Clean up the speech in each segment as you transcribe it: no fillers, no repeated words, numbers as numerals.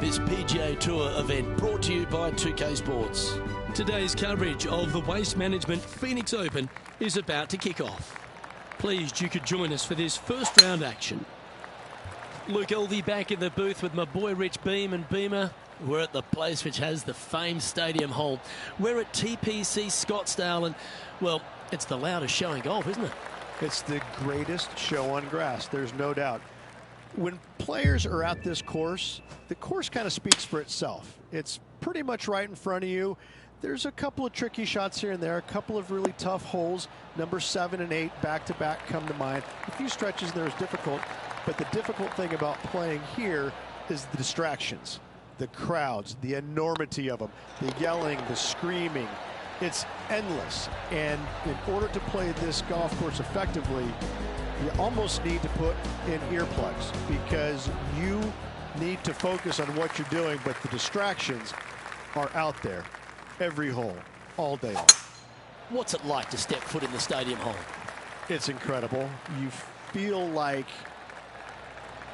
this PGA Tour event brought to you by 2K Sports. Today's coverage of the Waste Management Phoenix Open is about to kick off. Pleased you could join us for this first round action. Luke Elvey back in the booth with my boy Rich Beam and Beamer. We're at the place which has the famed stadium hole. We're at TPC Scottsdale, and, well, it's the loudest show in golf, isn't it? It's the greatest show on grass, there's no doubt. When players are at this course, the course kind of speaks for itself. It's pretty much right in front of you. There's a couple of tricky shots here and there, a couple of really tough holes. Number 7 and 8 back-to-back come to mind. A few stretches there is difficult, but the difficult thing about playing here is the distractions, the crowds, the enormity of them, the yelling, the screaming. It's endless, and in order to play this golf course effectively, you almost need to put in earplugs because you need to focus on what you're doing, but the distractions are out there every hole, all day long. What's it like to step foot in the stadium hole? It's incredible. You feel like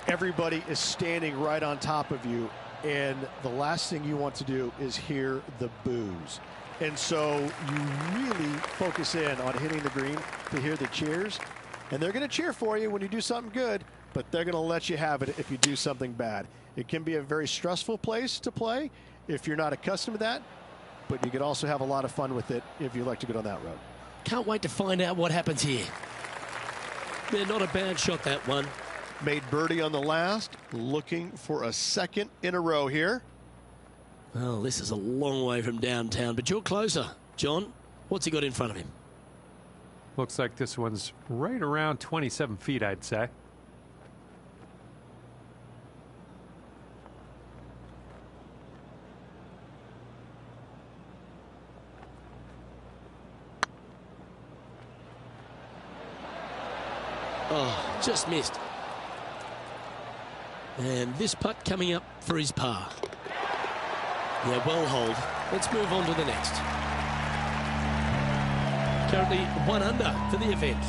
everybody is standing right on top of you, and the last thing you want to do is hear the boos. And so you really focus in on hitting the green to hear the cheers. And they're going to cheer for you when you do something good, but they're going to let you have it if you do something bad. It can be a very stressful place to play if you're not accustomed to that, but you could also have a lot of fun with it if you like to go down that road. Can't wait to find out what happens here. They're not a bad shot, that one. Made birdie on the last, looking for a second in a row here. Well, this is a long way from downtown, but you're closer. John, what's he got in front of him? Looks like this one's right around 27 feet, I'd say. Oh, just missed. And this putt coming up for his par. Yeah, well hold. Let's move on to the next. Currently 1 under for the event.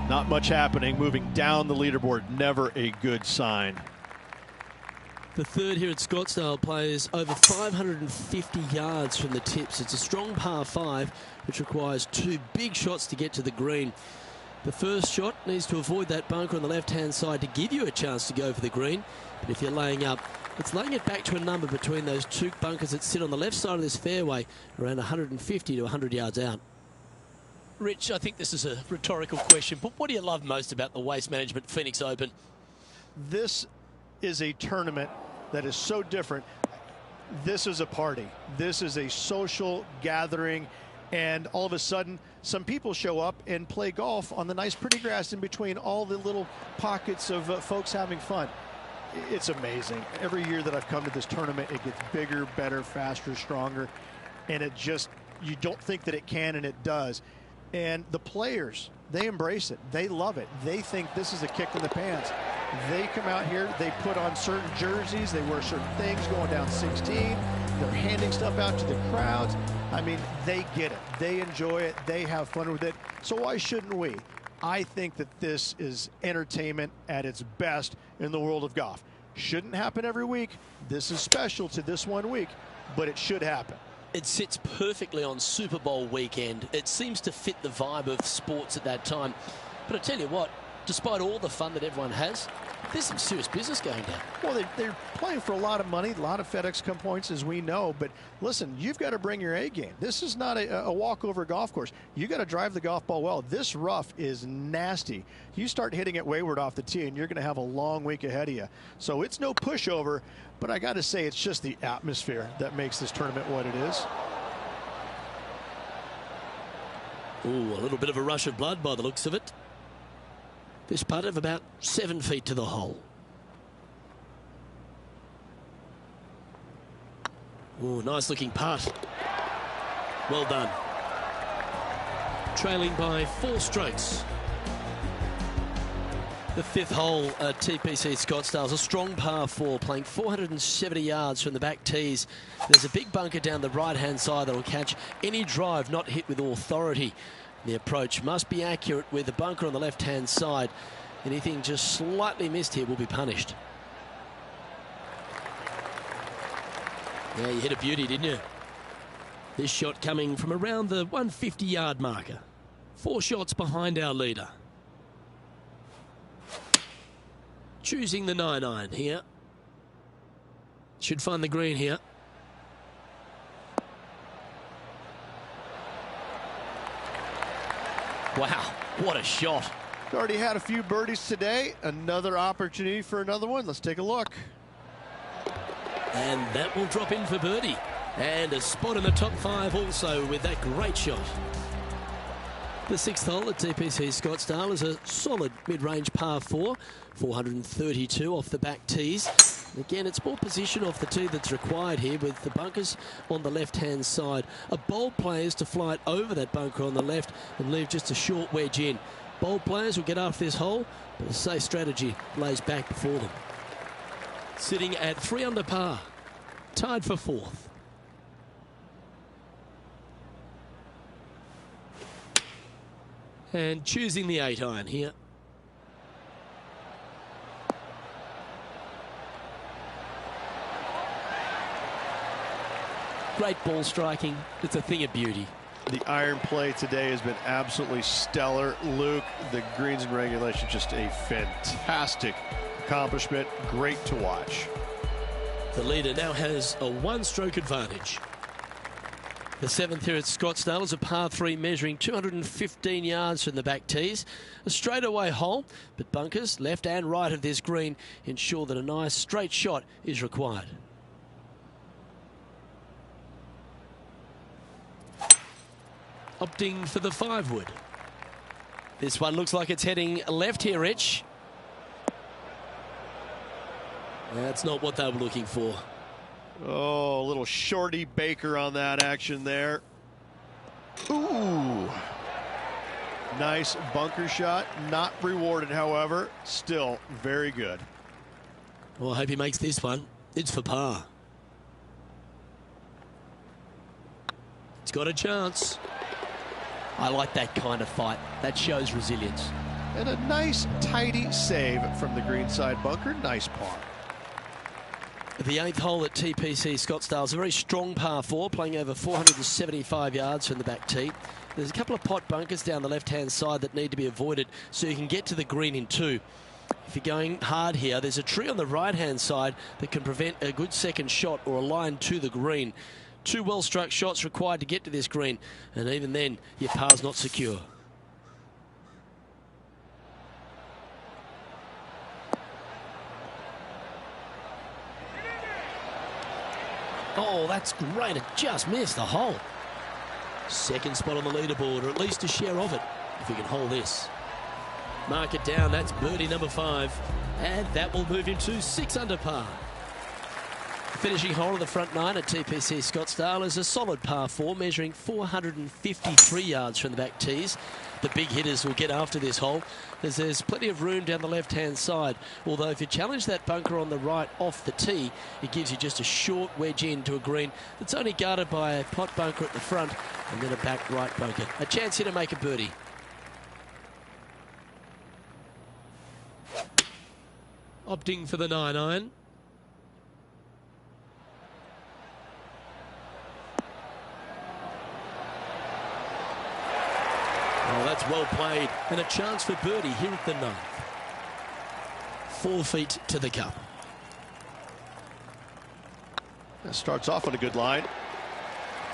Not much happening, moving down the leaderboard, never a good sign. The third here at Scottsdale plays over 550 yards from the tips. It's a strong par 5, which requires 2 big shots to get to the green. The first shot needs to avoid that bunker on the left-hand side to give you a chance to go for the green. But if you're laying up, it's laying it back to a number between those 2 bunkers that sit on the left side of this fairway, around 150 to 100 yards out. Rich, I think this is a rhetorical question, but what do you love most about the Waste Management Phoenix Open? This is a tournament that is so different. This is a party. This is a social gathering, and all of a sudden, some people show up and play golf on the nice, pretty grass in between all the little pockets of folks having fun. It's amazing. Every year that I've come to this tournament, it gets bigger, better, faster, stronger, and it just, you don't think that it can, and it does. And the players, they embrace it. They love it. They think this is a kick in the pants. They come out here, they put on certain jerseys, they wear certain things going down 16. They're handing stuff out to the crowds. I mean, they get it. They enjoy it. They have fun with it. So why shouldn't we? I think that this is entertainment at its best in the world of golf. Shouldn't happen every week. This is special to this one week, but it should happen. It sits perfectly on Super Bowl weekend. It seems to fit the vibe of sports at that time. But I tell you what, despite all the fun that everyone has, there's some serious business going down. Well, they're playing for a lot of money, a lot of FedEx Cup points, as we know. But listen, you've got to bring your A game. This is not a walkover golf course. You got to drive the golf ball well. This rough is nasty. You start hitting it wayward off the tee, and you're going to have a long week ahead of you. So it's no pushover. But I got to say, it's just the atmosphere that makes this tournament what it is. Ooh, a little bit of a rush of blood by the looks of it. This putt of about 7 feet to the hole. Ooh, nice looking putt. Well done. Trailing by 4 strokes. The 5th hole at TPC Scottsdale is a strong par 4, playing 470 yards from the back tees. There's a big bunker down the right-hand side that will catch any drive not hit with authority. The approach must be accurate with the bunker on the left-hand side. Anything just slightly missed here will be punished. Yeah, you hit a beauty, didn't you? This shot coming from around the 150-yard marker. 4 shots behind our leader. Choosing the 9-iron here. Should find the green here. Wow, what a shot. Already had a few birdies today. Another opportunity for another one. Let's take a look. And that will drop in for birdie. And a spot in the top 5 also with that great shot. The 6th hole at TPC Scottsdale is a solid mid-range par 4, 432 off the back tees. Again, it's more position off the tee that's required here with the bunkers on the left-hand side. A bold player is to fly it over that bunker on the left and leave just a short wedge in. Bold players will get after this hole, but a safe strategy lays back before them. Sitting at 3 under par, tied for 4th. And choosing the 8-iron here. Great ball striking. It's a thing of beauty. The iron play today has been absolutely stellar. Luke, the greens and regulation, just a fantastic accomplishment. Great to watch. The leader now has a 1-stroke advantage. The 7th here at Scottsdale is a par 3 measuring 215 yards from the back tees. A straightaway hole, but bunkers left and right of this green ensure that a nice straight shot is required. Opting for the 5-wood. This one looks like it's heading left here, Rich. That's not what they were looking for. Oh, a little shorty Baker on that action there. Ooh. Nice bunker shot. Not rewarded, however. Still very good. Well, I hope he makes this one. It's for par. It's got a chance. I like that kind of fight. That shows resilience. And a nice, tidy save from the greenside bunker. Nice par. The 8th hole at TPC Scottsdale is a very strong par 4, playing over 475 yards from the back tee. There's a couple of pot bunkers down the left-hand side that need to be avoided so you can get to the green in 2. If you're going hard here, there's a tree on the right-hand side that can prevent a good second shot or a line to the green. 2 well-struck shots required to get to this green, and even then, your par's not secure. Oh, that's great. It just missed the hole. 2nd spot on the leaderboard, or at least a share of it, if we can hold this. Mark it down. That's birdie number 5. And that will move him to 6 under par. Finishing hole of the front 9 at TPC Scottsdale is a solid par 4, measuring 453 yards from the back tees. The big hitters will get after this hole, as there's plenty of room down the left-hand side. Although if you challenge that bunker on the right off the tee, it gives you just a short wedge in to a green that's only guarded by a pot bunker at the front and then a back right bunker. A chance here to make a birdie. Opting for the 9-iron. Oh, that's well played, and a chance for birdie here at the 9th. 4 feet to the cup. That starts off on a good line.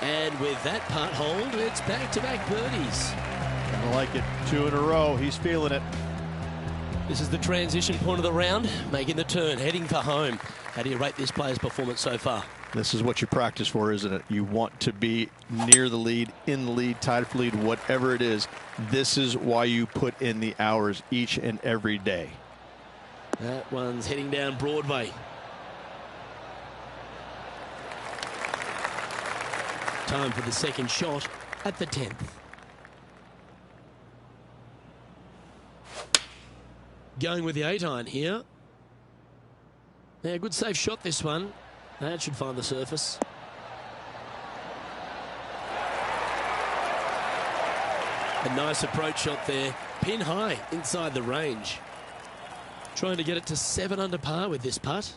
And with that putt hold, it's back-to-back birdies. I like it. 2 in a row. He's feeling it. This is the transition point of the round, making the turn, heading for home. How do you rate this player's performance so far? This is what you practice for, isn't it? You want to be near the lead, in the lead, tied for lead, whatever it is. This is why you put in the hours each and every day. That one's heading down Broadway. Time for the 2nd shot at the 10th. Going with the 8-iron here. Yeah, good safe shot this one. That should find the surface. A nice approach shot there. Pin high inside the range. Trying to get it to 7 under par with this putt.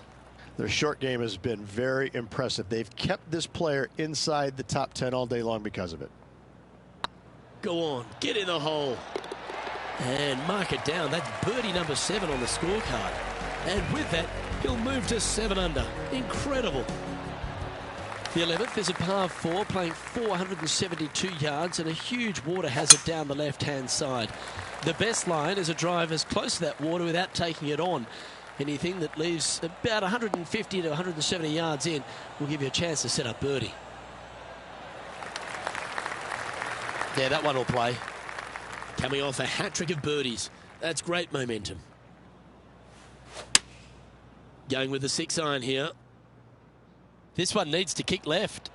Their short game has been very impressive. They've kept this player inside the top 10 all day long because of it. Go on, get in the hole. And mark it down. That's birdie number 7 on the scorecard. And with that, he'll move to 7 under. Incredible. The 11th is a par 4, playing 472 yards, and a huge water hazard down the left-hand side. The best line is a drive as close to that water without taking it on. Anything that leaves about 150 to 170 yards in will give you a chance to set up birdie. Yeah, that one will play. Coming off a hat-trick of birdies. That's great momentum. Going with the 6-iron here. This one needs to kick left.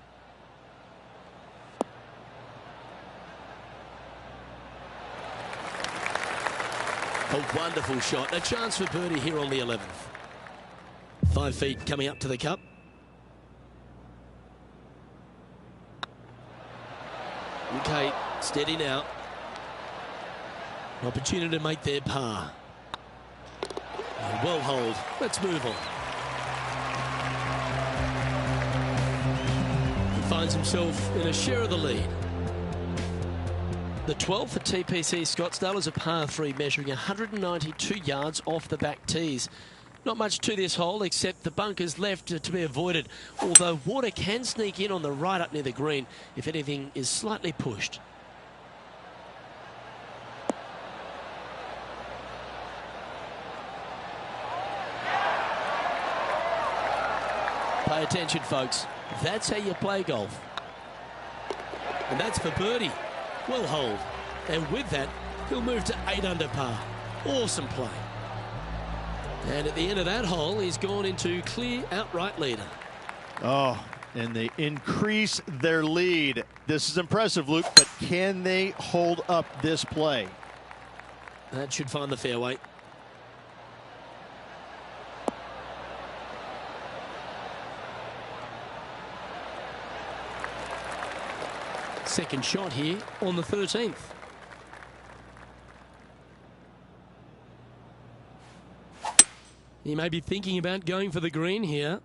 A wonderful shot. A chance for birdie here on the 11th. 5 feet coming up to the cup. Okay, steady now. An opportunity to make their par. Well hold. Let's move on. He finds himself in a share of the lead. The 12th at TPC Scottsdale is a par 3 measuring 192 yards off the back tees. Not much to this hole except the bunkers left to be avoided, although water can sneak in on the right up near the green if anything is slightly pushed. Pay attention, folks. That's how you play golf. And that's for birdie. Well hold. And with that, he'll move to 8 under par. Awesome play. And at the end of that hole, he's gone into clear outright leader. Oh, and they increase their lead. This is impressive, Luke, but can they hold up this play? That should find the fairway. Second shot here on the 13th. He may be thinking about going for the green here.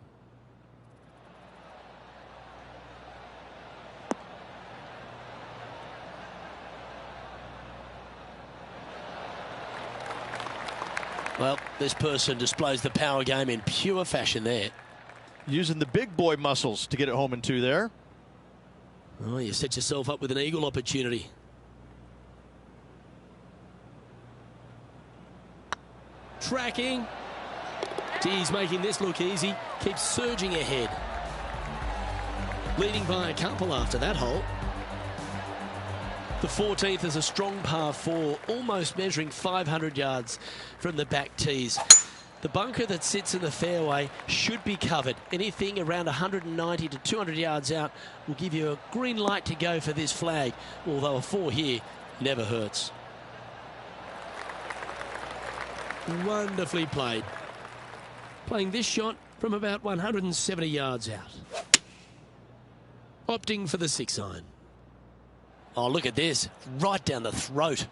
Well, this person displays the power game in pure fashion there. Using the big boy muscles to get it home in 2 there. Oh, you set yourself up with an eagle opportunity. Tracking. He's making this look easy. Keeps surging ahead. Leading by a couple after that hole. The 14th is a strong par 4, almost measuring 500 yards from the back tees. The bunker that sits in the fairway should be covered. Anything around 190 to 200 yards out will give you a green light to go for this flag, although a 4 here never hurts. Wonderfully played. Playing this shot from about 170 yards out. Opting for the 6-iron. Oh, look at this. Right down the throat.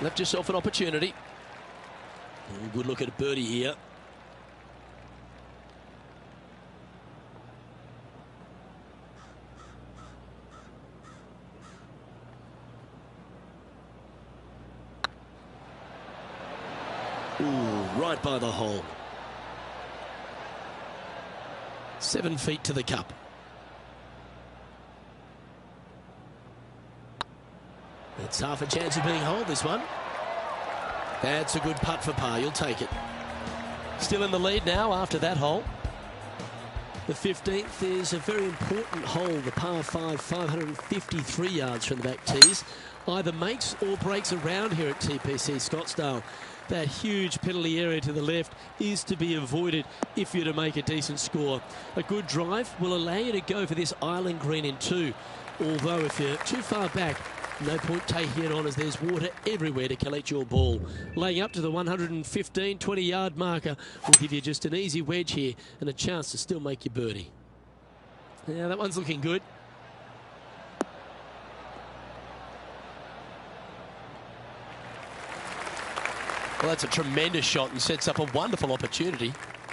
Left yourself an opportunity. Good look at a birdie here. Ooh, right by the hole. 7 feet to the cup. It's half a chance of being holed, this one. That's a good putt for par. You'll take it. Still in the lead now after that hole. The 15th is a very important hole, the par 5, 553 yards from the back tees. Either makes or breaks around here at TPC Scottsdale. That huge penalty area to the left is to be avoided if you're to make a decent score. A good drive will allow you to go for this island green in 2. Although if you're too far back, no point taking it on as there's water everywhere to collect your ball. Laying up to the 115, 20-yard marker will give you just an easy wedge here and a chance to still make your birdie. Yeah, that one's looking good. Well, that's a tremendous shot and sets up a wonderful opportunity.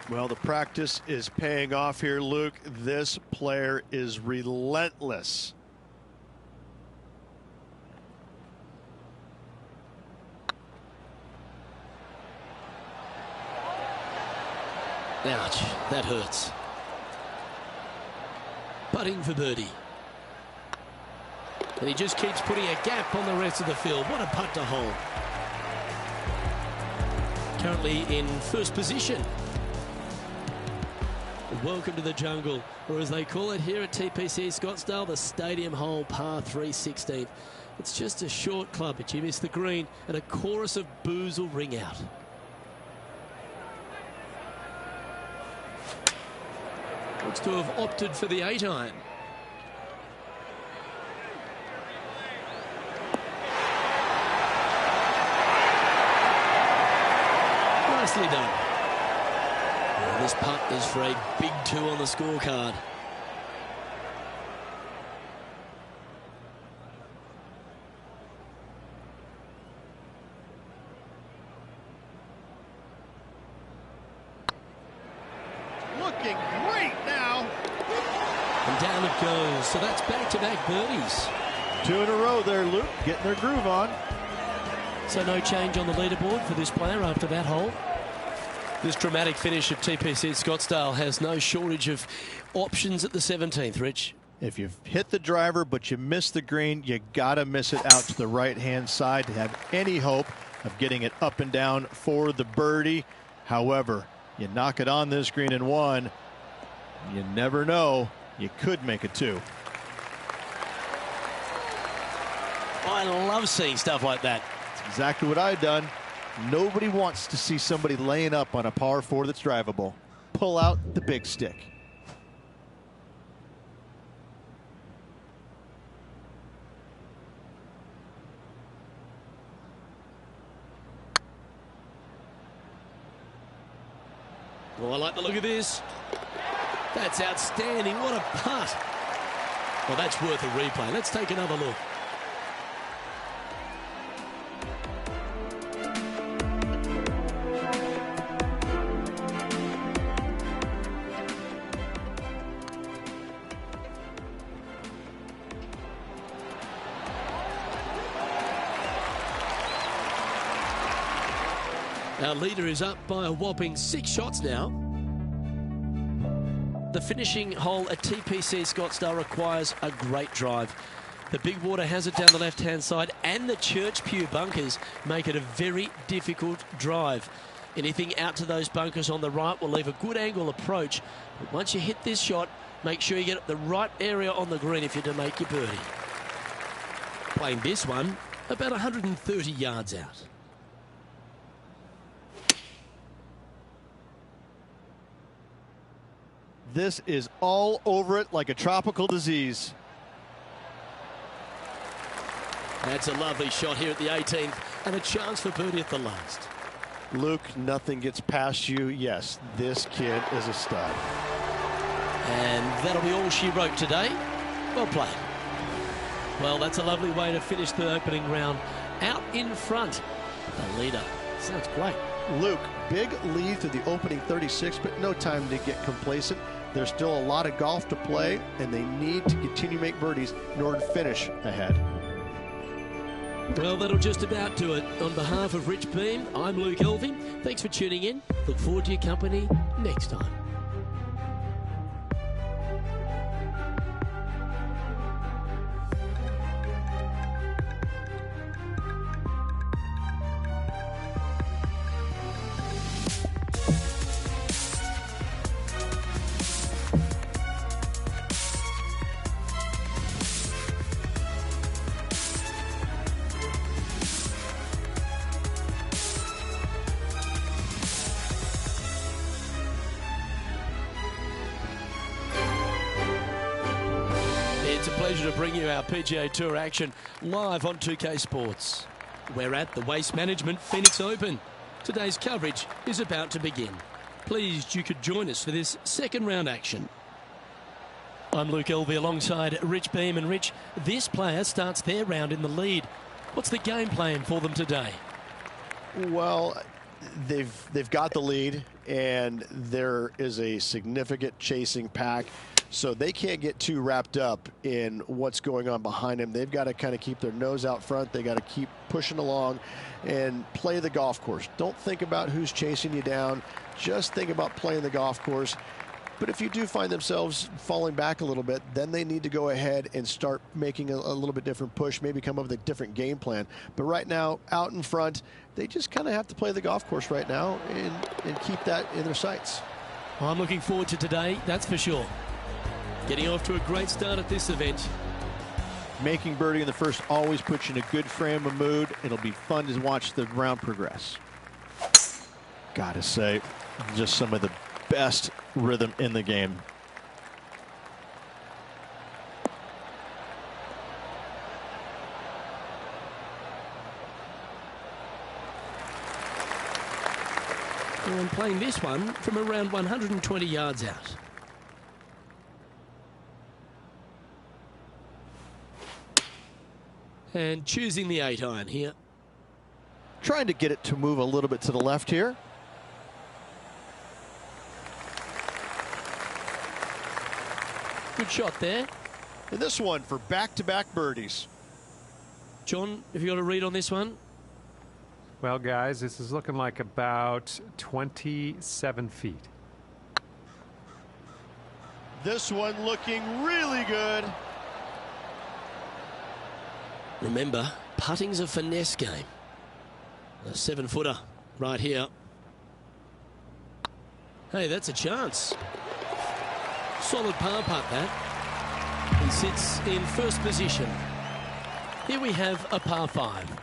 Well, the practice is paying off here, Luke. This player is relentless. Ouch, that hurts. Putting for birdie. And he just keeps putting a gap on the rest of the field. What a putt to hold. Currently in first position. Welcome to the jungle, or as they call it here at TPC Scottsdale, the Stadium Hole Par 3 16th. It's just a short club, but you miss the green, and a chorus of boos will ring out. Looks to have opted for the 8-iron. Nicely done. Well, this putt is for a big 2 on the scorecard. Looking great now. And down it goes. So that's back-to-back birdies. 2 in a row there, Luke. Getting their groove on. So no change on the leaderboard for this player after that hole. This dramatic finish of TPC at Scottsdale has no shortage of options at the 17th, Rich. If you've hit the driver but you miss the green, you gotta miss it out to the right-hand side to have any hope of getting it up and down for the birdie. However, you knock it on this green and 1, you never know, you could make it 2. I love seeing stuff like that. That's exactly what I've done. Nobody wants to see somebody laying up on a par 4 that's drivable. Pull out the big stick. Oh, I like the look of this. That's outstanding. What a putt. Well, that's worth a replay. Let's take another look. Our leader is up by a whopping 6 shots now. The finishing hole at TPC Scottsdale requires a great drive. The big water hazard down the left-hand side and the Church Pew bunkers make it a very difficult drive. Anything out to those bunkers on the right will leave a good angle approach. But once you hit this shot, make sure you get at the right area on the green if you're to make your birdie. Playing this one about 130 yards out. This is all over it like a tropical disease. That's a lovely shot here at the 18th and a chance for birdie at the last. Luke, nothing gets past you. Yes, this kid is a stud. And that'll be all she wrote today. Well played. Well, that's a lovely way to finish the opening round. Out in front, the leader. Sounds great. Luke, big lead to the opening 36, but no time to get complacent. There's still a lot of golf to play, and they need to continue to make birdies in order to finish ahead. Well, that'll just about do it. On behalf of Rich Beam, I'm Luke Elving. Thanks for tuning in. Look forward to your company next time. It's a pleasure to bring you our PGA Tour action live on 2K Sports. We're at the Waste Management Phoenix Open. Today's coverage is about to begin. Pleased you could join us for this second round action. I'm Luke Elvey alongside Rich Beam. And Rich, this player starts their round in the lead. What's the game plan for them today? Well, they've got the lead, and there is a significant chasing pack, so they can't get too wrapped up in what's going on behind them. They've got to kind of keep their nose out front. They got to keep pushing along and play the golf course. Don't think about who's chasing you down. Just think about playing the golf course. But if you do find themselves falling back a little bit, then they need to go ahead and start making a little bit different push, maybe come up with a different game plan. But right now, out in front, they just kind of have to play the golf course right now and keep that in their sights. Well, I'm looking forward to today, that's for sure. Getting off to a great start at this event. Making birdie in the first always puts you in a good frame of mood. It'll be fun to watch the round progress. Gotta say, just some of the best rhythm in the game. And playing this one from around 120 yards out. And choosing the 8-iron here. Trying to get it to move a little bit to the left here. Good shot there. And this one for back-to-back birdies. John, have you got a read on this one? Well, guys, this is looking like about 27 feet. This one looking really good. Remember, putting's a finesse game. A 7-footer right here. Hey, that's a chance. Solid par putt, that. He sits in first position. Here we have a par 5.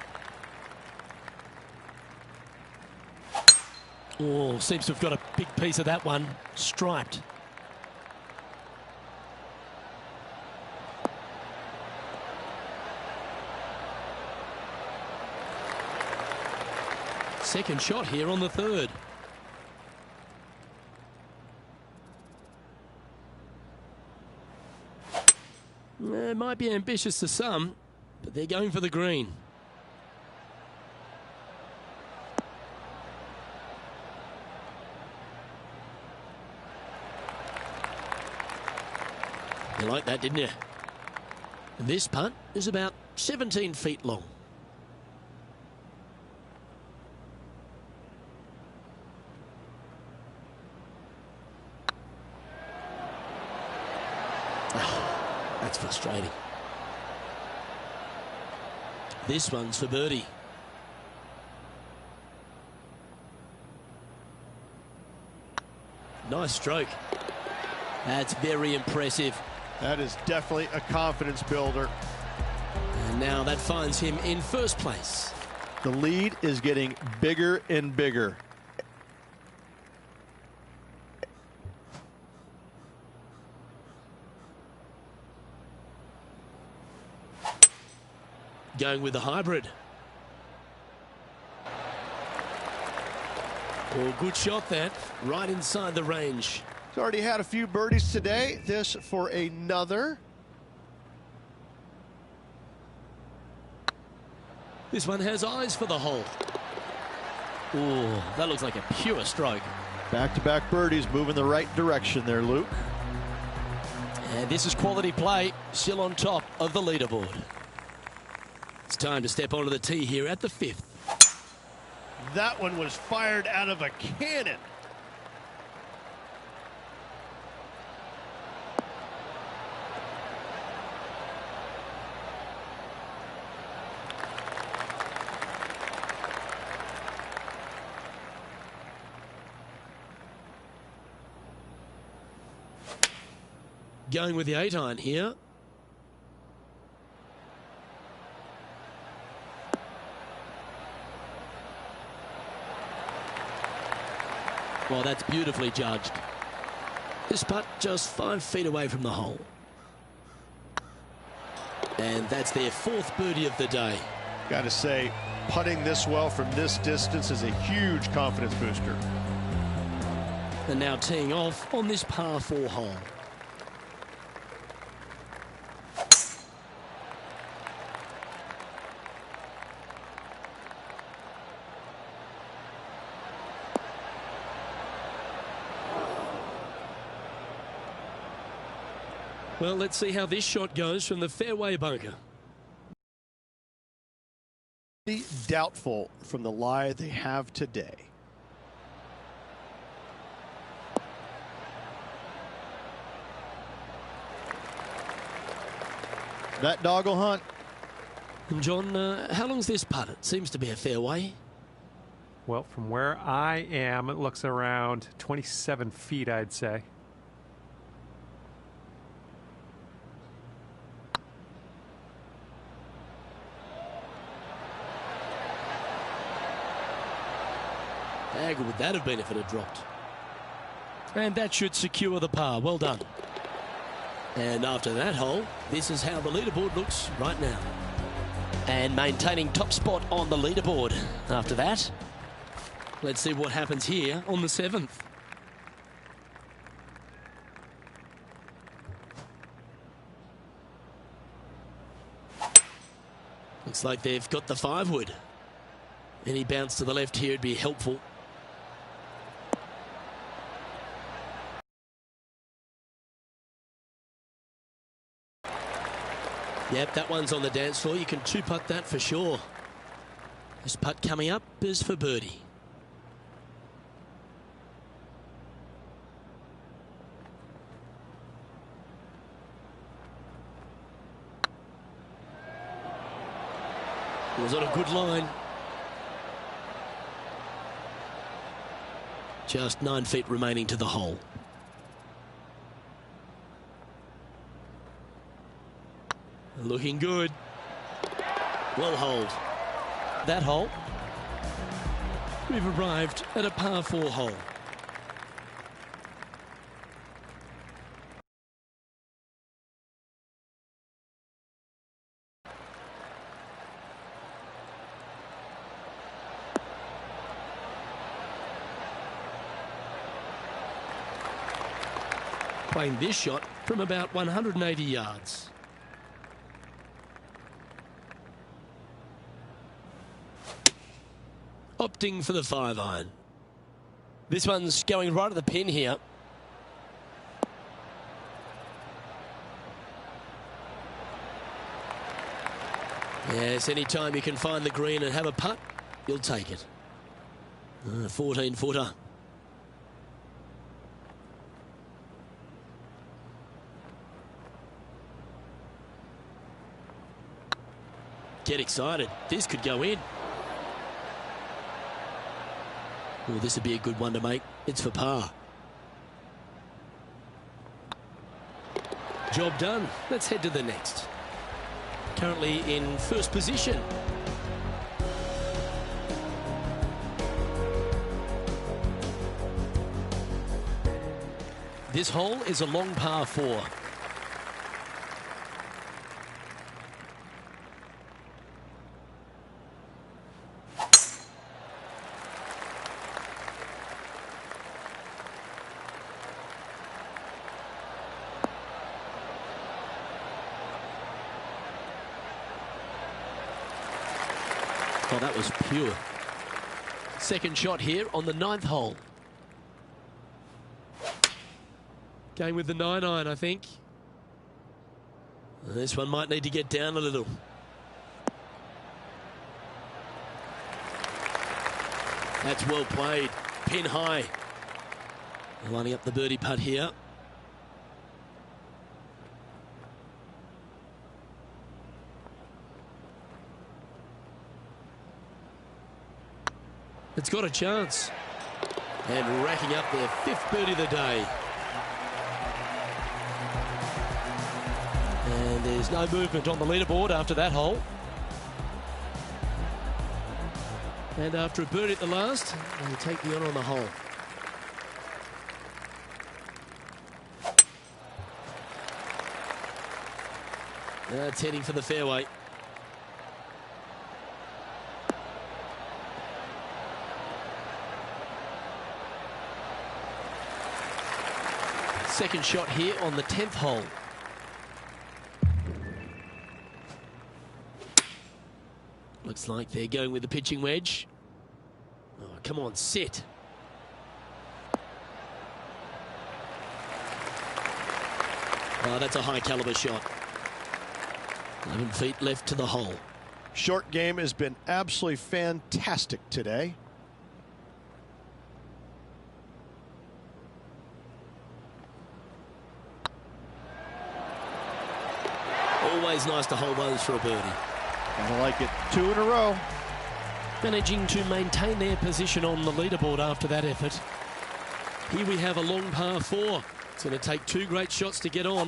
Oh, seems to have got a big piece of that one. Striped. Second shot here on the third. It might be ambitious to some, but they're going for the green. You like that, didn't you? This putt is about 17 feet long. That's frustrating. This one's for birdie. Nice stroke. That's very impressive. That is definitely a confidence builder. And now that finds him in first place. The lead is getting bigger and bigger. Going with the hybrid. Oh, good shot that. Right inside the range. He's already had a few birdies today. This for another. This one has eyes for the hole. Oh, that looks like a pure stroke. Back-to-back birdies moving the right direction there, Luke. And this is quality play, still on top of the leaderboard. It's time to step onto the tee here at the 5th. That one was fired out of a cannon. Going with the 8-iron here. Well, that's beautifully judged. This putt just 5 feet away from the hole. And that's their 4th birdie of the day. Got to say, putting this well from this distance is a huge confidence booster. And now teeing off on this par 4 hole. Well, let's see how this shot goes from the fairway bunker. Doubtful from the lie they have today. That doggle hunt. And John, how long's this putt? It seems to be a fairway. Well, from where I am, it looks around 27 feet, I'd say. How good would that have been if it had dropped? And that should secure the par. Well done. And after that hole, this is how the leaderboard looks right now. And maintaining top spot on the leaderboard. After that, let's see what happens here on the 7th. Looks like they've got the 5-wood. Any bounce to the left here would be helpful. Yep, that one's on the dance floor. You can two-putt that for sure. This putt coming up is for birdie. It was on a good line. Just 9 feet remaining to the hole. Looking good. Well hold. That hole. We've arrived at a par 4 hole. Playing this shot from about 180 yards. Opting for the 5-iron. This one's going right at the pin here. Yes, anytime you can find the green and have a putt, you'll take it. 14-footer. Get excited. This could go in. Oh, this would be a good one to make. It's for par. Job done. Let's head to the next. Currently in first position. This hole is a long par 4. Oh, that was pure. Second shot here on the 9th hole. Going with the 9-iron, I think. This one might need to get down a little. That's well played. Pin high. Lining up the birdie putt here. It's got a chance. And racking up their 5th birdie of the day. And there's no movement on the leaderboard after that hole. And after a birdie at the last, they take the honour on the hole. That's heading for the fairway. Second shot here on the 10th hole. Looks like they're going with the pitching wedge. Oh, come on, sit. Oh, that's a high caliber shot. 11 feet left to the hole. Short game has been absolutely fantastic today. Always nice to hold those for a birdie. I like it. 2 in a row. Managing to maintain their position on the leaderboard after that effort. Here we have a long par 4. It's going to take 2 great shots to get on.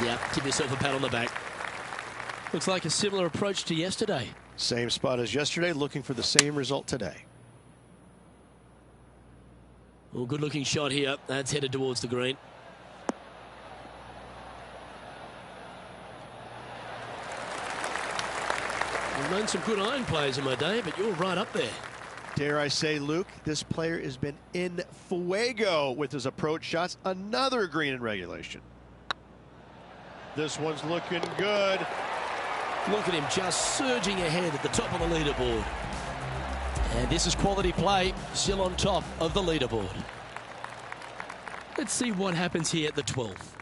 Yeah, give yourself a pat on the back. Looks like a similar approach to yesterday. Same spot as yesterday, looking for the same result today. Well, good looking shot here. That's headed towards the green. I've known some good iron players in my day, but you're right up there. Dare I say, Luke, this player has been in fuego with his approach shots. Another green in regulation. This one's looking good. Look at him just surging ahead at the top of the leaderboard. And this is quality play, still on top of the leaderboard. Let's see what happens here at the 12th.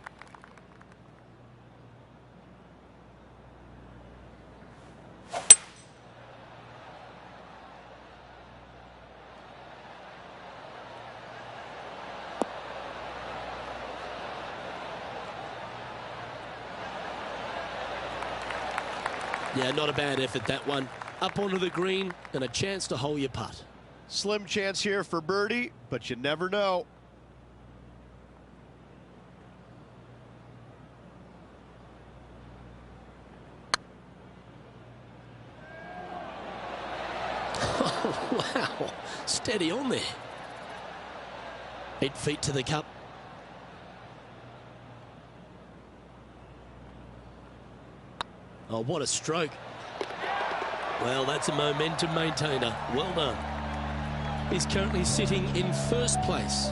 Yeah, not a bad effort, that one. Up onto the green and a chance to hole your putt. Slim chance here for birdie, but you never know. Oh, wow. Steady on there. 8 feet to the cup. Oh, what a stroke. Well, that's a momentum maintainer. Well done. He's currently sitting in first place.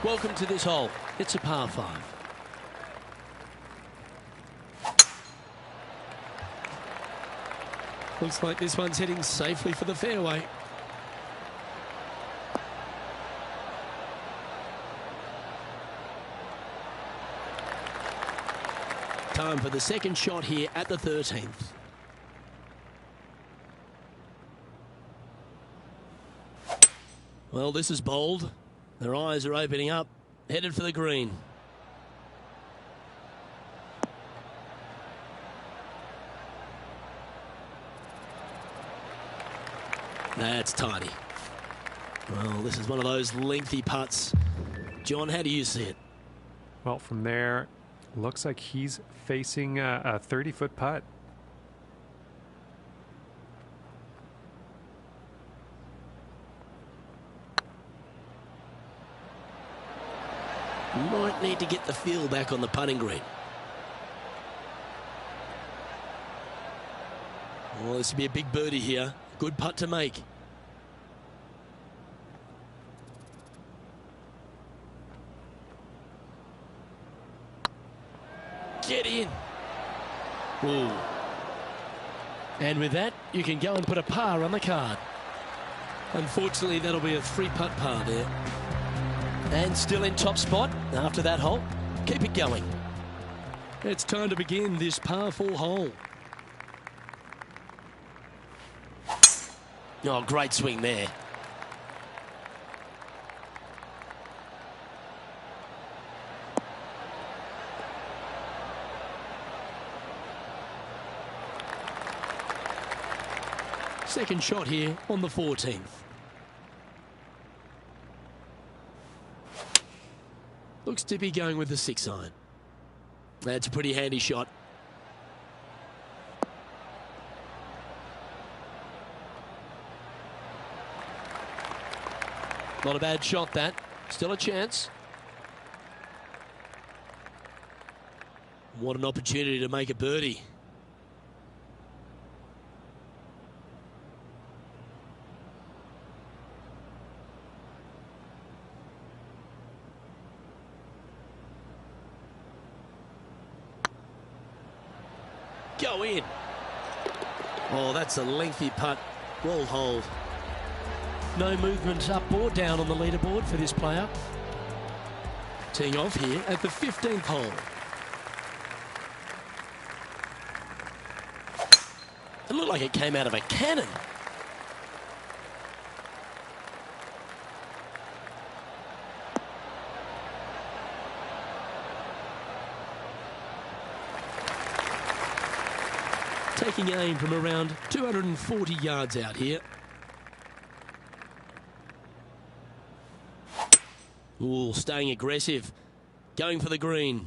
Welcome to this hole. It's a par 5. Looks like this one's heading safely for the fairway. Time for the second shot here at the 13th. Well, this is bold. Their eyes are opening up, headed for the green. That's tidy. Well, this is one of those lengthy putts. John, how do you see it? Well, from there, looks like he's facing a 30-foot putt. Might need to get the feel back on the putting green. Well, this will be a big birdie here. Good putt to make. Get in. Ooh. And with that, you can go and put a par on the card. Unfortunately, that'll be a 3-putt par there. And still in top spot after that hole. Keep it going. It's time to begin this par 4 hole. Oh, great swing there. Second shot here on the 14th. Looks to be going with the 6-iron. That's a pretty handy shot. Not a bad shot, that. Still a chance. What an opportunity to make a birdie. go in. Oh, that's a lengthy putt. Well holed. No movement up or down on the leaderboard for this player. Teeing off here at the 15th hole. It looked like it came out of a cannon. Taking aim from around 240 yards out here. Ooh, staying aggressive. Going for the green.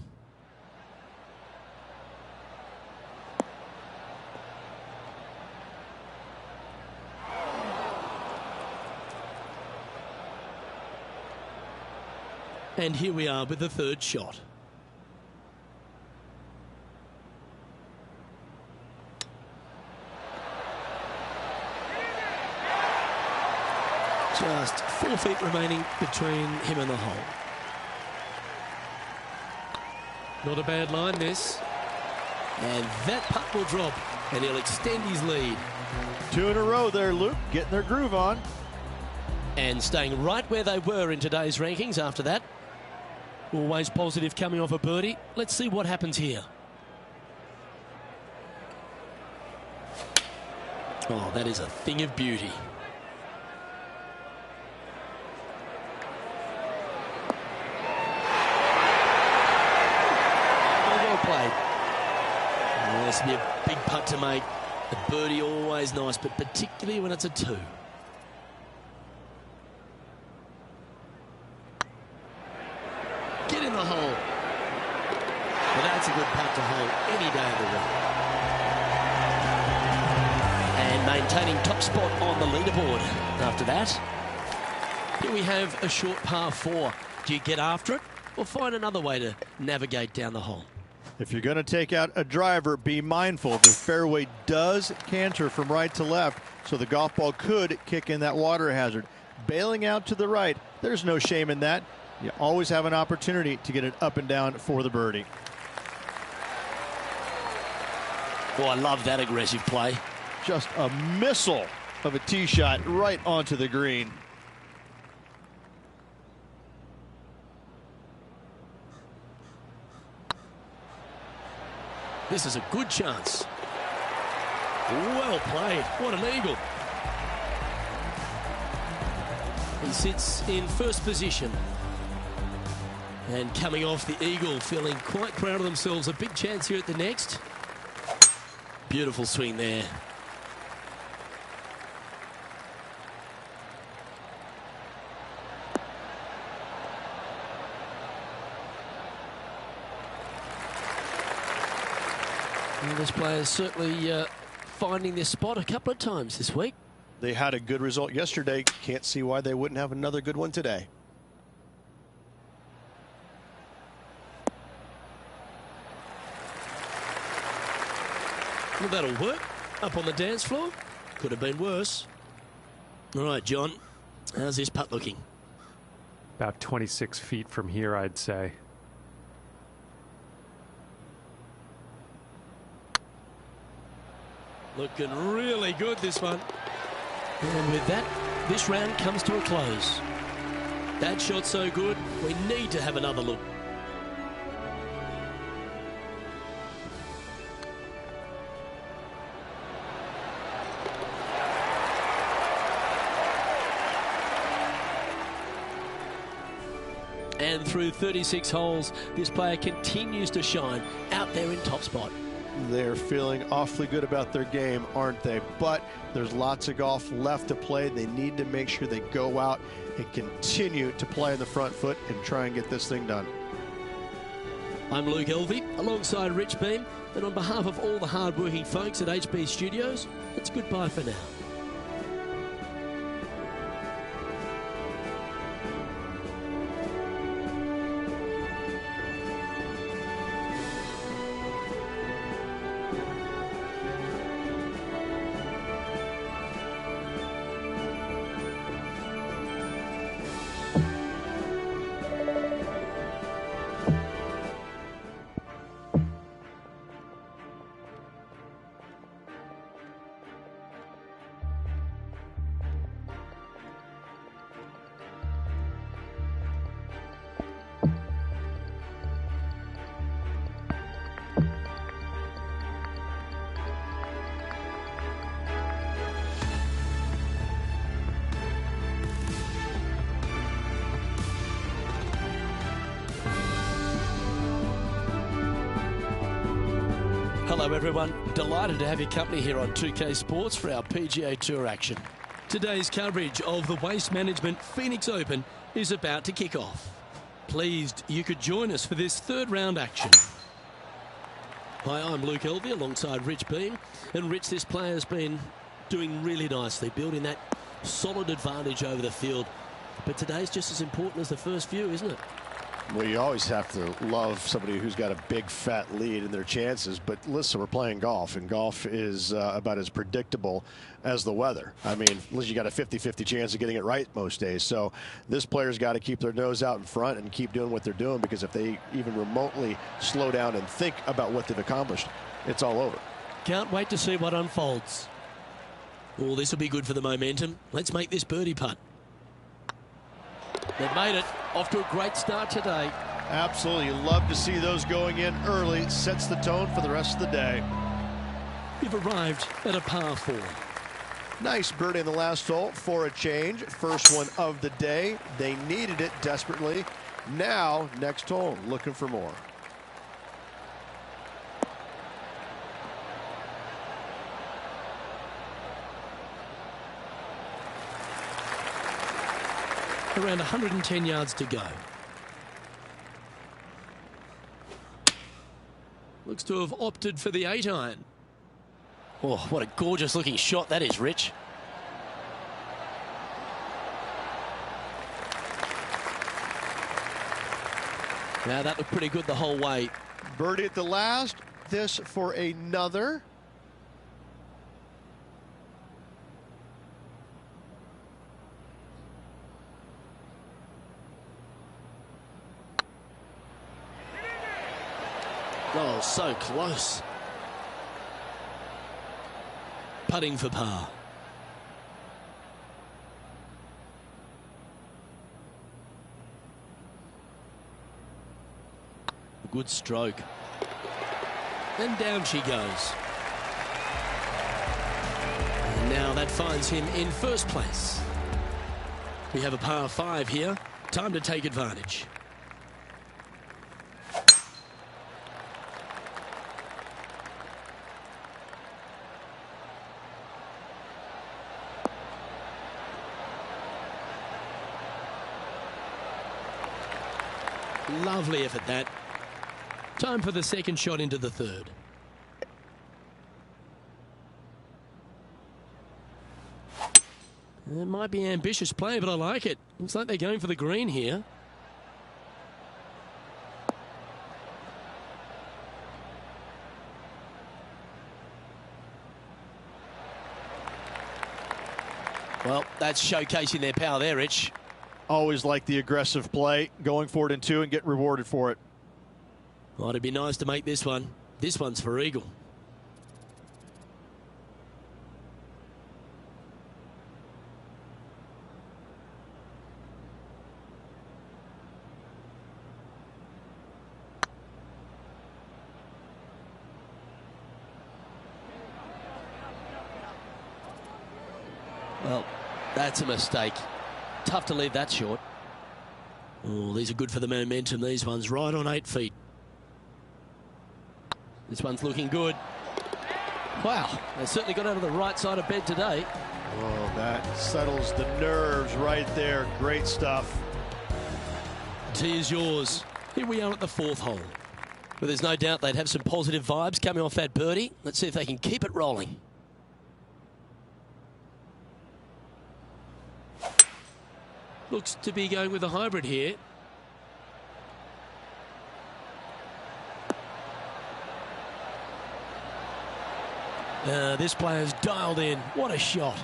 And here we are with the third shot. Just 4 feet remaining between him and the hole. Not a bad line, this. And that putt will drop, and he'll extend his lead. 2 in a row there, Luke, getting their groove on. And staying right where they were in today's rankings after that. Always positive coming off a birdie. Let's see what happens here. Oh, that is a thing of beauty. Well played. Oh, this will be a big putt to make. A birdie always nice, but particularly when it's a 2. Get in the hole. Well, that's a good putt to hold any day of the week. And maintaining top spot on the leaderboard after that. Here we have a short par 4. Do you get after it or find another way to navigate down the hole? If you're going to take out a driver, be mindful. The fairway does canter from right to left, so the golf ball could kick in that water hazard. Bailing out to the right, there's no shame in that. You always have an opportunity to get it up and down for the birdie. Oh, I love that aggressive play. Just a missile of a tee shot right onto the green. This is a good chance. Well played. What an eagle. He sits in first position. And coming off the eagle, feeling quite proud of themselves. A big chance here at the next. Beautiful swing there. Well, this player is certainly finding this spot a couple of times this week. They had a good result yesterday. Can't see why they wouldn't have another good one today. Well, that'll work. Up on the dance floor. Could have been worse. All right, John. How's this putt looking? About 26 feet from here, I'd say. Looking really good, this one. And with that, this round comes to a close. That shot so good, we need to have another look. And through 36 holes, this player continues to shine out there in top spot. They're feeling awfully good about their game, aren't they? But there's lots of golf left to play. They need to make sure they go out and continue to play on the front foot and try and get this thing done. I'm Luke Elvey, alongside Rich Beam, and on behalf of all the hard-working folks at HB Studios, it's goodbye for now. Hello everyone, delighted to have your company here on 2K Sports for our PGA Tour action. Today's coverage of the Waste Management Phoenix Open is about to kick off. Pleased you could join us for this third round action. Hi, I'm Luke Elvey alongside Rich Beam. And Rich, this player's been doing really nicely, building that solid advantage over the field. But today's just as important as the first few, isn't it? Well, you always have to love somebody who's got a big fat lead in their chances. But listen, we're playing golf, and golf is about as predictable as the weather. I mean, you got a 50-50 chance of getting it right most days. So this player's got to keep their nose out in front and keep doing what they're doing, because if they even remotely slow down and think about what they've accomplished, it's all over. Can't wait to see what unfolds. Oh, this will be good for the momentum. Let's make this birdie putt. They've made it. Off to a great start today. Absolutely. Love to see those going in early. Sets the tone for the rest of the day. We've arrived at a par 4. Nice birdie in the last hole for a change. First one of the day. They needed it desperately. Now, next hole, looking for more. Around 110 yards to go. Looks to have opted for the 8-iron. Oh, what a gorgeous looking shot that is, Rich. Now that looked pretty good the whole way. Birdie at the last. This for another. Oh, so close. Putting for par. Good stroke. And down she goes. And now that finds him in first place. We have a par 5 here. Time to take advantage. Lovely effort that. Time for the second shot into the third. It might be ambitious play, but I like it. Looks like they're going for the green here. Well, that's showcasing their power there, Rich. Always like the aggressive play, going for it in 2 and get rewarded for it. Well, it'd be nice to make this one. This one's for eagle. Well, that's a mistake. Tough to leave that short. Oh, these are good for the momentum. These ones right on 8 feet. This one's looking good. Wow, they certainly got out of the right side of bed today. Oh, that settles the nerves right there. Great stuff. Tee is yours. Here we are at the 4th hole. But there's no doubt they'd have some positive vibes coming off that birdie. Let's see if they can keep it rolling. Looks to be going with a hybrid here. This player's dialed in. What a shot.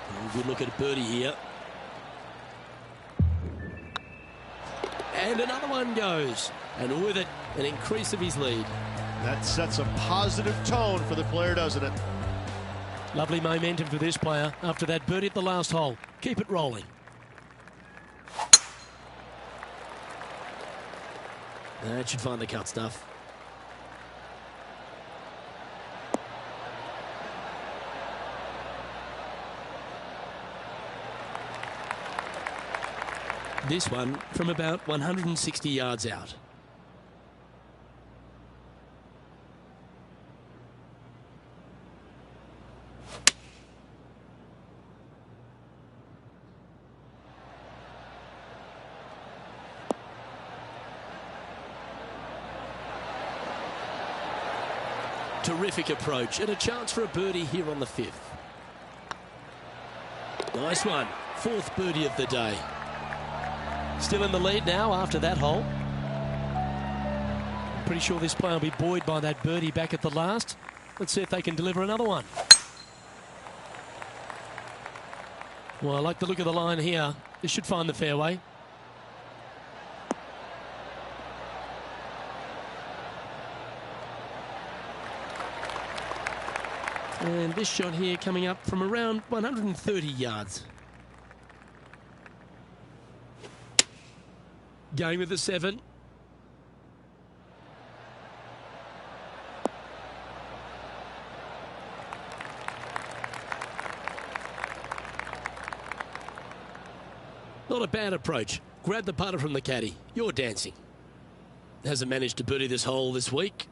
Oh, good look at a birdie here. And another one goes. And with it, an increase of his lead. That sets a positive tone for the player, doesn't it? Lovely momentum for this player after that birdie at the last hole. Keep it rolling. That should find the cut stuff. This one from about 160 yards out. terrific approach and a chance for a birdie here on the 5th. Nice one. 4th birdie of the day. Still in the lead now after that hole. Pretty sure this player will be buoyed by that birdie back at the last. Let's see if they can deliver another one. Well, I like the look of the line here. This should find the fairway. And this shot here coming up from around 130 yards. Going with the 7. Not a bad approach. Grab the putter from the caddy. You're dancing. Hasn't managed to birdie this hole this week.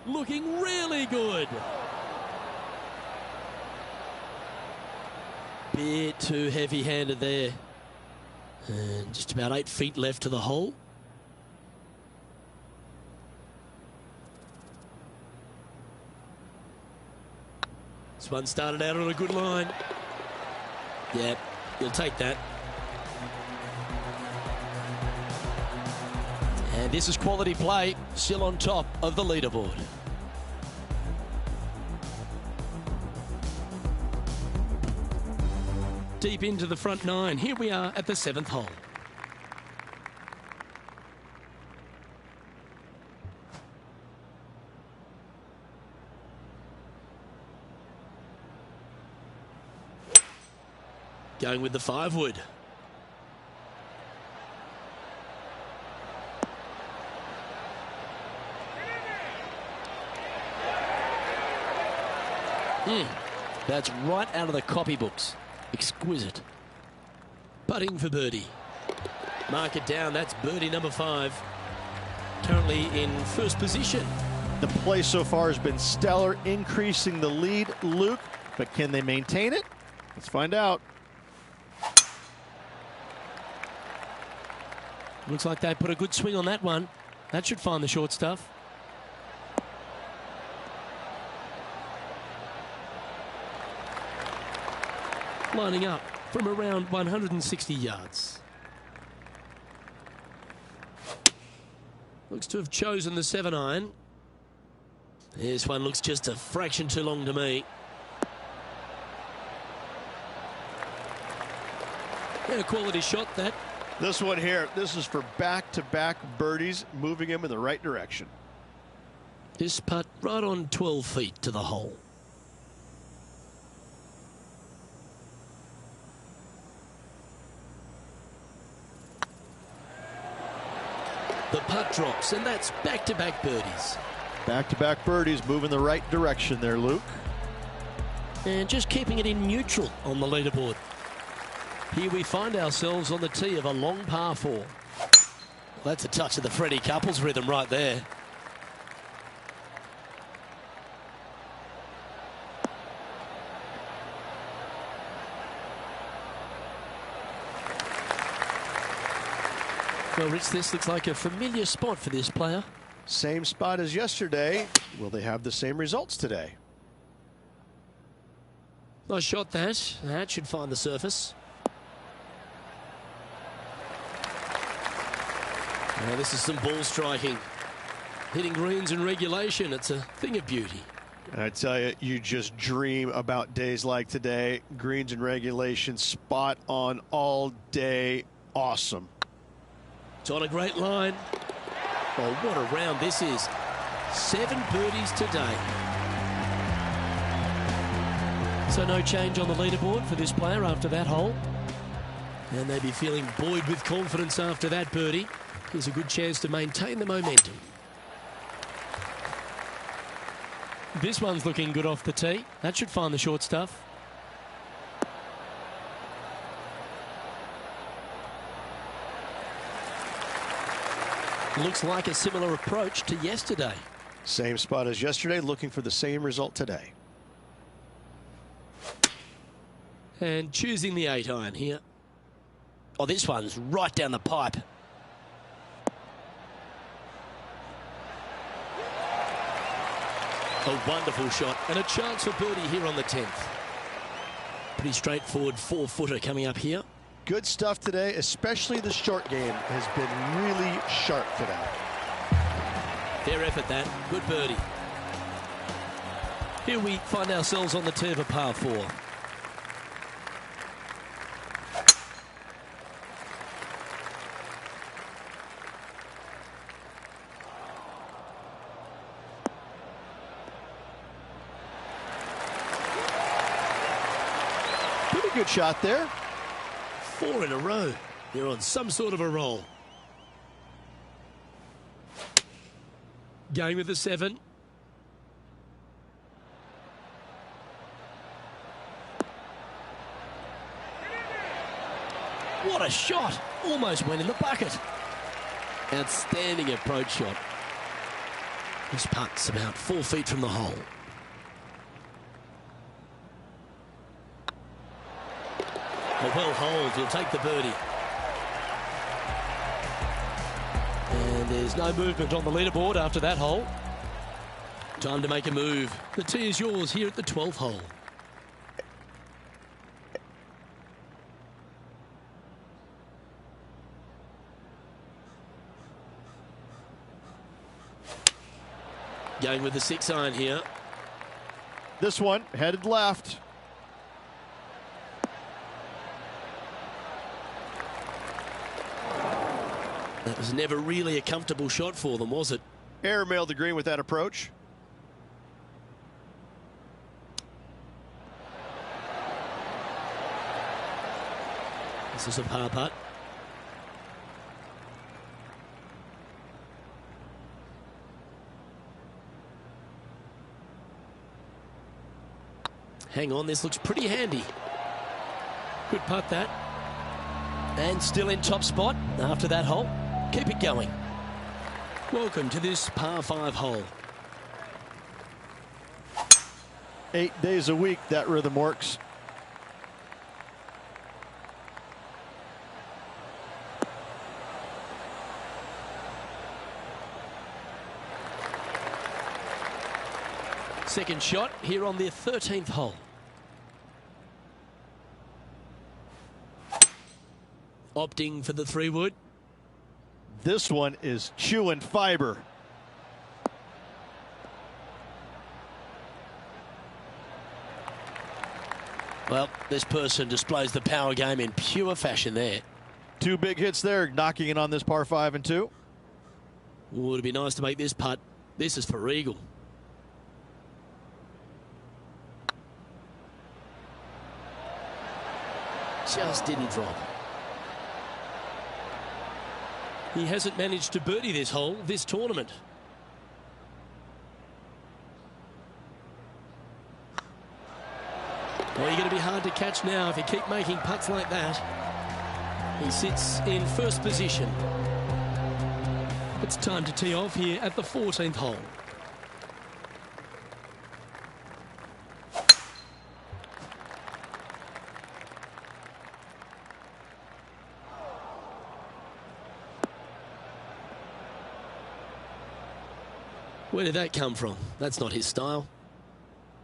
Looking really good. Bit too heavy-handed there. And just about 8 feet left to the hole. This one started out on a good line. Yeah, you'll take that. And this is quality play, still on top of the leaderboard. Deep into the front 9. Here we are at the 7th hole. Going with the 5-wood. That's right out of the copybooks. Exquisite. Putting for birdie. Mark it down. That's birdie number 5. Currently in first position. The play so far has been stellar, increasing the lead, Luke. But can they maintain it? Let's find out. Looks like they put a good swing on that one. That should find the short stuff. Lining up from around 160 yards. Looks to have chosen the 7-iron. This one looks just a fraction too long to me. Yeah, a quality shot that. This one here, this is for back-to-back birdies, moving him in the right direction. This putt right on 12 feet to the hole. The putt drops, and that's back-to-back birdies. Back-to-back birdies, moving the right direction there, Luke. And just keeping it in neutral on the leaderboard. Here we find ourselves on the tee of a long par 4. Well, that's a touch of the Freddie Couples rhythm right there. Well, Rich, this looks like a familiar spot for this player. Same spot as yesterday. Will they have the same results today? Nice shot that. That should find the surface. Now this is some ball striking. Hitting greens in regulation. It's a thing of beauty. And I tell you, you just dream about days like today. Greens in regulation, spot on all day. Awesome. It's on a great line. Oh, what a round this is. 7 birdies today. So no change on the leaderboard for this player after that hole. And they'd be feeling buoyed with confidence after that birdie. Here's a good chance to maintain the momentum. This one's looking good off the tee. That should find the short stuff. Looks like a similar approach to yesterday. Same spot as yesterday, looking for the same result today. And choosing the 8-iron here. Oh, this one's right down the pipe. A wonderful shot and a chance for birdie here on the 10th. Pretty straightforward 4-footer coming up here. Good stuff today, especially the short game has been really sharp today. Fair effort that. Good birdie. Here we find ourselves on the tee of a par 4. Pretty good shot there. 4 in a row. They're on some sort of a roll. Going with the 7. What a shot. Almost went in the bucket. Outstanding approach shot. This putt's about 4 feet from the hole. A well holed. He'll take the birdie. And there's no movement on the leaderboard after that hole. Time to make a move. The tee is yours here at the 12th hole. Going with the 6-iron here. This one headed left. That was never really a comfortable shot for them, was it? Airmailed the green with that approach. This is a par putt. Hang on, this looks pretty handy. Good putt that. And still in top spot after that hole. Keep it going. Welcome to this par 5 hole. 8 days a week, that rhythm works. Second shot here on the 13th hole. Opting for the 3-wood. This one is chewing fiber. Well, this person displays the power game in pure fashion there. 2 big hits there, knocking in on this par 5 and 2. Ooh, it'd be nice to make this putt. This is for eagle. Just didn't drop. He hasn't managed to birdie this hole this tournament. Well, you're going to be hard to catch now if you keep making putts like that. He sits in first position. It's time to tee off here at the 14th hole. Where did that come from? That's not his style.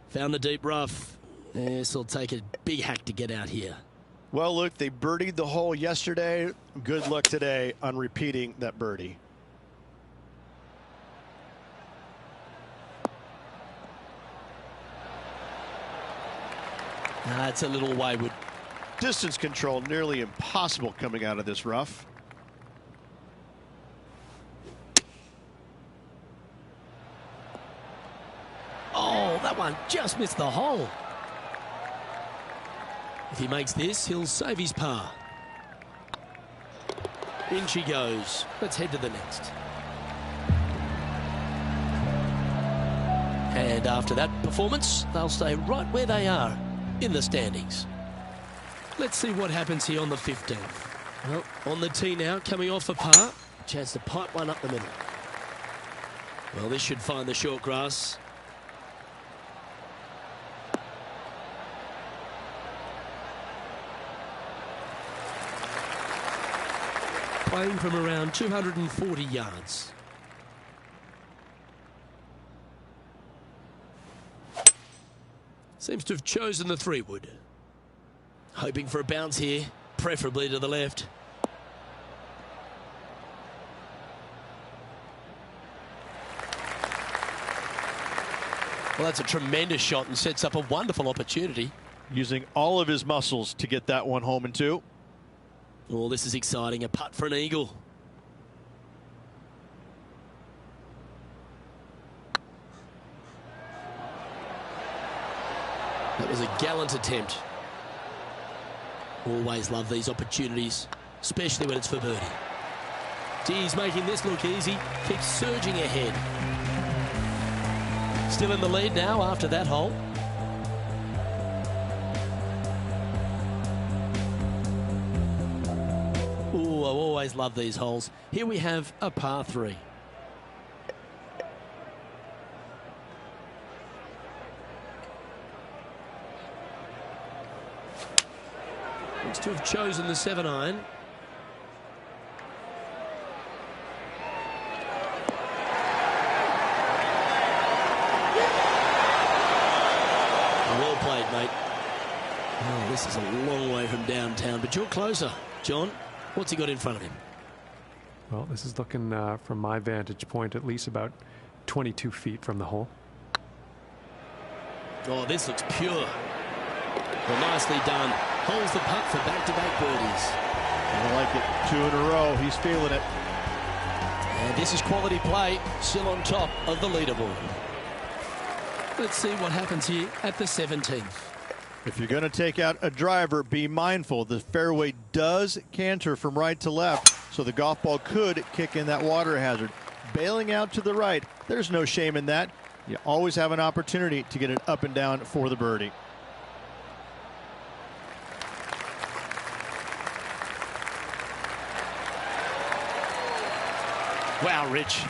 Found the deep rough. This will take a big hack to get out here. Well, look, they birdied the hole yesterday. Good luck today on repeating that birdie. That's a little wayward. Distance control nearly impossible coming out of this rough. Oh, that one just missed the hole. If he makes this, he'll save his par. In she goes. Let's head to the next. And after that performance, they'll stay right where they are in the standings. Let's see what happens here on the 15th. Well, on the tee now, coming off a par. Chance to pipe one up the middle. Well, this should find the short grass. playing from around 240 yards. Seems to have chosen the 3-wood. Hoping for a bounce here, preferably to the left. Well, that's a tremendous shot and sets up a wonderful opportunity. Using all of his muscles to get that one home and two. Oh, this is exciting. A putt for an eagle. That was a gallant attempt. Always love these opportunities, especially when it's for birdie. He's making this look easy. Keeps surging ahead. Still in the lead now after that hole. Ooh, I always love these holes. Here we have a par 3. Looks to have chosen the 7-iron. Well played, mate. Oh, this is a long way from downtown, but you're closer. John, what's he got in front of him? Well, this is looking from my vantage point at least about 22 feet from the hole. Oh, this looks pure. Well, nicely done. Holds the putt for back-to-back birdies. I like it. 2 in a row. He's feeling it. And this is quality play, still on top of the leaderboard. Let's see what happens here at the 17th. If you're going to take out a driver, be mindful. The fairway does canter from right to left, so the golf ball could kick in that water hazard. Bailing out to the right, there's no shame in that. You always have an opportunity to get it up and down for the birdie. Wow, Rich,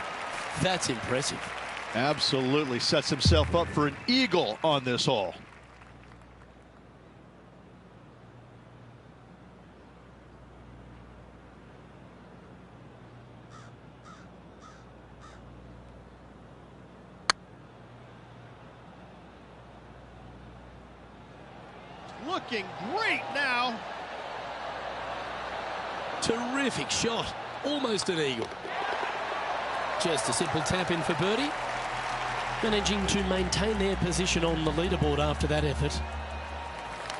that's impressive. Absolutely sets himself up for an eagle on this hole. Looking great now. Terrific shot. Almost an eagle. Just a simple tap in for birdie. Managing to maintain their position on the leaderboard after that effort.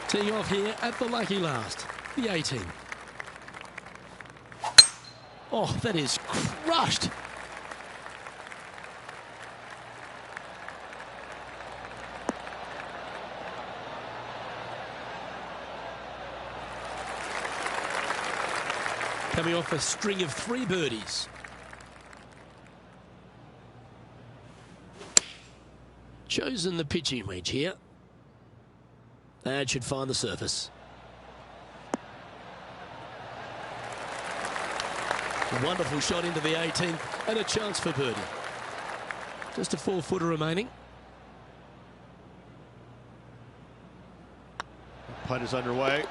Teeing off here at the lucky last, the 18th. Oh, that is crushed. Coming off a string of 3 birdies. Chosen the pitching wedge here. That should find the surface. A wonderful shot into the 18th and a chance for birdie. Just a 4-footer remaining. Putt is underway.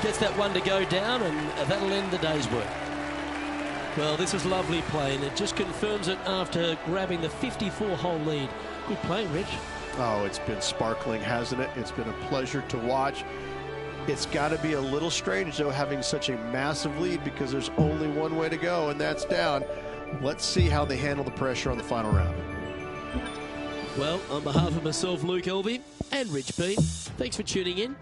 Gets that one to go down, and that'll end the day's work. Well, this is lovely play, and it just confirms it after grabbing the 54-hole lead. Good play, Rich. Oh, it's been sparkling, hasn't it? It's been a pleasure to watch. It's got to be a little strange, though, having such a massive lead, because there's only one way to go, and that's down. Let's see how they handle the pressure on the final round. Well, on behalf of myself, Luke Elvey, and Rich Bean, thanks for tuning in.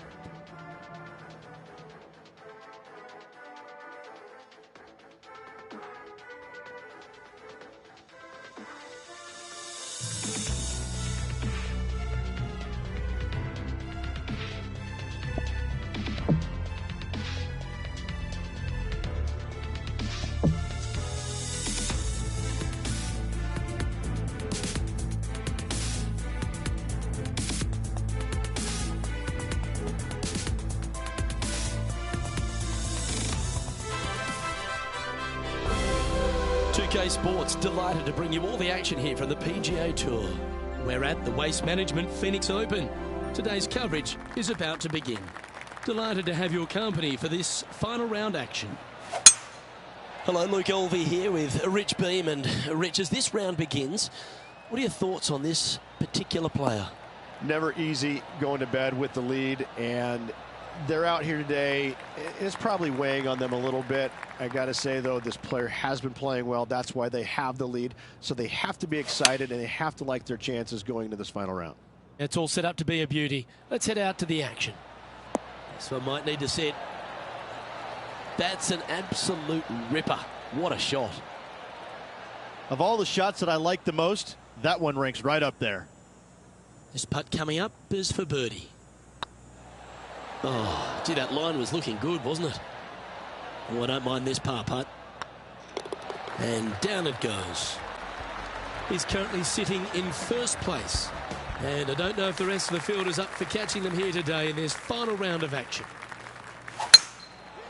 Sports, delighted to bring you all the action here from the PGA Tour. We're at the Waste Management Phoenix Open. Today's coverage is about to begin. Delighted to have your company for this final round action. Hello, Luke Elvey here with Rich Beam. And Rich, as this round begins, what are your thoughts on this particular player? Never easy going to bed with the lead, and they're out here today. It's probably weighing on them a little bit. I got to say, though, this player has been playing well. That's why they have the lead. So they have to be excited, and they have to like their chances going into this final round. It's all set up to be a beauty. Let's head out to the action. This one might need to set. That's an absolute ripper. What a shot. Of all the shots that I like the most, that one ranks right up there. This putt coming up is for birdie. Oh, gee, that line was looking good, wasn't it? Oh, I don't mind this par putt. And down it goes. He's currently sitting in first place. And I don't know if the rest of the field is up for catching them here today in this final round of action.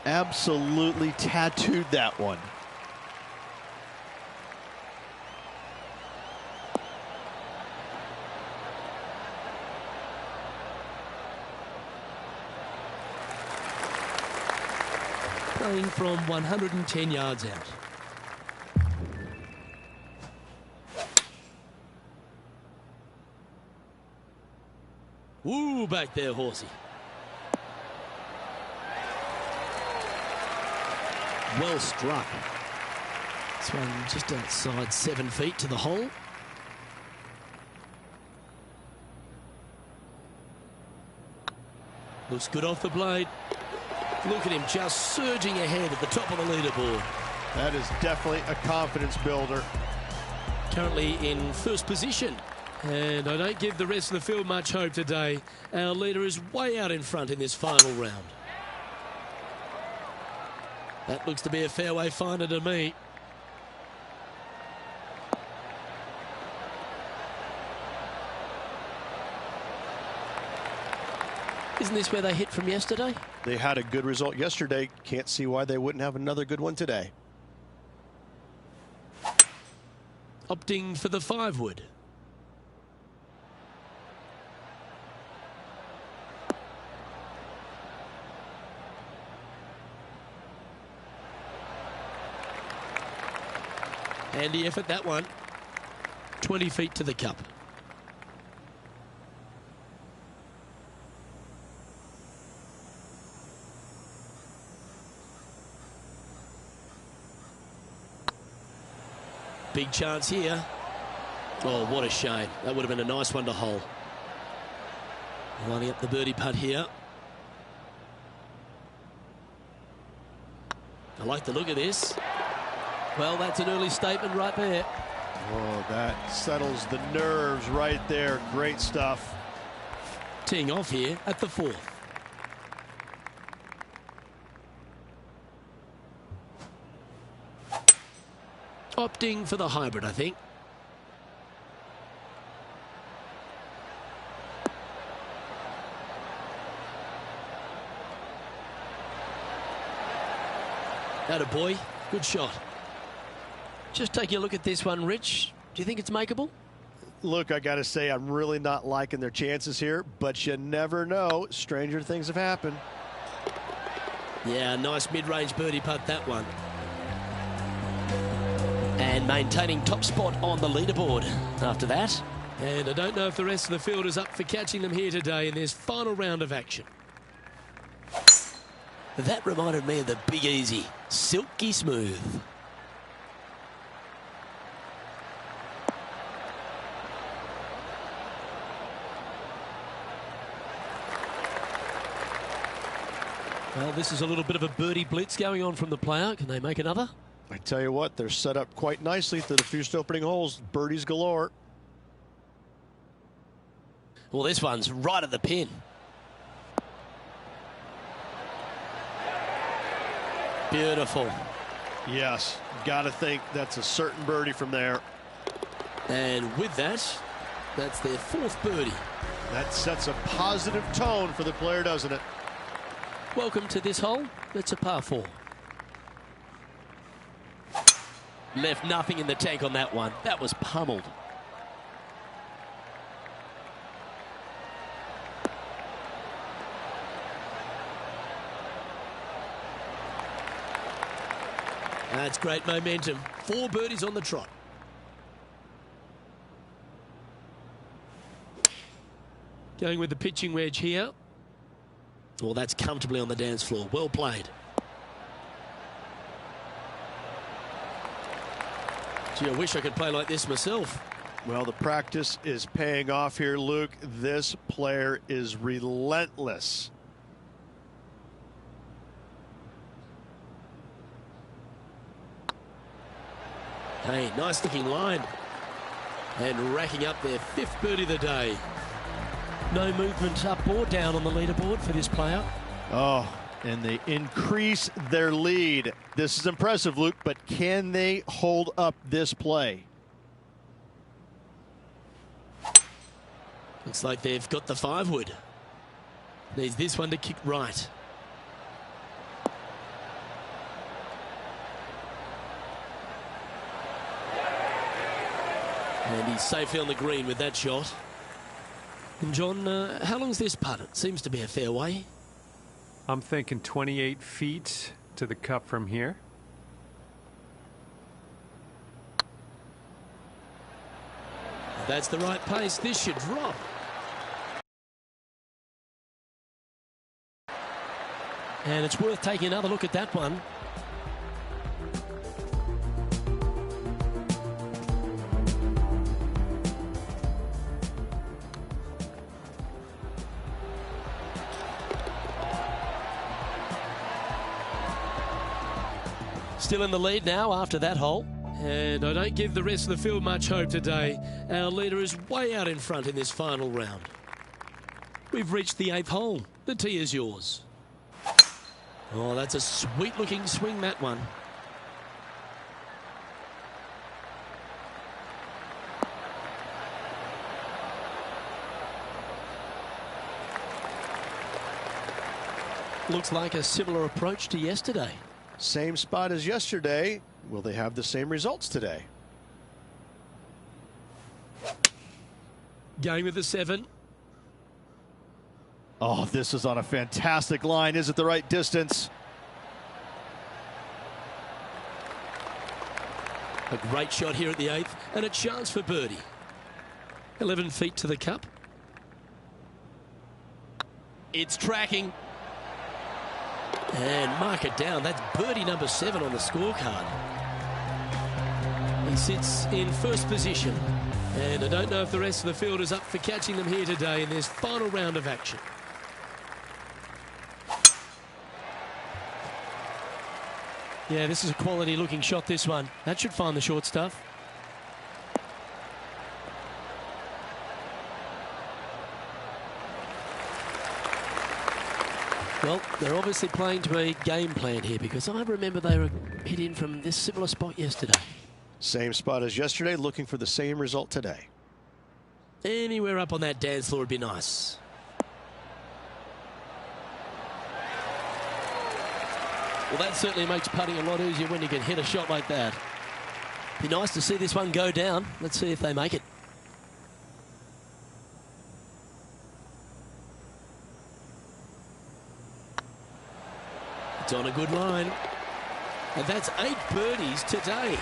Absolutely tattooed that one. Playing from 110 yards out. Woo, back there, horsey. Well struck. This one just outside 7 feet to the hole. Looks good off the blade. Look at him just surging ahead at the top of the leaderboard. That is definitely a confidence builder. Currently in first position. And I don't give the rest of the field much hope today. Our leader is way out in front in this final round. That looks to be a fairway finder to me. Isn't this where they hit from yesterday? They had a good result yesterday. Can't see why they wouldn't have another good one today. Opting for the 5-wood. Handy effort, that one. 20 feet to the cup. Big chance here. Oh, what a shame. That would have been a nice one to hole. Lining up the birdie putt here. I like the look of this. Well, that's an early statement right there. Oh, that settles the nerves right there. Great stuff. Teeing off here at the 4th. Opting for the hybrid, I think. Attaboy, good shot. Just taking a look at this one, Rich. Do you think it's makeable? Look, I got to say, I'm really not liking their chances here, but you never know. Stranger things have happened. Yeah, nice mid-range birdie putt, that one. And maintaining top spot on the leaderboard after that. And I don't know if the rest of the field is up for catching them here today in this final round of action. That reminded me of the Big Easy. Silky smooth. Well, this is a little bit of a birdie blitz going on from the player. Can they make another? I tell you what, they're set up quite nicely through the first opening holes. Birdies galore. Well, this one's right at the pin. Beautiful. Yes, got to think that's a certain birdie from there. And with that, that's their 4th birdie. That sets a positive tone for the player, doesn't it? Welcome to this hole. It's a par 4. Left nothing in the tank on that one. That was pummeled. That's great momentum. 4 birdies on the trot. Going with the pitching wedge here. Well, that's comfortably on the dance floor. Well played. Gee, I wish I could play like this myself. Well, the practice is paying off here, Luke. This player is relentless. Hey, nice looking line. And racking up their 5th birdie of the day. No movement up or down on the leaderboard for this player. Oh, and they increase their lead. This is impressive, Luke, but can they hold up this play? Looks like they've got the 5-wood. Needs this one to kick right. And he's safely on the green with that shot. And John, how long's this putt? It seems to be a fair way. I'm thinking 28 feet to the cup from here. That's the right pace. This should drop. And it's worth taking another look at that one. Still in the lead now after that hole. And I don't give the rest of the field much hope today. Our leader is way out in front in this final round. We've reached the 8th hole. The tee is yours. Oh, that's a sweet-looking swing, that one. Looks like a similar approach to yesterday. Same spot as yesterday. Will they have the same results today? Going with the 7. Oh, this is on a fantastic line. Is it the right distance? A great shot here at the 8th, and a chance for birdie. 11 feet to the cup. It's tracking. And mark it down. That's birdie number 7 on the scorecard. He sits in first position. And I don't know if the rest of the field is up for catching them here today in this final round of action. Yeah, this is a quality looking shot, this one. That should find the short stuff. Well, they're obviously playing to a game plan here, because I remember they were hit in from this similar spot yesterday. Same spot as yesterday, looking for the same result today. Anywhere up on that dance floor would be nice. Well, that certainly makes putting a lot easier when you can hit a shot like that. Be nice to see this one go down. Let's see if they make it. It's on a good line. And that's 8 birdies today.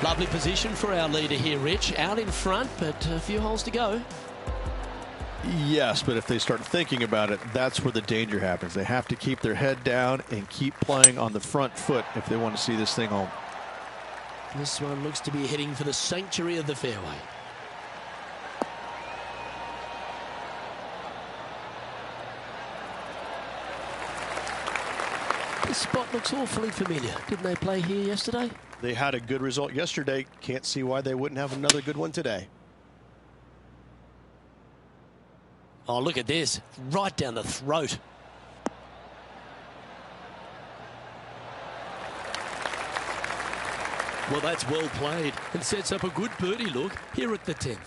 Lovely position for our leader here, Rich. Out in front, but a few holes to go. Yes, but if they start thinking about it, that's where the danger happens. They have to keep their head down and keep playing on the front foot if they want to see this thing home. This one looks to be heading for the sanctuary of the fairway. This spot looks awfully familiar. Didn't they play here yesterday? They had a good result yesterday. Can't see why they wouldn't have another good one today. Oh, look at this. Right down the throat. Well, that's well played and sets up a good birdie look here at the 10th.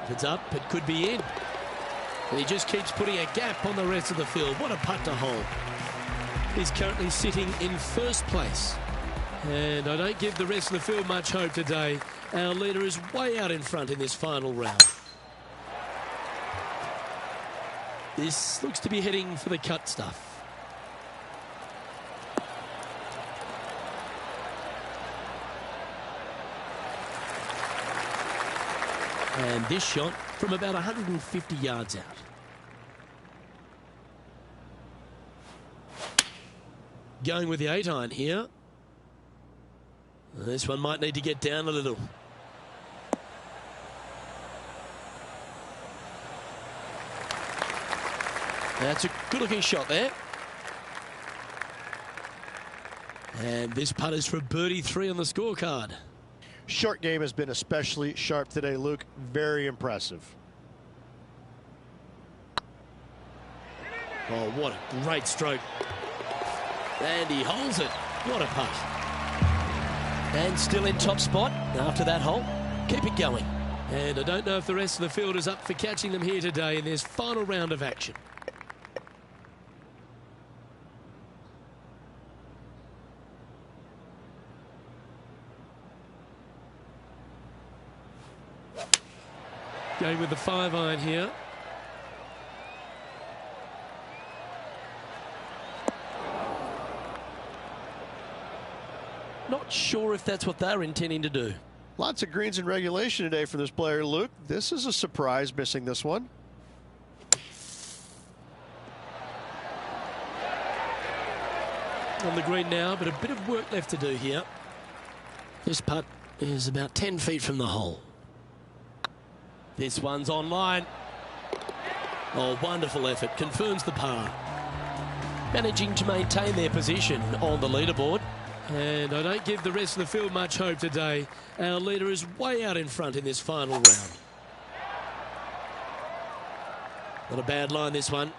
If it's up, it could be in. And he just keeps putting a gap on the rest of the field. What a putt to hole. He's currently sitting in first place. And I don't give the rest of the field much hope today. Our leader is way out in front in this final round. This looks to be heading for the cut stuff. And this shot from about 150 yards out. Going with the 8-iron here. This one might need to get down a little. That's a good-looking shot there. And this putt is for birdie 3 on the scorecard. Short game has been especially sharp today, Luke. Very impressive. Oh, what a great stroke. And he holds it. What a putt. And still in top spot after that hole. Keep it going. And I don't know if the rest of the field is up for catching them here today in this final round of action. Going with the 5-iron here. Not sure if that's what they're intending to do. Lots of greens in regulation today for this player, Luke. This is a surprise, missing this one. On the green now, but a bit of work left to do here. This putt is about 10 feet from the hole. This one's on line. Oh, wonderful effort. Confirms the par. Managing to maintain their position on the leaderboard. And I don't give the rest of the field much hope today. Our leader is way out in front in this final round. Not a bad line, this one.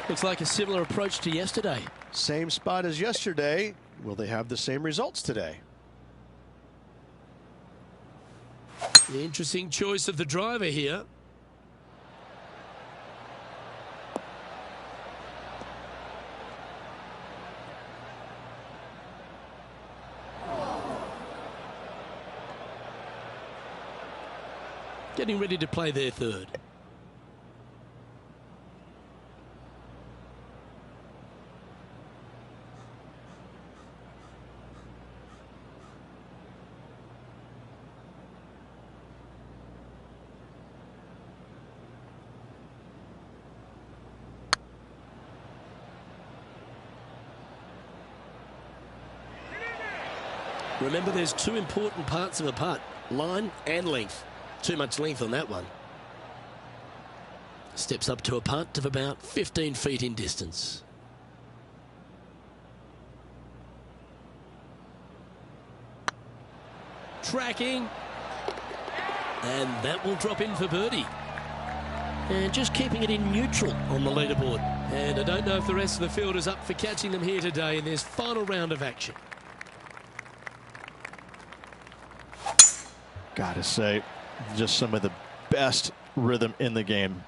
Looks like a similar approach to yesterday. Same spot as yesterday. Will they have the same results today? The interesting choice of the driver here. Getting ready to play their third. Remember, there's two important parts of a putt, line and length. Too much length on that one. Steps up to a putt of about 15 feet in distance. Tracking. And that will drop in for birdie. And just keeping it in neutral on the leaderboard. And I don't know if the rest of the field is up for catching them here today in this final round of action. Gotta say, just some of the best rhythm in the game.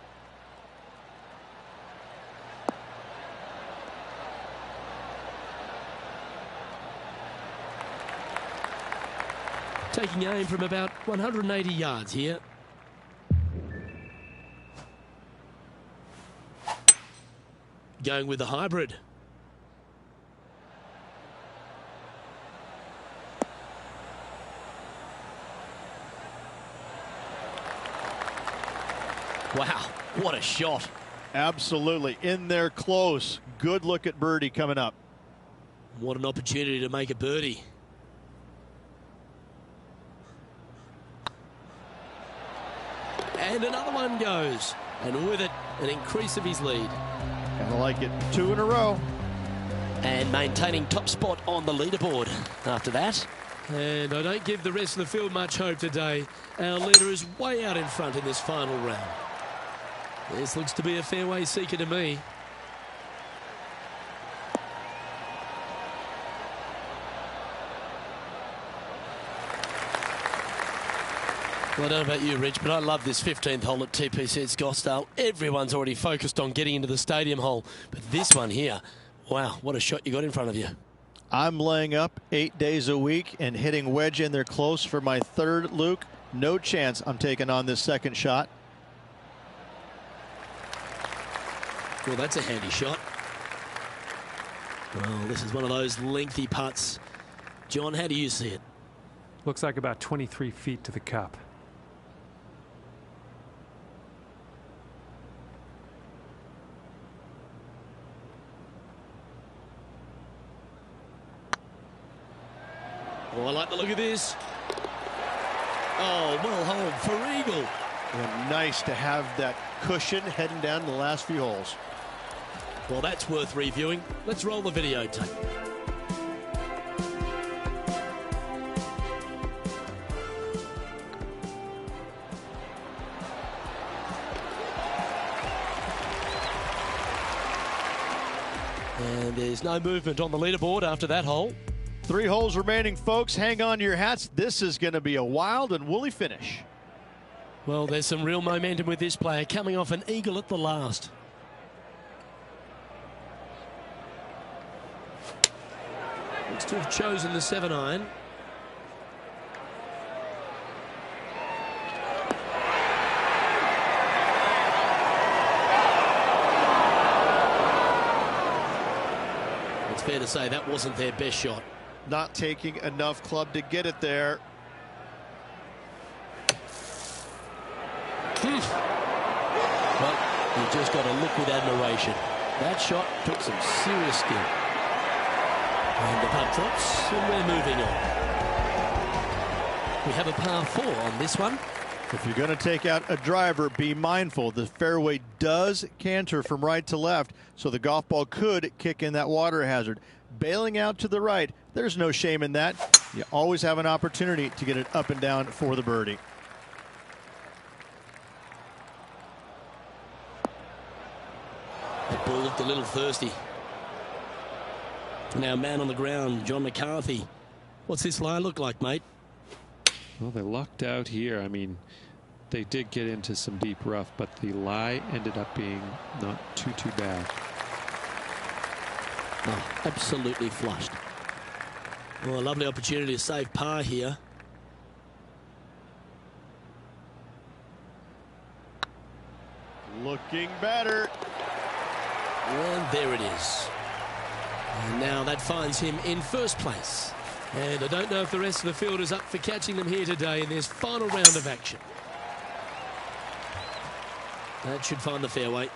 Taking aim from about 180 yards here. Going with the hybrid. Wow, what a shot. Absolutely. In there close. Good look at birdie coming up. What an opportunity to make a birdie. And another one goes. And with it, an increase of his lead. Kind of like it. 2 in a row. And maintaining top spot on the leaderboard after that. And I don't give the rest of the field much hope today. Our leader is way out in front in this final round. This looks to be a fairway seeker to me. Well, I don't know about you, Rich, but I love this 15th hole at TPC at Scottsdale. Everyone's already focused on getting into the stadium hole. But this one here, wow, what a shot you got in front of you. I'm laying up 8 days a week and hitting wedge in there close for my third, Luke. No chance I'm taking on this second shot. Well, that's a handy shot. Well, this is one of those lengthy putts. John, how do you see it? Looks like about 23 feet to the cup. Oh, I like the look of this. Oh, well home for eagle. And nice to have that cushion heading down the last few holes. Well, that's worth reviewing. Let's roll the videotape. And there's no movement on the leaderboard after that hole. 3 holes remaining, folks. Hang on to your hats. This is going to be a wild and woolly finish. Well, there's some real momentum with this player coming off an eagle at the last. Looks to have chosen the 7-iron. It's fair to say that wasn't their best shot. Not taking enough club to get it there. Well, you just got to look with admiration. That shot took some serious skill. And the putt drops, and we're moving on. We have a par 4 on this one. If you're going to take out a driver, be mindful. The fairway does canter from right to left, so the golf ball could kick in that water hazard. Bailing out to the right, there's no shame in that. You always have an opportunity to get it up and down for the birdie. The ball looked a little thirsty. Now, man on the ground, John McCarthy. What's this lie look like, mate? Well, they lucked out here. I mean, they did get into some deep rough, but the lie ended up being not too bad. Oh, absolutely flushed. Well, a lovely opportunity to save par here. Looking better. And there it is. And now that finds him in first place. And I don't know if the rest of the field is up for catching them here today in this final round of action. That should find the fairway.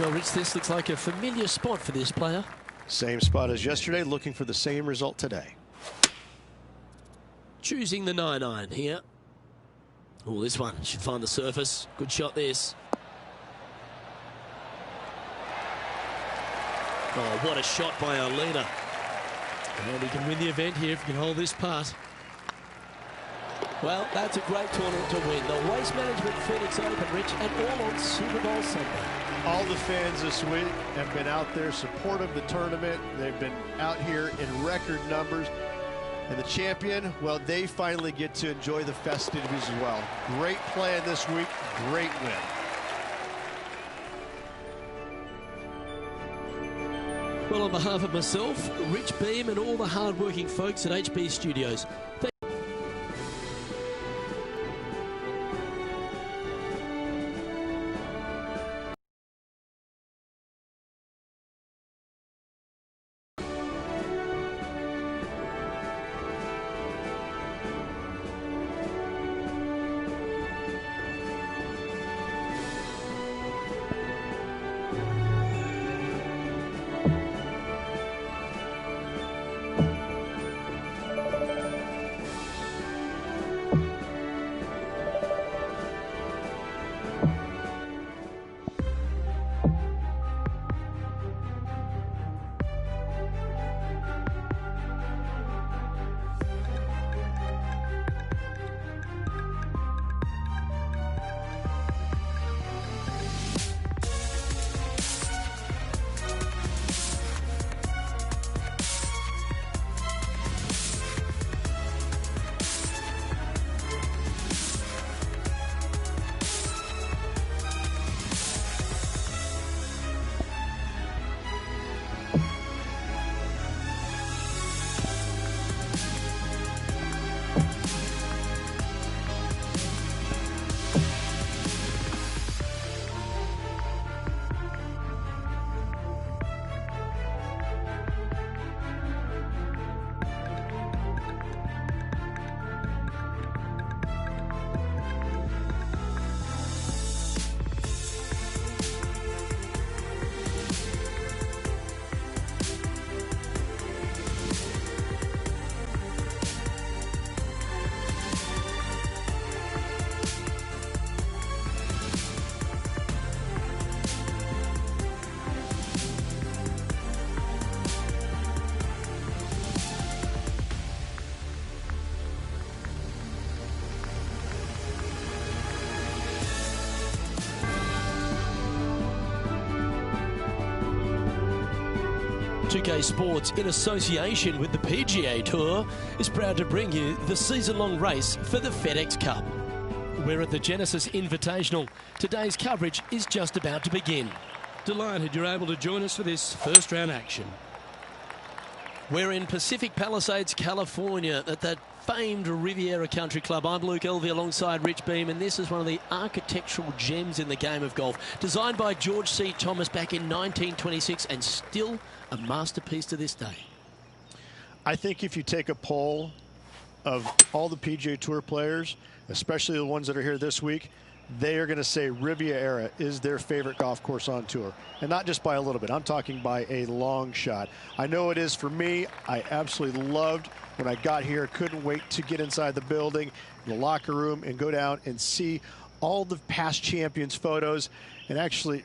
Well, Rich, this looks like a familiar spot for this player. Same spot as yesterday, looking for the same result today. Choosing the 9-iron here. Oh, this one should find the surface. Good shot, this. Oh, what a shot by our leader. And he can win the event here if he can hold this putt. Well, that's a great tournament to win. The Waste Management Phoenix Open, Rich, and all on Super Bowl Sunday. All the fans this week have been out there supportive of the tournament. They've been out here in record numbers. And the champion, well, they finally get to enjoy the festivities as well. Great play this week, great win. Well, on behalf of myself, Rich Beam, and all the hard-working folks at HB Studios, 2K Sports, in association with the PGA Tour, is proud to bring you the season-long race for the FedEx Cup. We're at the Genesis Invitational. Today's coverage is just about to begin. Delighted you're able to join us for this first round action. We're in Pacific Palisades, California, at that famed Riviera Country Club. I'm Luke Elvey alongside Rich Beam, and this is one of the architectural gems in the game of golf. Designed by George C. Thomas back in 1926 and still a masterpiece to this day. I think if you take a poll of all the PGA Tour players, especially the ones that are here this week, they are going to say Riviera is their favorite golf course on tour. And not just by a little bit. I'm talking by a long shot. I know it is for me. I absolutely loved when I got here. Couldn't wait to get inside the building, the locker room, and go down and see all the past champions photos. And actually,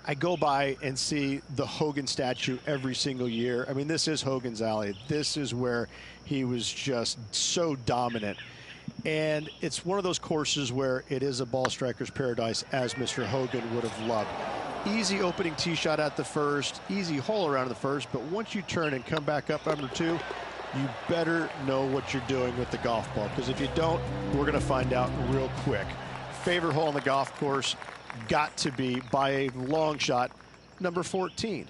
I go by and see the Hogan statue every single year. I mean, this is Hogan's Alley. This is where he was just so dominant. And it's one of those courses where it is a ball striker's paradise, as Mr. Hogan would have loved. Easy opening tee shot at the first, easy hole around the first, but once you turn and come back up number two, you better know what you're doing with the golf ball, because if you don't, we're going to find out real quick. Favorite hole on the golf course got to be, by a long shot, number 14.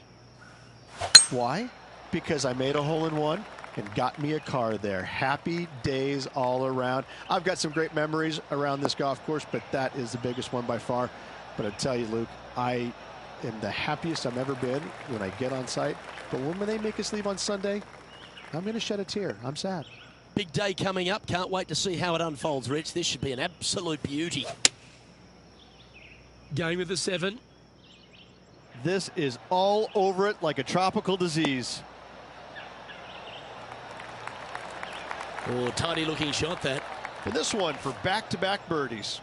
Why? Because I made a hole-in-one and got me a car there. Happy days all around. I've got some great memories around this golf course, but that is the biggest one by far. But I tell you, Luke, I am the happiest I've ever been when I get on site. But when they make us leave on Sunday, I'm going to shed a tear. I'm sad. Big day coming up. Can't wait to see how it unfolds, Rich. This should be an absolute beauty. Going with the 7. This is all over it like a tropical disease. Oh, tidy looking shot that. And this one for back-to-back birdies.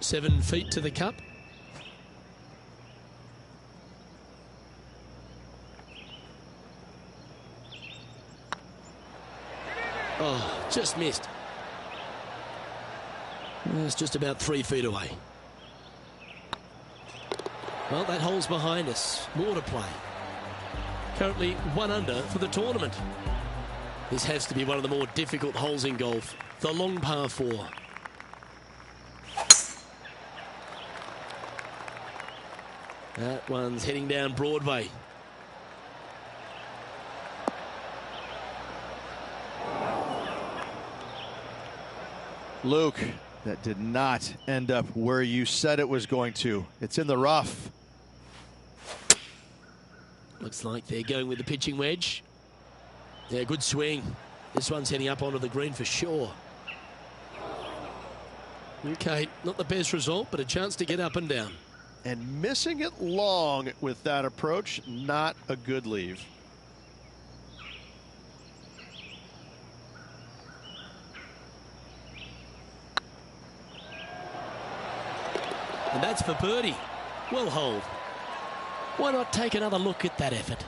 7 feet to the cup. Oh, just missed. It's just about 3 feet away. Well, that hole's behind us. More to play. Currently 1 under for the tournament. This has to be one of the more difficult holes in golf. The long par 4. That one's heading down Broadway. Luke, that did not end up where you said it was going to. It's in the rough. Looks like they're going with the pitching wedge. Yeah, good swing. This one's heading up onto the green for sure. Okay, not the best result, but a chance to get up and down. And missing it long with that approach, not a good leave. And that's for birdie. Well holed. Why not take another look at that effort?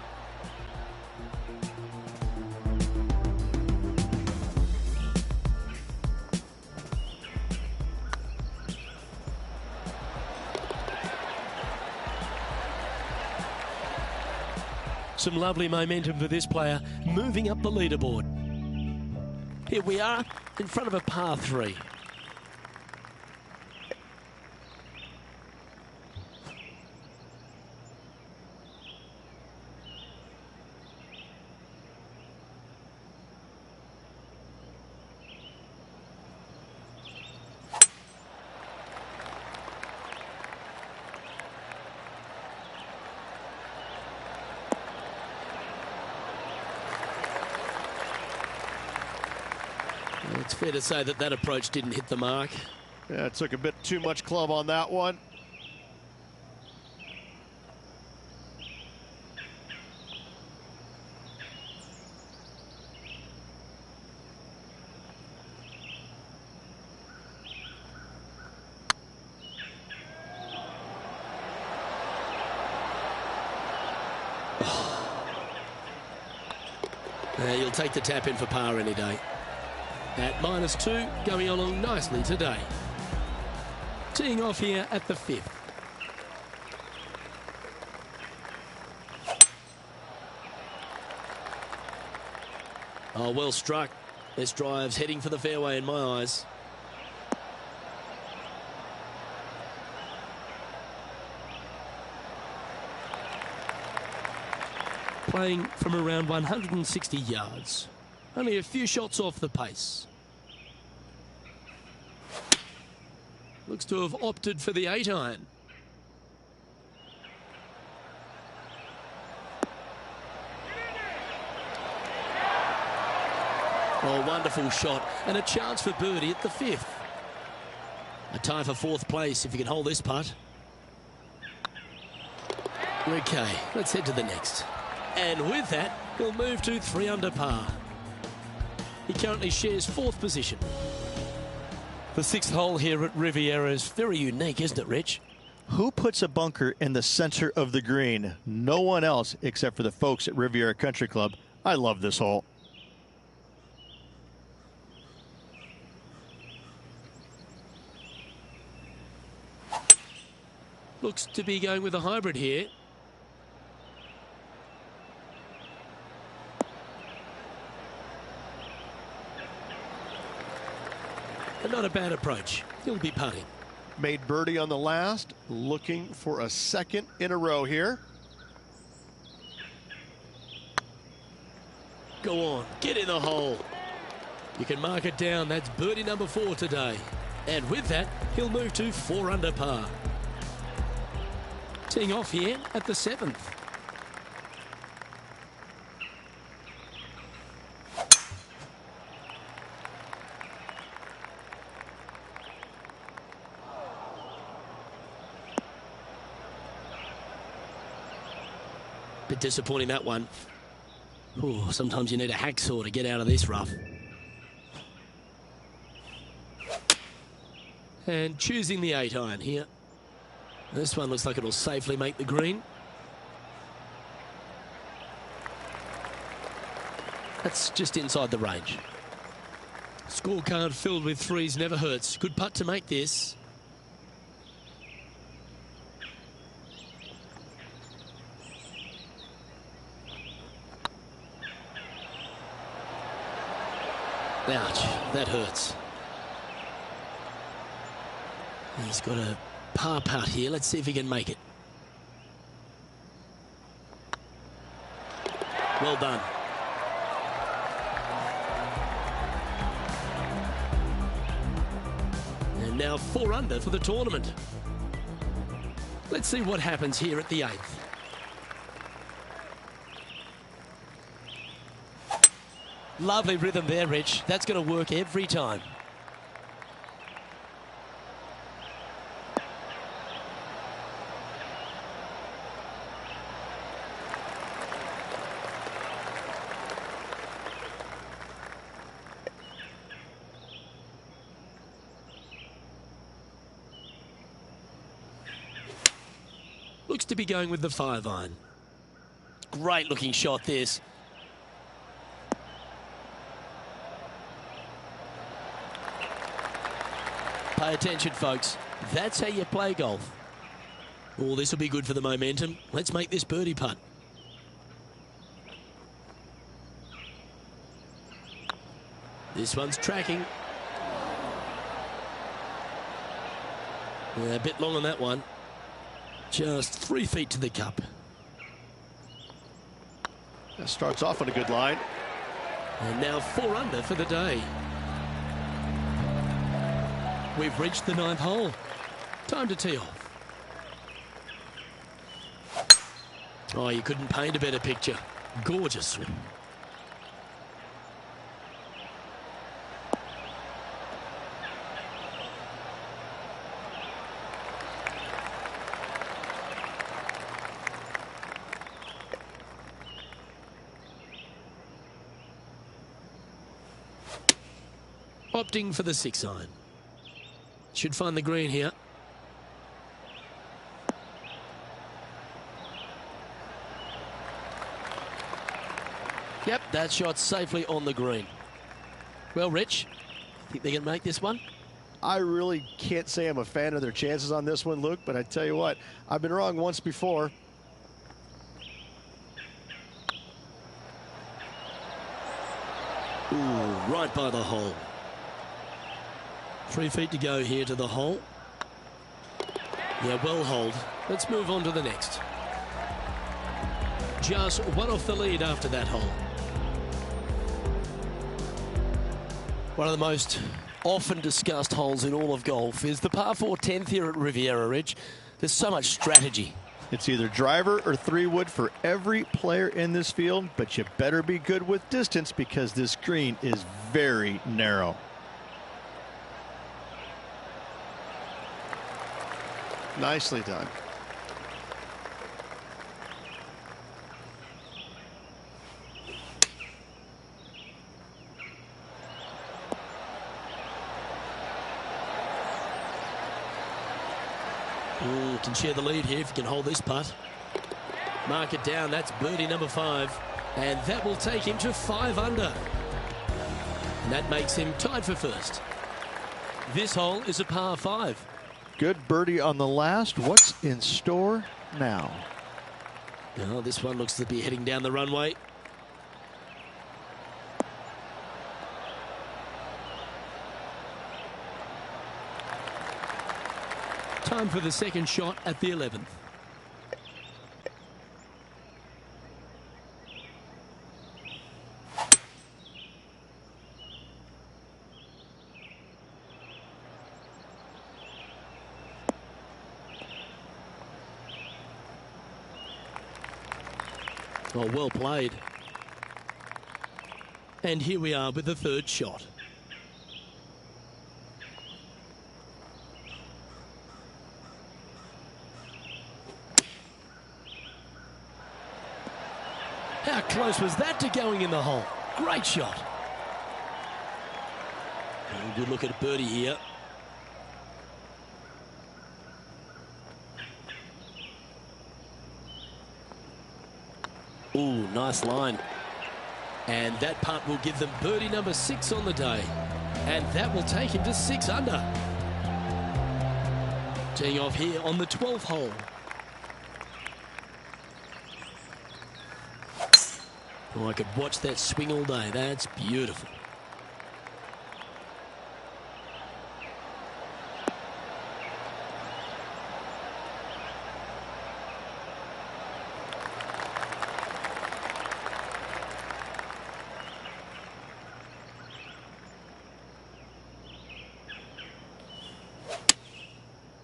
Some lovely momentum for this player, moving up the leaderboard. Here we are in front of a par 3. It's fair to say that that approach didn't hit the mark. Yeah, it took a bit too much club on that one. You'll take the tap in for par any day. At -2, going along nicely today. Teeing off here at the 5th. Oh, well struck. This drive's heading for the fairway in my eyes. Playing from around 160 yards. Only a few shots off the pace. Looks to have opted for the 8-iron. Oh, wonderful shot. And a chance for birdie at the 5th. A tie for 4th place if you can hold this putt. Okay, let's head to the next. And with that, he'll move to 3 under par. He currently shares 4th position. The 6th hole here at Riviera is very unique, isn't it, Rich? Who puts a bunker in the center of the green? No one else except for the folks at Riviera Country Club. I love this hole. Looks to be going with a hybrid here. But not a bad approach. He'll be putting. Made birdie on the last, looking for a 2nd in a row here. Go on, get in the hole. You can mark it down. That's birdie number 4 today. And with that, he'll move to 4 under par. Teeing off here at the 7th. Bit disappointing, that one. Ooh, sometimes you need a hacksaw to get out of this rough. And choosing the 8-iron here. This one looks like it'll safely make the green. That's just inside the range. Scorecard filled with 3s never hurts. Good putt to make this. Ouch, that hurts. He's got a par putt here. Let's see if he can make it. Well done. And now 4 under for the tournament. Let's see what happens here at the 8th. Lovely rhythm there, Rich. That's going to work every time. Looks to be going with the 5-iron. Great looking shot this. Pay attention, folks. That's how you play golf. Oh, this will be good for the momentum. Let's make this birdie putt. This one's tracking. Yeah, a bit long on that one. Just 3 feet to the cup. That starts off on a good line. And now 4 under for the day. We've reached the 9th hole. Time to tee off. Oh, you couldn't paint a better picture. Gorgeous. Opting for the 6-iron. Should find the green here. Yep, that shot's safely on the green. Well, Rich, think they can make this one? I really can't say I'm a fan of their chances on this one, Luke, but I tell you what, I've been wrong once before. right by the hole. 3 feet to go here to the hole. Yeah, well holed. Let's move on to the next. Just one off the lead after that hole. One of the most often discussed holes in all of golf is the par 4 10th here at Riviera Ridge. There's so much strategy. It's either driver or 3-wood for every player in this field, but you better be good with distance because this green is very narrow. Nicely done. Can share the lead here if you can hold this putt. Mark it down. That's birdie number 5. And that will take him to 5 under. And that makes him tied for first. This hole is a par 5. Good birdie on the last. What's in store now? Oh, this one looks to be heading down the runway. Time for the second shot at the 11th. Oh, well played. And here we are with the third shot. How close was that to going in the hole? Great shot. Oh, good look at a birdie here. Ooh, nice line. And that putt will give them birdie number 6 on the day. And that will take him to 6 under. Teeing off here on the 12th hole. Oh, I could watch that swing all day. That's beautiful.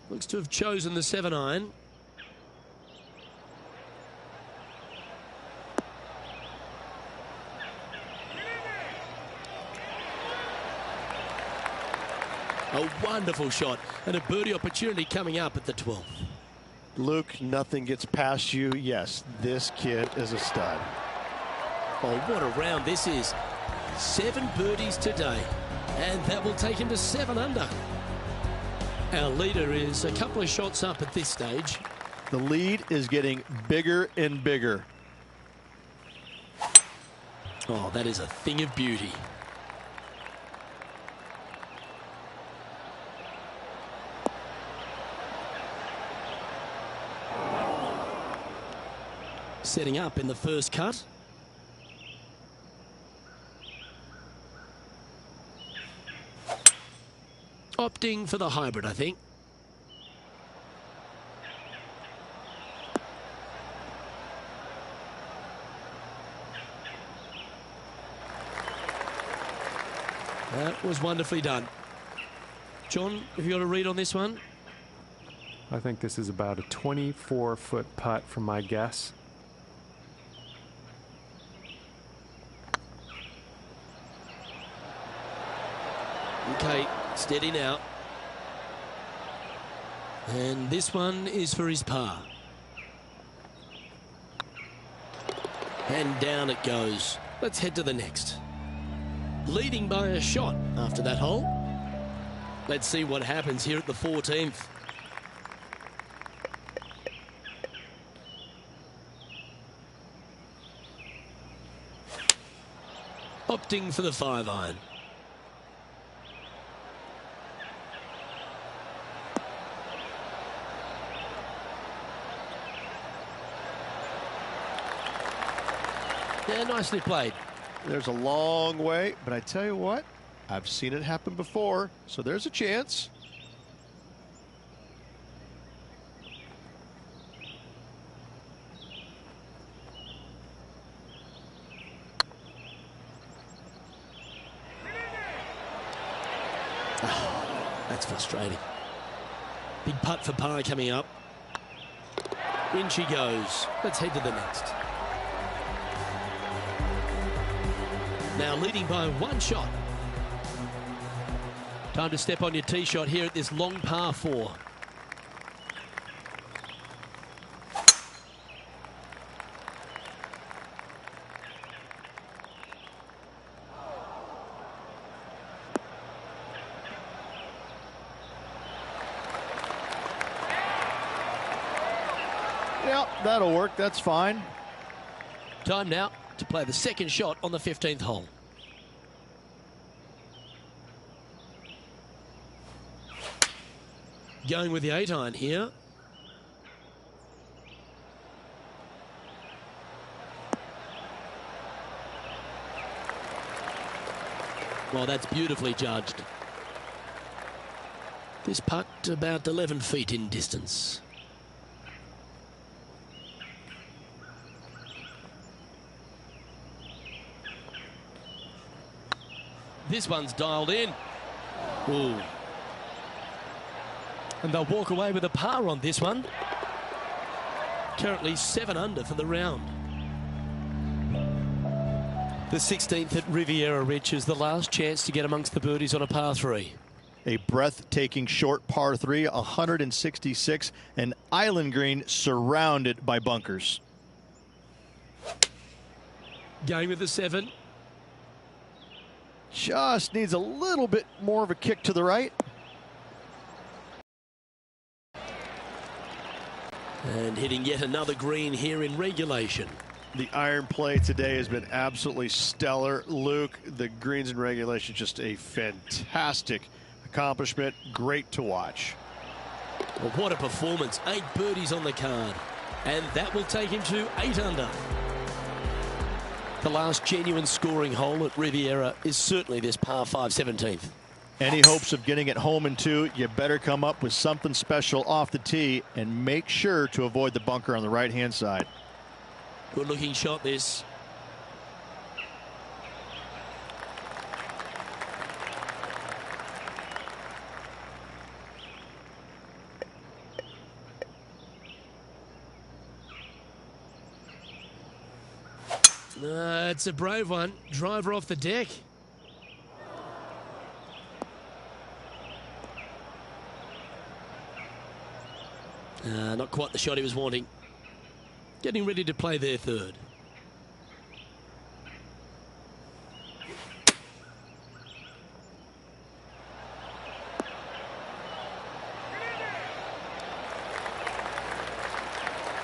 Looks to have chosen the 7-iron. A wonderful shot and a birdie opportunity coming up at the 12th. Luke, nothing gets past you. Yes, this kid is a stud. Oh, what a round this is. 7 birdies today, and that will take him to 7 under. Our leader is a couple of shots up at this stage. The lead is getting bigger and bigger. Oh, that is a thing of beauty. Setting up in the first cut. Opting for the hybrid, I think. That was wonderfully done. John, have you got a read on this one? I think this is about a 24-foot putt from my guess. Okay, steady now. And this one is for his par. And down it goes. Let's head to the next. Leading by a shot after that hole. Let's see what happens here at the 14th. Opting for the 5-iron. Yeah, nicely played. There's a long way, but I tell you what, I've seen it happen before, so there's a chance. That's frustrating. Big putt for par coming up. In she goes. Let's head to the next. Now leading by one shot. Time to step on your tee shot here at this long par 4. Yeah, that'll work. That's fine. Time now to play the second shot on the 15th hole. Going with the 8-iron here. Well, that's beautifully judged. This putt about 11 feet in distance. This one's dialed in. Ooh. And they'll walk away with a par on this one. Currently 7 under for the round. The 16th at Riviera Ridge is the last chance to get amongst the birdies on a par 3. A breathtaking short par 3, 166, an island green surrounded by bunkers. Going with the 7. Just needs a little bit more of a kick to the right. And hitting yet another green here in regulation. The iron play today has been absolutely stellar. Luke, the greens in regulation, just a fantastic accomplishment. Great to watch. Well, what a performance. 8 birdies on the card. And that will take him to 8 under. The last genuine scoring hole at Riviera is certainly this par 5 17th. Any hopes of getting it home in 2, you better come up with something special off the tee and make sure to avoid the bunker on the right-hand side. Good looking shot this. It's a brave one. Driver off the deck. Not quite the shot he was wanting. Getting ready to play their third.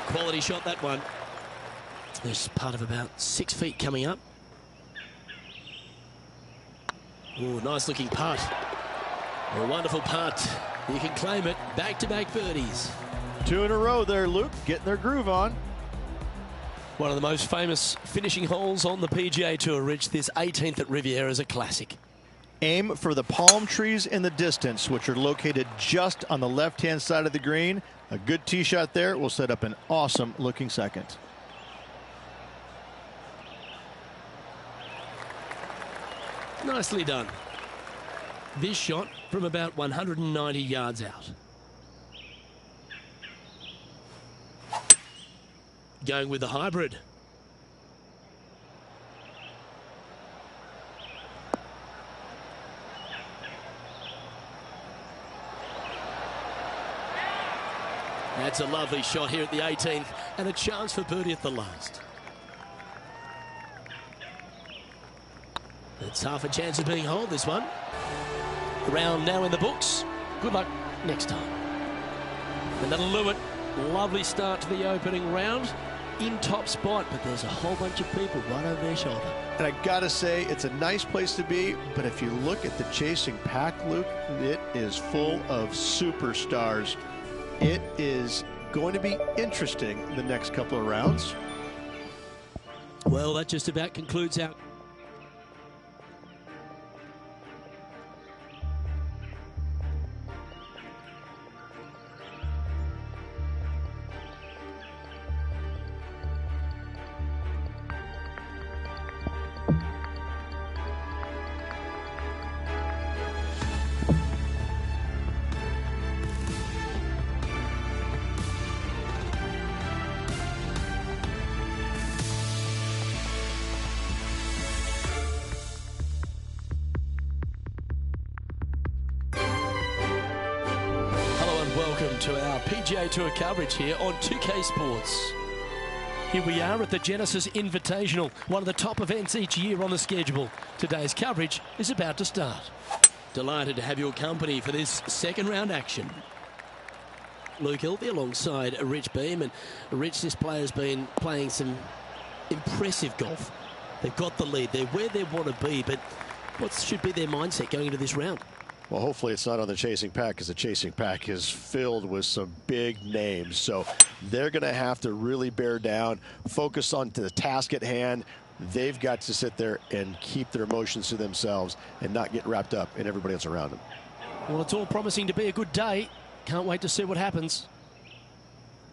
Quality shot, that one. There's part of about 6 feet coming up. Oh, nice looking putt. A wonderful putt. You can claim it. Back-to-back birdies. 2 in a row there, Luke, getting their groove on. One of the most famous finishing holes on the PGA Tour, Rich. This 18th at Riviera is a classic. Aim for the palm trees in the distance, which are located just on the left-hand side of the green. A good tee shot there will set up an awesome-looking second. Nicely done. This shot from about 190 yards out. Going with the hybrid. That's a lovely shot here at the 18th and a chance for birdie at the last. It's half a chance of being holed, this one. Round now in the books. Good luck next time. And that'll do it. Lovely start to the opening round. In top spot, but there's a whole bunch of people right over their shoulder. And I gotta say, it's a nice place to be, but if you look at the chasing pack, Luke, it is full of superstars. It is going to be interesting the next couple of rounds. Well, that just about concludes our our PGA Tour coverage here on 2K Sports. Here we are at the Genesis Invitational, one of the top events each year on the schedule. Today's coverage is about to start. Delighted to have your company for this second round action. Luke Hilby alongside Rich Beam, and Rich, this player's been playing some impressive golf. They've got the lead, they're where they want to be, but what should be their mindset going into this round? Well, hopefully it's not on the chasing pack, because the chasing pack is filled with some big names. So they're going to have to really bear down, focus on the task at hand. They've got to sit there and keep their emotions to themselves and not get wrapped up in everybody else around them. Well, it's all promising to be a good day. Can't wait to see what happens.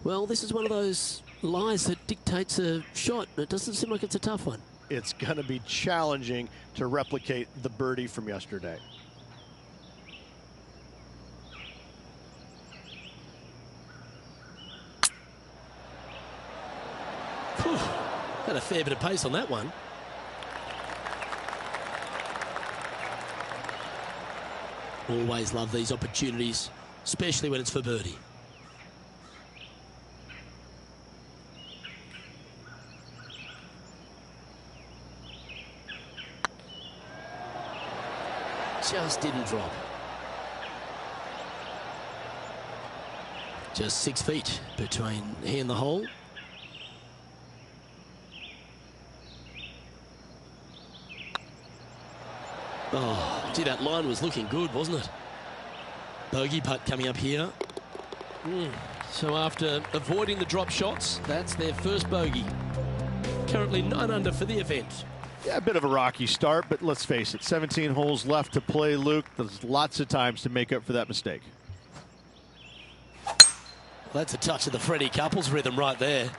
Well, this is one of those lies that dictates a shot. It doesn't seem like it's a tough one. It's going to be challenging to replicate the birdie from yesterday. Whew, had a fair bit of pace on that one. Always love these opportunities, especially when it's for birdie. Just didn't drop. Just 6 feet between he and the hole. Oh, gee, that line was looking good, wasn't it? Bogey putt coming up here. So after avoiding the drop shots, that's their first bogey. Currently 9 under for the event. Yeah, a bit of a rocky start, but let's face it, 17 holes left to play, Luke. There's lots of times to make up for that mistake. Well, that's a touch of the Freddie Couples rhythm right there.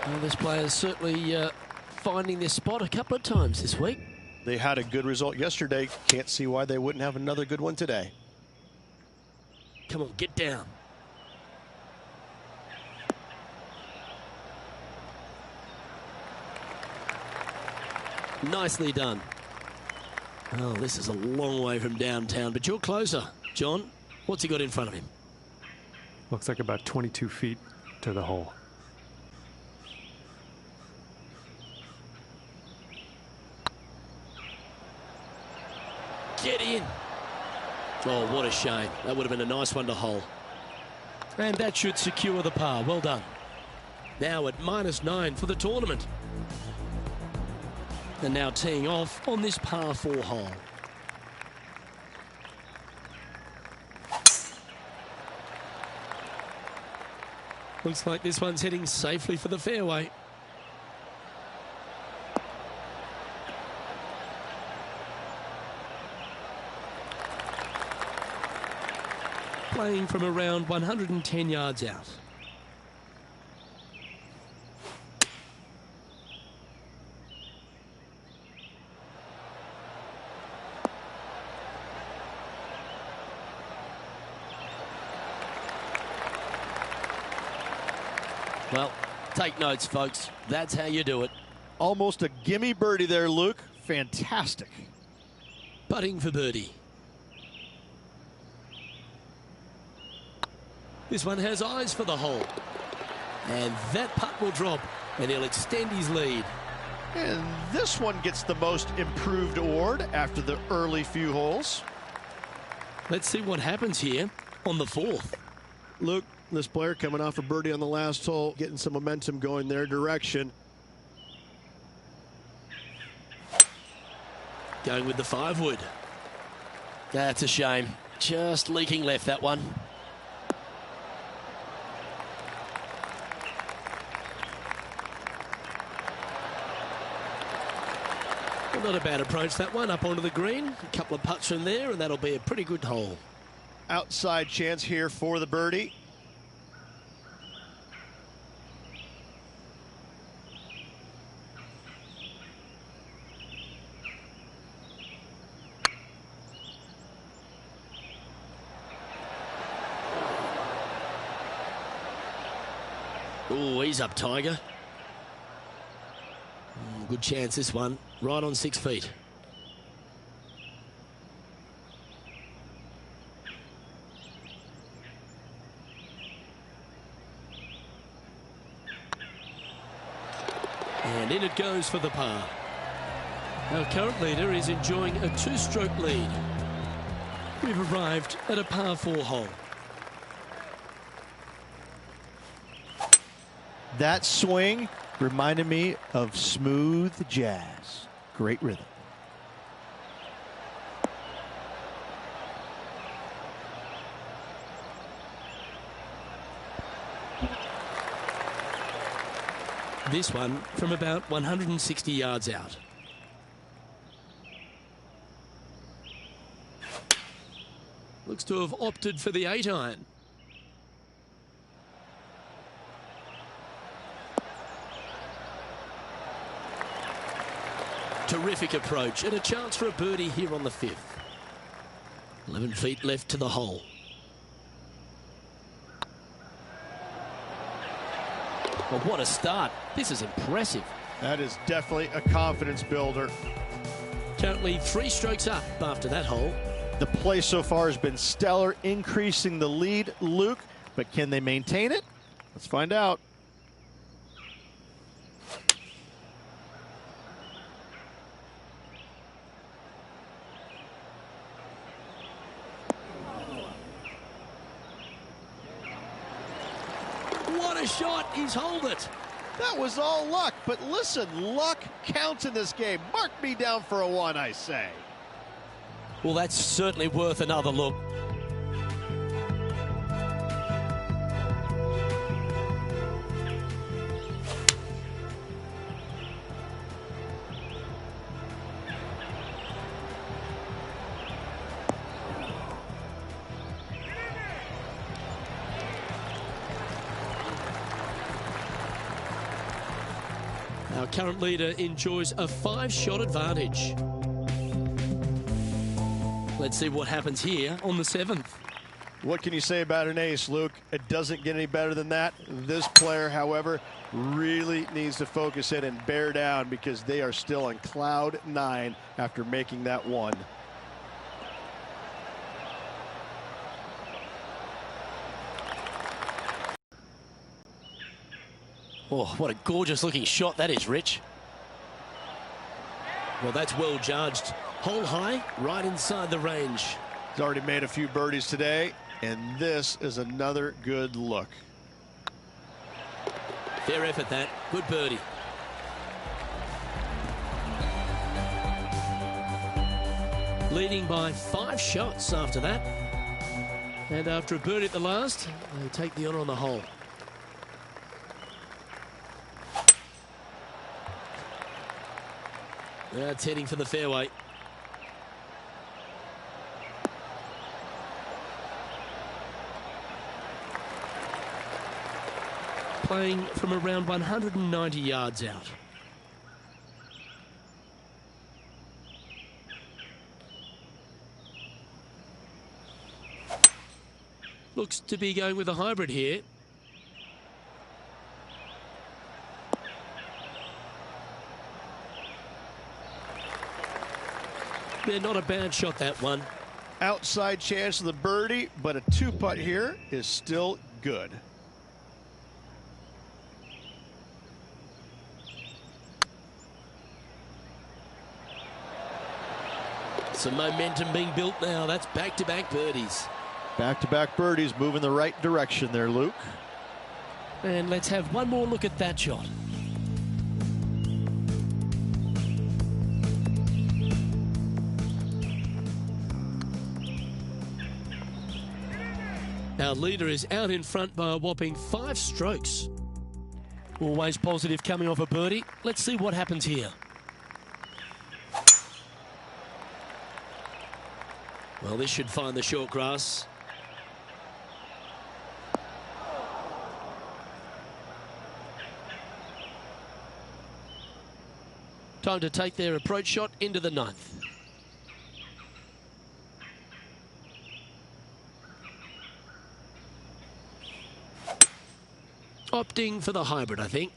Well, this player is certainly finding their spot a couple of times this week. They had a good result yesterday. Can't see why they wouldn't have another good one today. Come on, get down. Nicely done. Oh, this is a long way from downtown, but you're closer. John, what's he got in front of him? Looks like about 22 feet to the hole. Get in. Oh, what a shame. That would have been a nice one to hole. And that should secure the par. Well done. Now at -9 for the tournament. And now teeing off on this par 4 hole. Looks like this one's heading safely for the fairway. Playing from around 110 yards out. Well, take notes, folks. That's how you do it. Almost a gimme birdie there, Luke. Fantastic. Putting for birdie. This one has eyes for the hole. And that putt will drop, and he'll extend his lead. And this one gets the most improved award after the early few holes. Let's see what happens here on the 4th. Luke, this player coming off a birdie on the last hole, getting some momentum going their direction. Going with the 5-wood. That's a shame. Just leaking left, that one. Not a bad approach, that one, up onto the green. A couple of putts from there, and that'll be a pretty good hole. Outside chance here for the birdie. Oh, he's up, Tiger. Good chance this one, right on 6 feet. And in it goes for the par. Our current leader is enjoying a 2-stroke lead. We've arrived at a par 4 hole. That swing reminded me of smooth jazz. Great rhythm. This one from about 160 yards out. Looks to have opted for the 8-iron. Terrific approach and a chance for a birdie here on the 5th. 11 feet left to the hole. Well, what a start. This is impressive. That is definitely a confidence builder. Currently 3 strokes up after that hole. The play so far has been stellar, increasing the lead, Luke, but can they maintain it? Let's find out. What a shot. He's holed it. That was all luck, but listen, luck counts in this game. Mark me down for a 1, I say. Well, that's certainly worth another look. Our current leader enjoys a 5-shot advantage. Let's see what happens here on the 7th. What can you say about an ace, Luke? It doesn't get any better than that. This player, however, really needs to focus in and bear down because they are still on cloud 9 after making that 1. Oh, what a gorgeous looking shot that is, Rich. Well, that's well judged. Hole high, right inside the range. He's already made a few birdies today, and this is another good look. Fair effort, that. Good birdie. Leading by 5 shots after that. And after a birdie at the last, they take the honour on the hole. That's heading for the fairway. Playing from around 190 yards out. Looks to be going with a hybrid here. Yeah, not a bad shot, that one. Outside chance of the birdie, but a 2-putt here is still good. Some momentum being built now. That's back-to-back birdies. Back-to-back birdies, moving the right direction there, Luke. And let's have one more look at that shot. Our leader is out in front by a whopping 5 strokes. Always positive coming off a birdie. Let's see what happens here. Well, this should find the short grass. Time to take their approach shot into the 9th. Opting for the hybrid, I think.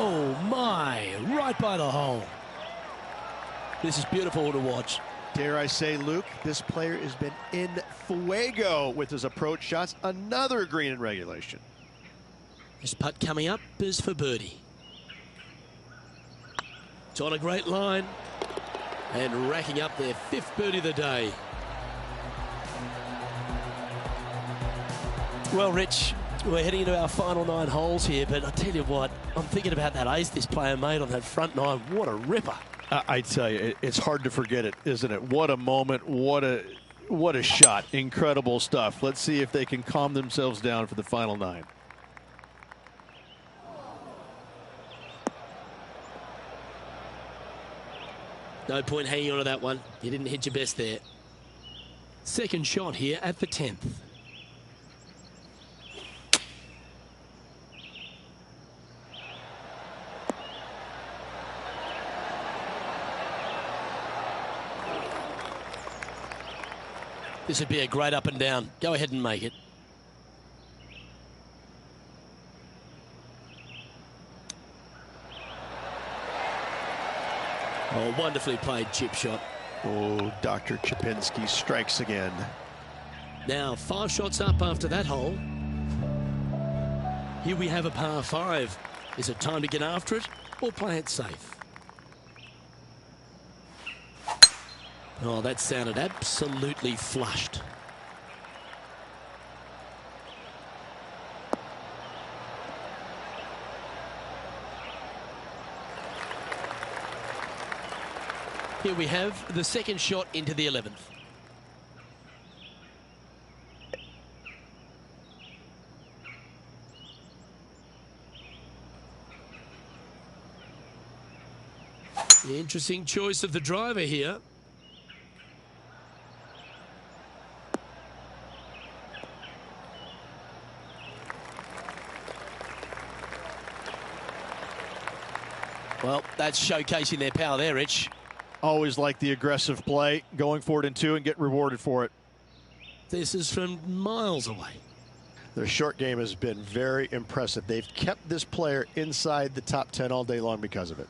Oh my, right by the hole. This is beautiful to watch. Dare I say, Luke, this player has been in fuego with his approach shots. Another green in regulation. This putt coming up is for birdie. It's on a great line and racking up their 5th birdie of the day. Well, Rich, we're heading into our final 9 holes here, but I tell you what, I'm thinking about that ace this player made on that front 9. What a ripper. I tell you, it's hard to forget it, isn't it? What a moment, what a shot. Incredible stuff. Let's see if they can calm themselves down for the final 9. No point hanging on to that one. You didn't hit your best there. Second shot here at the 10th. This would be a great up and down. Go ahead and make it. Oh, wonderfully played chip shot. Oh, Dr. Chipinski strikes again. Now 5 shots up after that hole. Here we have a par 5. Is it time to get after it or play it safe? Oh, that sounded absolutely flushed. Here we have the second shot into the 11th. The interesting choice of the driver here. Well, that's showcasing their power there, Rich. Always like the aggressive play, going for it in 2 and get rewarded for it. This is from miles away. Their short game has been very impressive. They've kept this player inside the top 10 all day long because of it.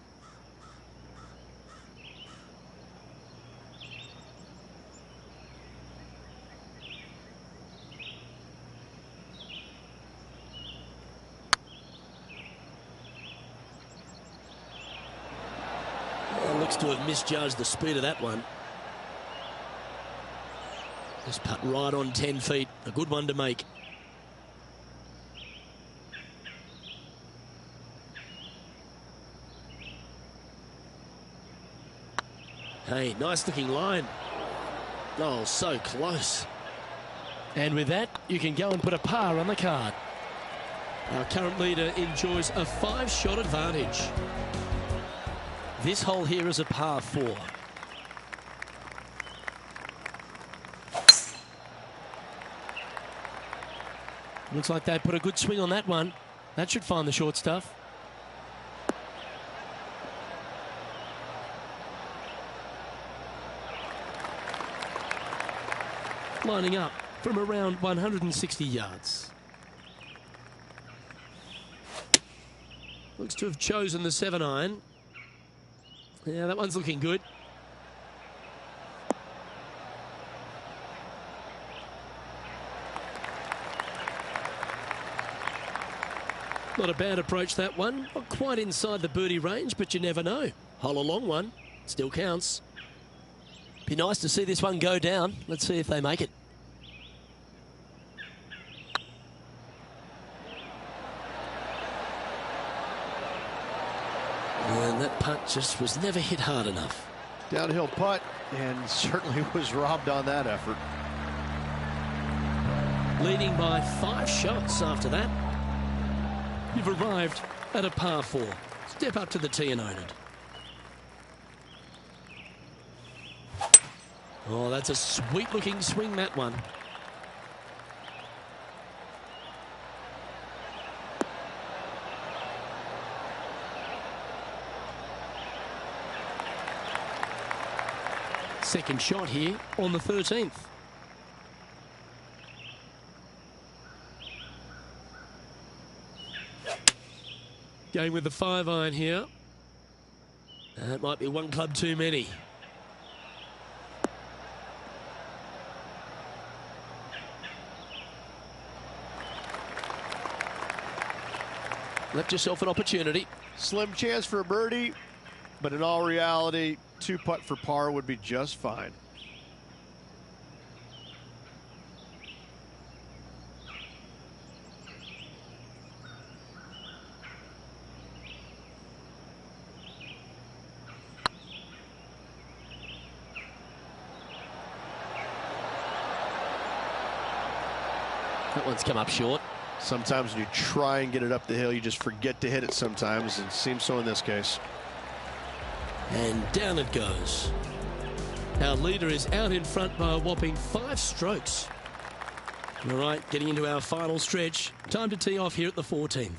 Looks to have misjudged the speed of that one. This putt right on 10 feet. A good one to make. Hey, nice looking line. Oh, so close. And with that, you can go and put a par on the card. Our current leader enjoys a 5-shot advantage. This hole here is a par 4. Looks like they put a good swing on that one. That should find the short stuff. Lining up from around 160 yards. Looks to have chosen the 7-iron. Yeah, that one's looking good. Not a bad approach, that one. Not quite inside the birdie range, but you never know. Hole a long one. Still counts. Be nice to see this one go down. Let's see if they make it. And that putt just was never hit hard enough. Downhill putt, and certainly was robbed on that effort. Leading by 5 shots after that. You've arrived at a par 4. Step up to the tee and own it. Oh, that's a sweet-looking swing, that one. Second shot here on the 13th. Going with the 5-iron here. That might be one club too many. Left yourself an opportunity. Slim chance for a birdie, but in all reality, 2-putt for par would be just fine. That one's come up short. Sometimes when you try and get it up the hill, you just forget to hit it sometimes, and it seems so in this case. And down it goes. Our leader is out in front by a whopping 5 strokes. All right, getting into our final stretch. Time to tee off here at the 14th.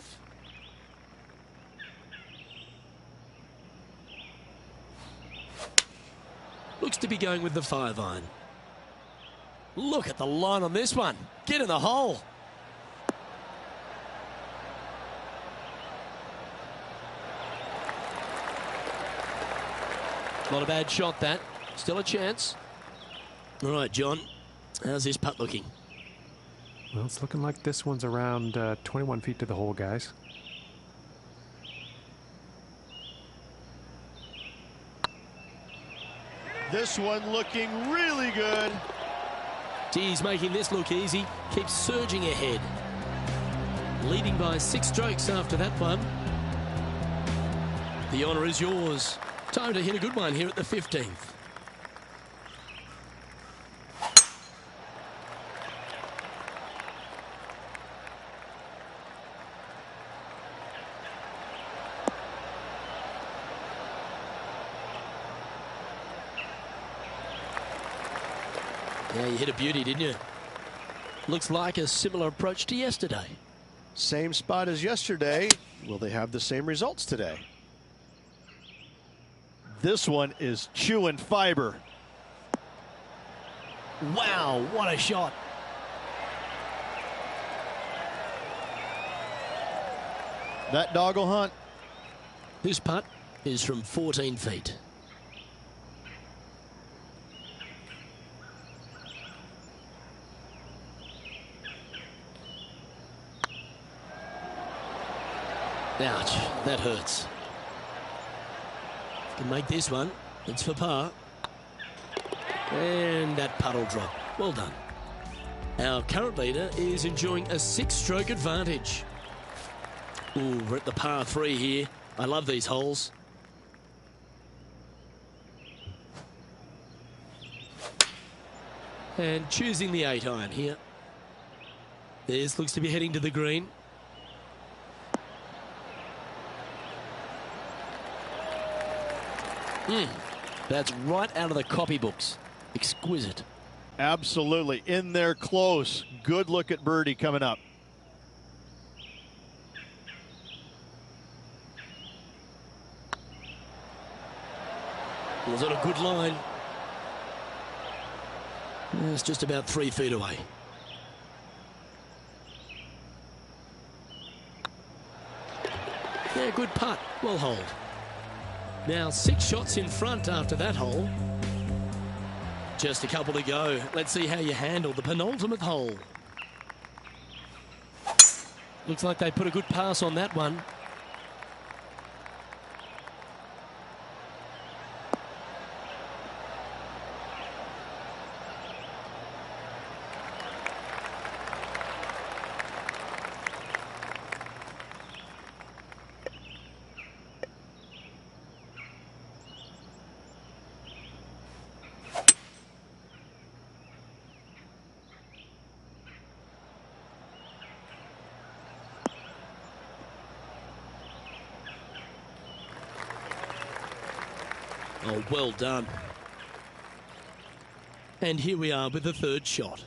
Looks to be going with the 5-iron. Look at the line on this one. Get in the hole. Not a bad shot, that. Still a chance. All right, John. How's this putt looking? Well, it's looking like this one's around 21 feet to the hole, guys. This one looking really good. He's making this look easy. Keeps surging ahead. Leading by 6 strokes after that one. The honour is yours. Time to hit a good one here at the 15th. Yeah, you hit a beauty, didn't you? Looks like a similar approach to yesterday. Same spot as yesterday. Will they have the same results today? This one is chewing fiber. Wow, what a shot. That dog will hunt. This putt is from 14 feet. Ouch, that hurts. Can make this one. It's for par. And that putt'll drop. Well done. Our current leader is enjoying a 6-stroke advantage. Ooh, we're at the par 3 here. I love these holes. And choosing the 8-iron here. This looks to be heading to the green. That's right out of the copybooks. Exquisite. Absolutely. In there close. Good look at birdie coming up. Was it a good line? It's just about 3 feet away. Yeah, good putt. Well hold. Now 6 shots in front after that hole. Just a couple to go. Let's see how you handle the penultimate hole. Looks like they put a good pass on that one. Oh, well done. And here we are with the 3rd shot.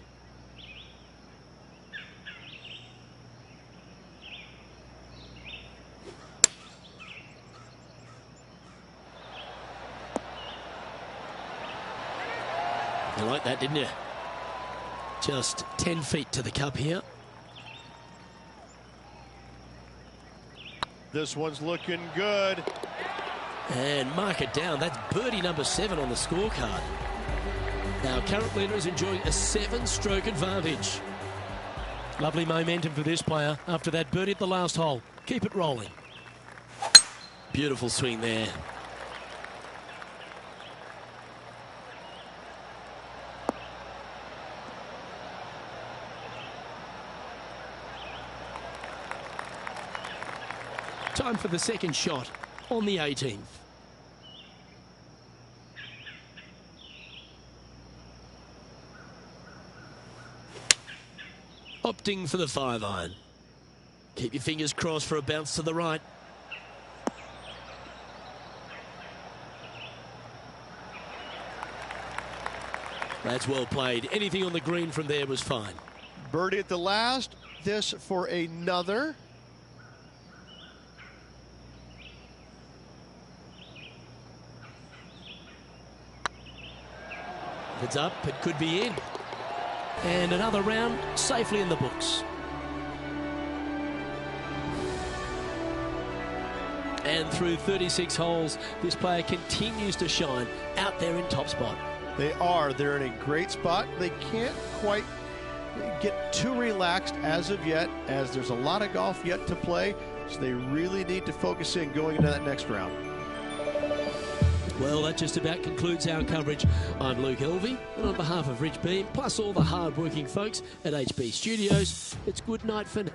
You like that, didn't you? Just 10 feet to the cup here. This one's looking good. And mark it down. That's birdie number 7 on the scorecard. Our current leader is enjoying a 7-stroke advantage. Lovely momentum for this player after that birdie at the last hole. Keep it rolling. Beautiful swing there. Time for the second shot on the 18th. Opting for the 5-iron. Keep your fingers crossed for a bounce to the right. That's well played. Anything on the green from there was fine. Birdie at the last. This for another. If it's up, it could be in. And another round safely in the books. And through 36 holes, this player continues to shine out there in top spot. They are. They're in a great spot. They can't quite get too relaxed as of yet, as there's a lot of golf yet to play. So they really need to focus in going into that next round. Well, that just about concludes our coverage. I'm Luke Elvey, and on behalf of Rich Beam, plus all the hard-working folks at HB Studios, it's good night for now.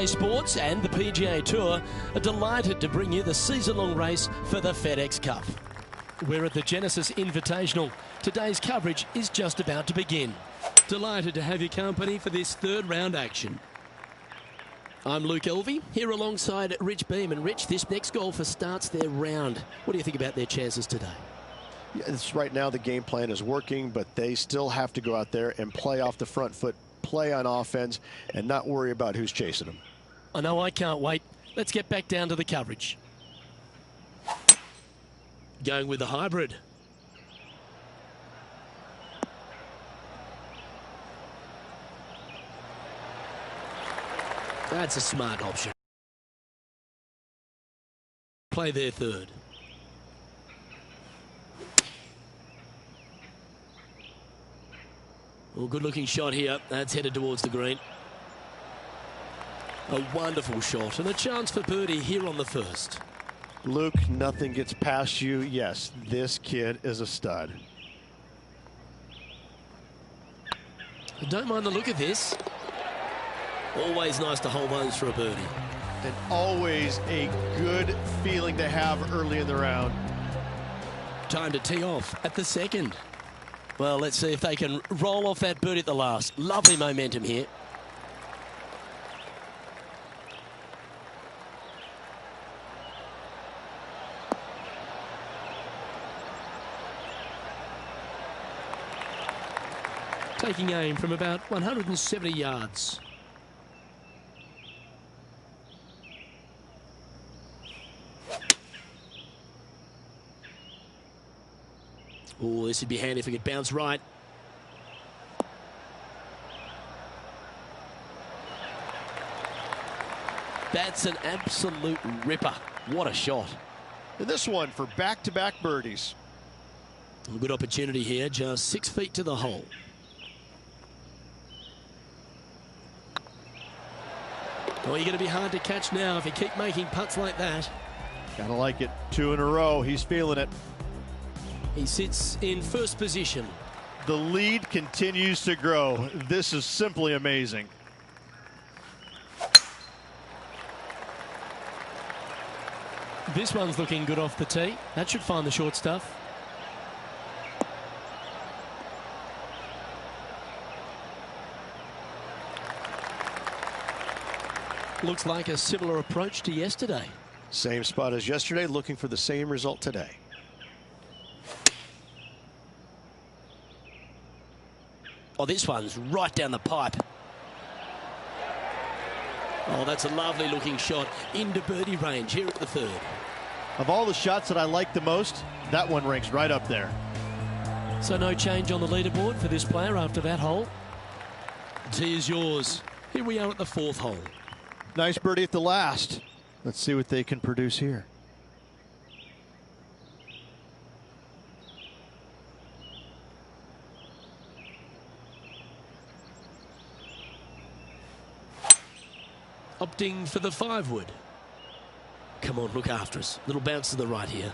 Sports and the PGA Tour are delighted to bring you the season-long race for the FedEx Cup. We're at the Genesis Invitational. Today's coverage is just about to begin. Delighted to have your company for this third round action. I'm Luke Elvey, here alongside Rich Beam. And Rich, this next golfer starts their round. What do you think about their chances today? Yeah, right now the game plan is working, but they still have to go out there and play off the front foot, play on offense, and not worry about who's chasing them. I know, I can't wait. Let's get back down to the coverage. Going with the hybrid. That's a smart option. Play their third. Well, good looking shot here. That's headed towards the green. A wonderful shot and a chance for birdie here on the first. Luke, nothing gets past you. Yes, this kid is a stud. I don't mind the look of this. Always nice to hold those for a birdie. And always a good feeling to have early in the round. Time to tee off at the second. Well, let's see if they can roll off that birdie at the last. Lovely momentum here. Taking aim from about 170 yards. Oh, this would be handy if we could bounce right. That's an absolute ripper. What a shot. And this one for back-to-back birdies. A good opportunity here, just 6 feet to the hole. Oh, you're going to be hard to catch now if you keep making putts like that. Gotta like it. 2 in a row. He's feeling it. He sits in first position. The lead continues to grow. This is simply amazing. This one's looking good off the tee. That should find the short stuff. Looks like a similar approach to yesterday. Same spot as yesterday, looking for the same result today. Oh, this one's right down the pipe. Oh, that's a lovely looking shot into birdie range here at the third. Of all the shots that I like the most, that one ranks right up there. So no change on the leaderboard for this player after that hole. Tee is yours. Here we are at the fourth hole. Nice birdie at the last. Let's see what they can produce here. Opting for the 5-wood. Come on, look after us. Little bounce to the right here.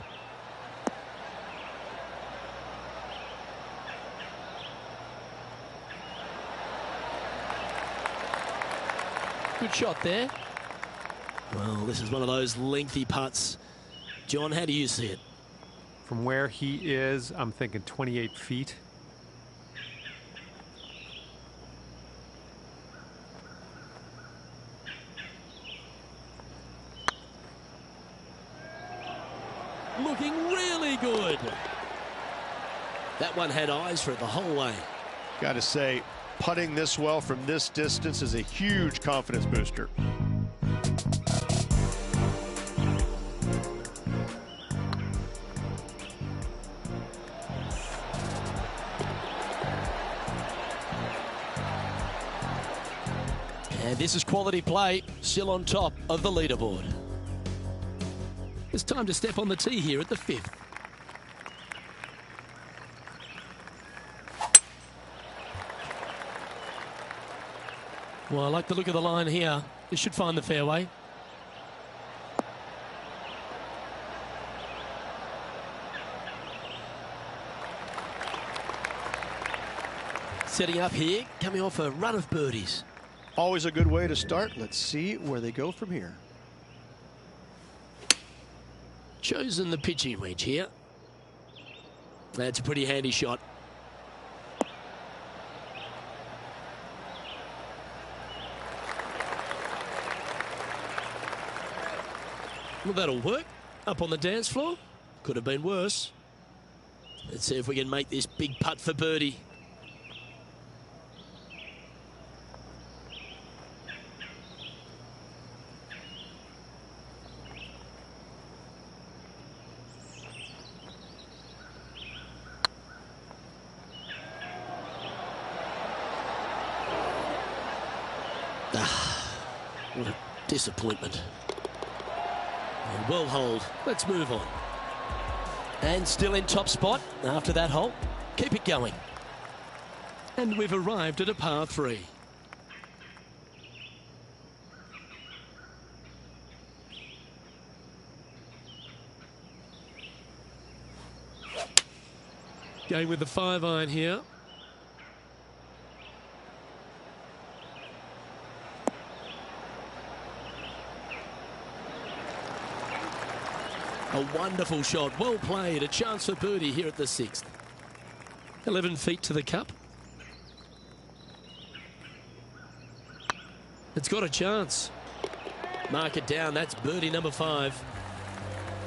Good shot there. Well, this is one of those lengthy putts. John, how do you see it? From where he is, I'm thinking 28 feet. Looking really good. That one had eyes for it the whole way. Got to say, putting this well from this distance is a huge confidence booster. And this is quality play, still on top of the leaderboard. It's time to step on the tee here at the 5th. Well, I like the look of the line here. This should find the fairway. Setting up here, coming off a run of birdies. Always a good way to start. Let's see where they go from here. Chosen the pitching wedge here. That's a pretty handy shot. Well, that'll work. Up on the dance floor. Could have been worse. Let's see if we can make this big putt for birdie. What a disappointment. Well hold. Let's move on. And still in top spot after that hole. Keep it going. And we've arrived at a par 3. Going with the 5-iron here. A wonderful shot, well played, a chance for birdie here at the 6th. 11 feet to the cup. It's got a chance. Mark it down, that's birdie number 5.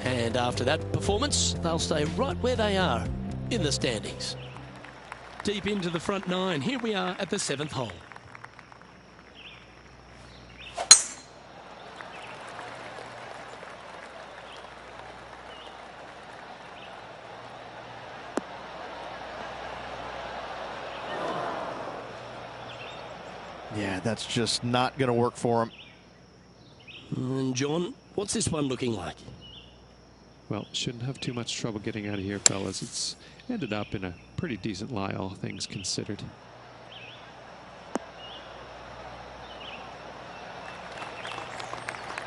And after that performance, they'll stay right where they are in the standings. Deep into the front 9, here we are at the 7th hole. Yeah, that's just not going to work for him. And John, what's this one looking like? Well, shouldn't have too much trouble getting out of here, fellas. It's ended up in a pretty decent lie, all things considered.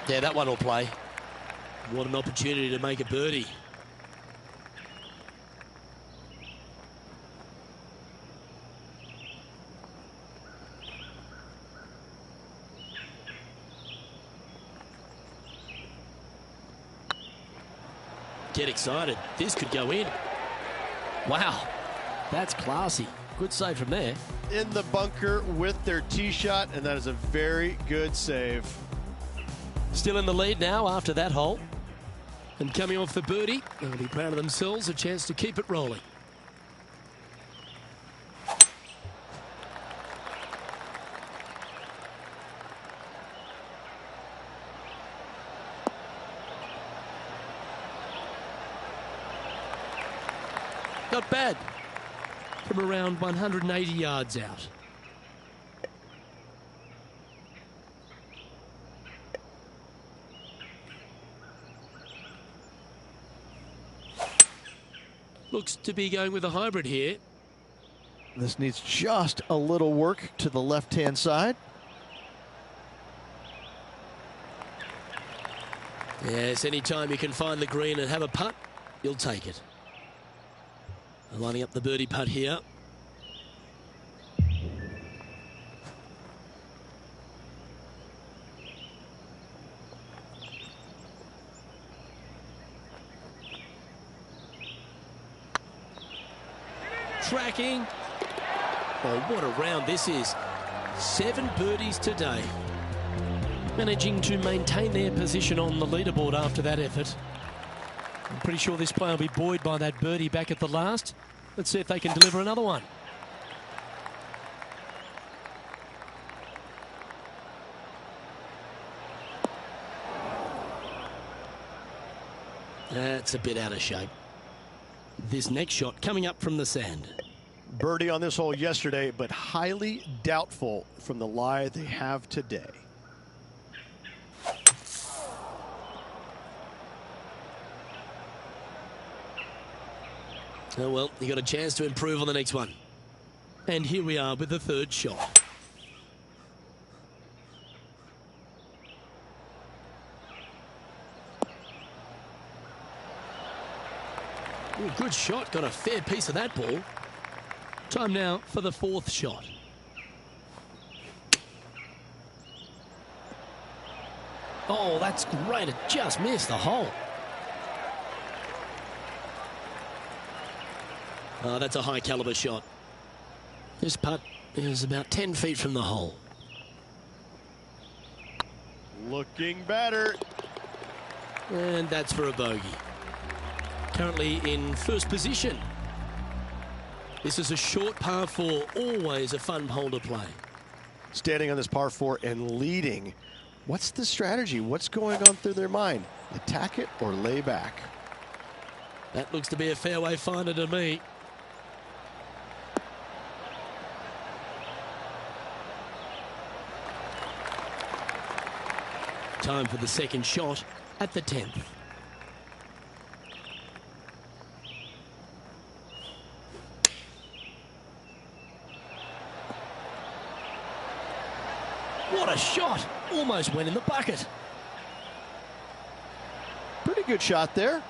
Yeah, that one will play. What an opportunity to make a birdie. Get excited. This could go in. Wow, that's classy. Good save from there. In the bunker with their tee shot, and that is a very good save. Still in the lead now after that hole. And coming off the birdie, they'll be proud of themselves, a chance to keep it rolling. Not bad. From around 180 yards out. Looks to be going with a hybrid here. This needs just a little work to the left-hand side. Yes, anytime you can find the green and have a putt, you'll take it. Lining up the birdie putt here. Tracking. Oh, what a round this is. 7 birdies today. Managing to maintain their position on the leaderboard after that effort. I'm pretty sure this player will be buoyed by that birdie back at the last. Let's see if they can deliver another one. That's a bit out of shape. This next shot coming up from the sand. Birdie on this hole yesterday, but highly doubtful from the lie they have today. Oh well, you got a chance to improve on the next one. And here we are with the third shot. Ooh, good shot, got a fair piece of that ball. Time now for the fourth shot. Oh, that's great, it just missed the hole. Oh, that's a high caliber shot. This putt is about 10 feet from the hole. Looking better. And that's for a bogey. Currently in first position. This is a short par 4, always a fun hole to play. Standing on this par 4 and leading. What's the strategy? What's going on through their mind? Attack it or lay back? That looks to be a fairway finder to me. Time for the second shot at the 10th. What a shot! Almost went in the bucket. Pretty good shot there.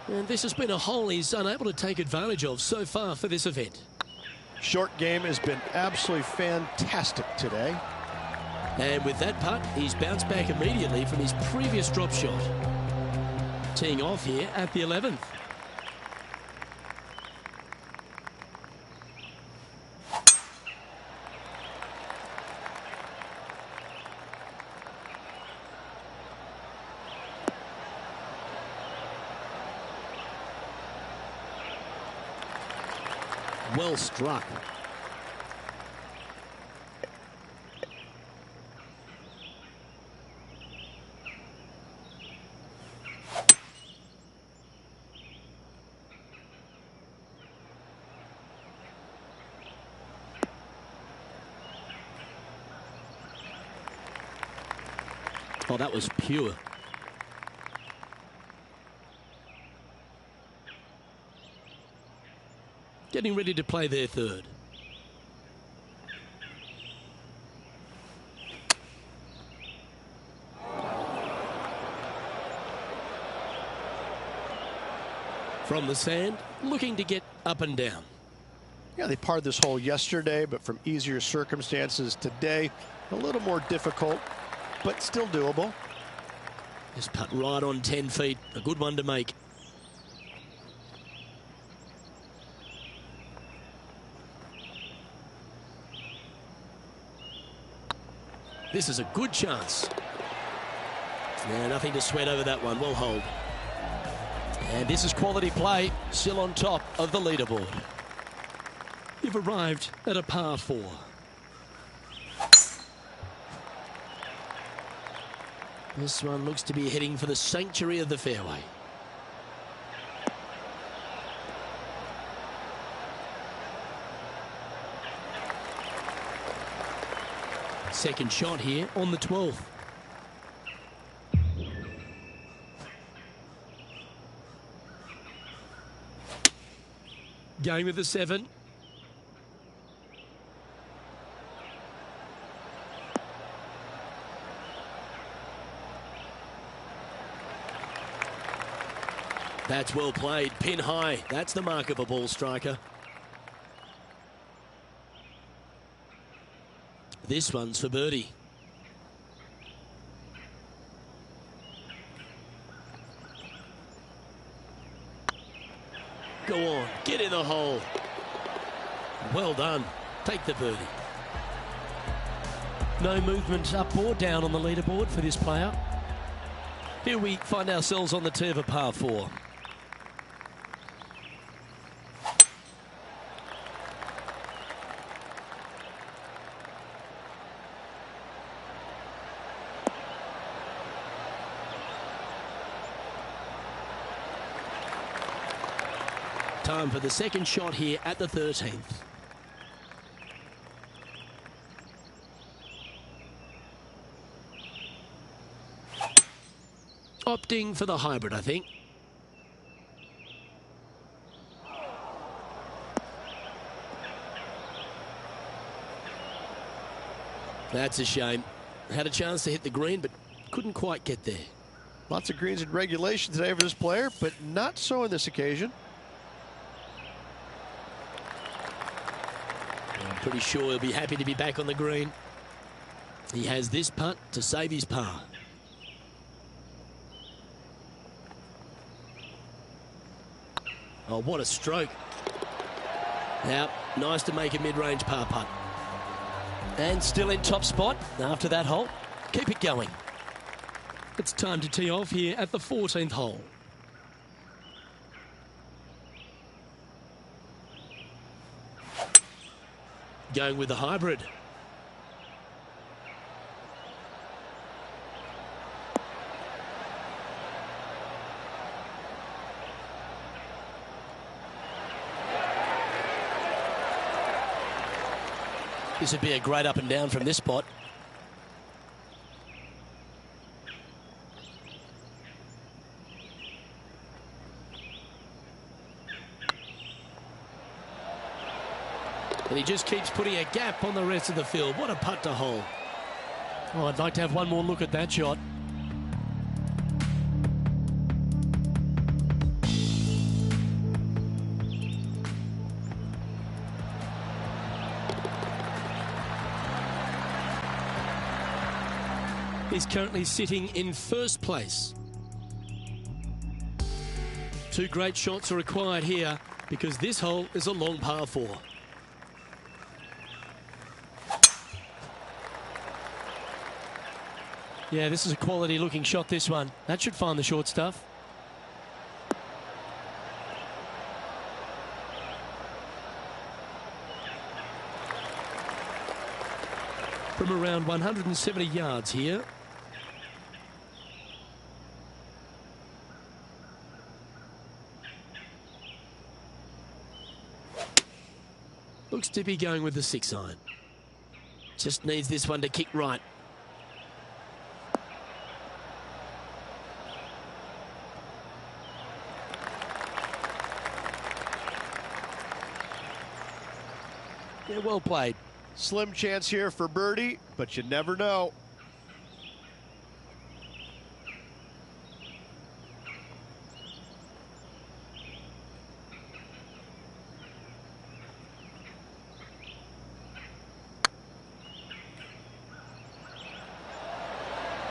And this has been a hole he's unable to take advantage of so far for this event. Short game has been absolutely fantastic today. And with that putt, he's bounced back immediately from his previous drop shot. Teeing off here at the 11th. Well struck. Oh, that was pure. Getting ready to play their third. From the sand, looking to get up and down. Yeah, they parred this hole yesterday, but from easier circumstances today, a little more difficult, but still doable. This putt right on 10 feet, a good one to make. This is a good chance. Yeah, nothing to sweat over that one. Well hold. And this is quality play, still on top of the leaderboard. You've arrived at a par 4. This one looks to be heading for the sanctuary of the fairway. Second shot here on the 12th. Going with the 7. That's well played, pin high. That's the mark of a ball striker. This one's for birdie. Go on, get in the hole. Well done. Take the birdie. No movement up or down on the leaderboard for this player. Here we find ourselves on the tee of a par 4. Time for the second shot here at the 13th. Opting for the hybrid, I think. That's a shame. Had a chance to hit the green, but couldn't quite get there. Lots of greens in regulation today for this player, but not so on this occasion. I'm pretty sure he'll be happy to be back on the green. He has this putt to save his par. Oh, what a stroke. Now, nice to make a mid-range par putt. And still in top spot after that hole. Keep it going. It's time to tee off here at the 14th hole. Going with the hybrid. This would be a great up and down from this spot. And he just keeps putting a gap on the rest of the field. What a putt to hole. Oh, I'd like to have one more look at that shot. He's currently sitting in first place. 2 great shots are required here because this hole is a long par 4. Yeah, this is a quality looking shot, this one. That should find the short stuff. From around 170 yards here. Looks to be going with the 6-iron. Just needs this one to kick right. Yeah, well played. Slim chance here for birdie, but you never know.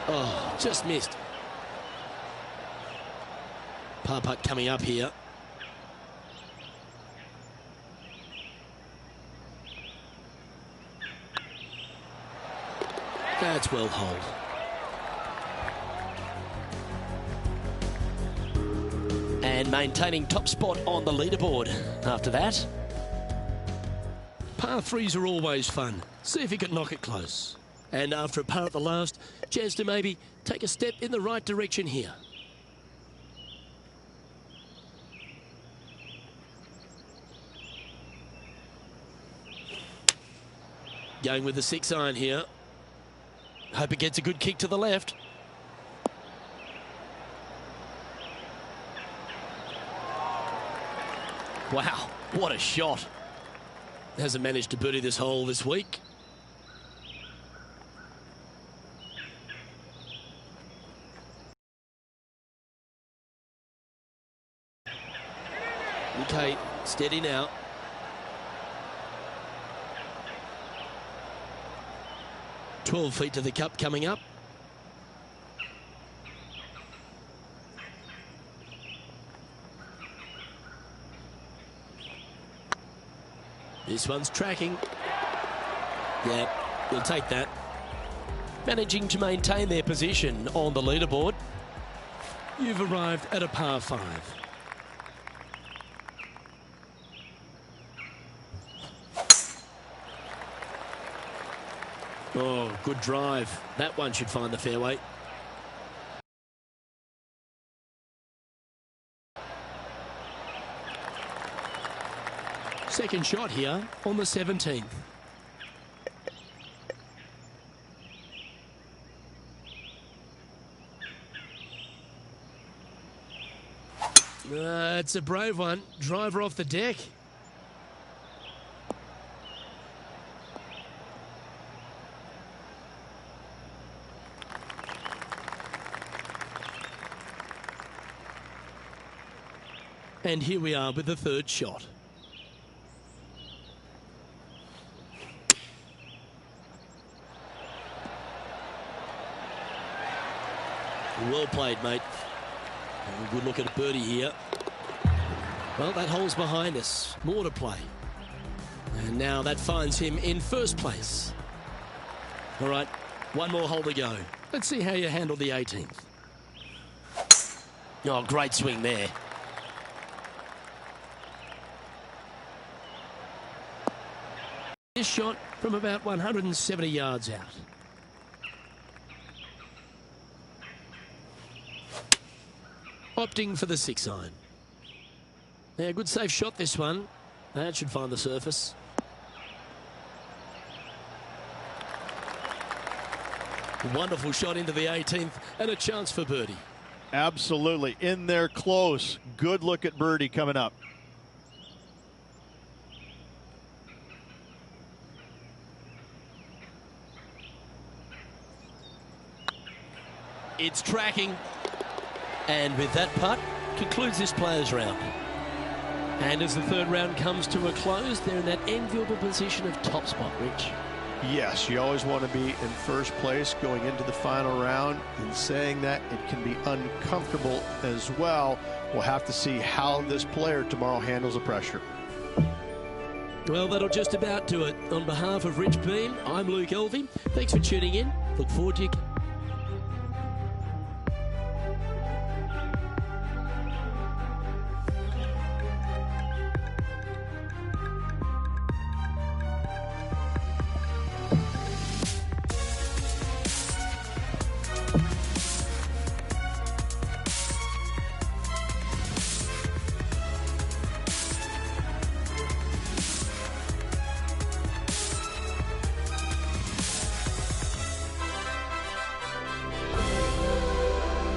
Oh, just missed. Par putt coming up here. That's well holed. and maintaining top spot on the leaderboard after that. Par threes are always fun. See if he can knock it close. And after a par at the last, chance to maybe take a step in the right direction here. Going with the 6-iron here. Hope it gets a good kick to the left. Wow, what a shot. Hasn't managed to birdie this hole this week. Okay, steady now. "12 feet to the cup coming up. This one's tracking. Yeah, we'll take that. Managing to maintain their position on the leaderboard. You've arrived at a par 5. Oh, good drive. That one should find the fairway. Second shot here on the 17th. It's a brave one. Driver off the deck. And here we are with the third shot. Well played, mate. Good look at a birdie here. Well, that hole's behind us. More to play. And now that finds him in first place. All right, one more hole to go. Let's see how you handle the 18th. Oh, great swing there. This shot from about 170 yards out. Opting for the 6-iron. Yeah, good safe shot this one. That should find the surface. Wonderful shot into the 18th and a chance for birdie. Absolutely. In there close. Good look at birdie coming up. It's tracking. And with that putt, concludes this players' round. And as the third round comes to a close, they're in that enviable position of top spot, Rich. Yes, you always want to be in first place going into the final round. In saying that, it can be uncomfortable as well. We'll have to see how this player tomorrow handles the pressure. Well, that'll just about do it. On behalf of Rich Beam, I'm Luke Elvey. Thanks for tuning in. Look forward to you.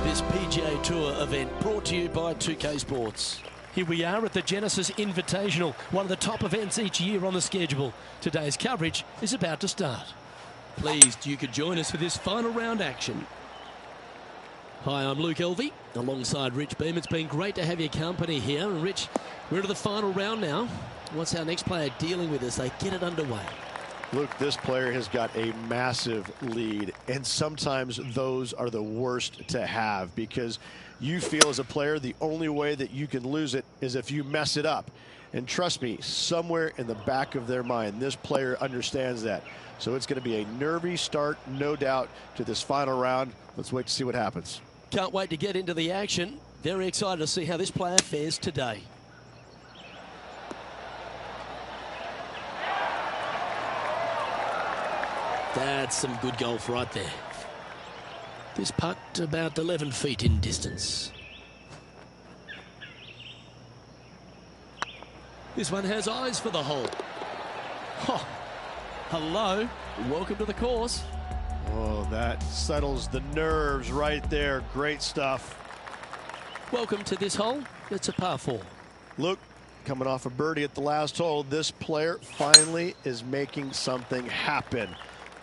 This PGA Tour event brought to you by 2K Sports. Here we are at the Genesis Invitational, one of the top events each year on the schedule. Today's coverage is about to start. Pleased you could join us for this final round action. Hi, I'm Luke Elvey, alongside Rich Beam. It's been great to have your company here. And Rich, we're to the final round now. What's our next player dealing with as they get it underway? Luke, this player has got a massive lead, and sometimes those are the worst to have because you feel as a player the only way that you can lose it is if you mess it up. And trust me, somewhere in the back of their mind, this player understands that. So it's going to be a nervy start, no doubt, to this final round. Let's wait to see what happens. Can't wait to get into the action. Very excited to see how this player fares today. That's some good golf right there. This putt about 11 feet in distance. This one has eyes for the hole. Oh, hello. Welcome to the course. Oh, that settles the nerves right there. Great stuff. Welcome to this hole. It's a par 4. Luke, coming off a birdie at the last hole, this player finally is making something happen.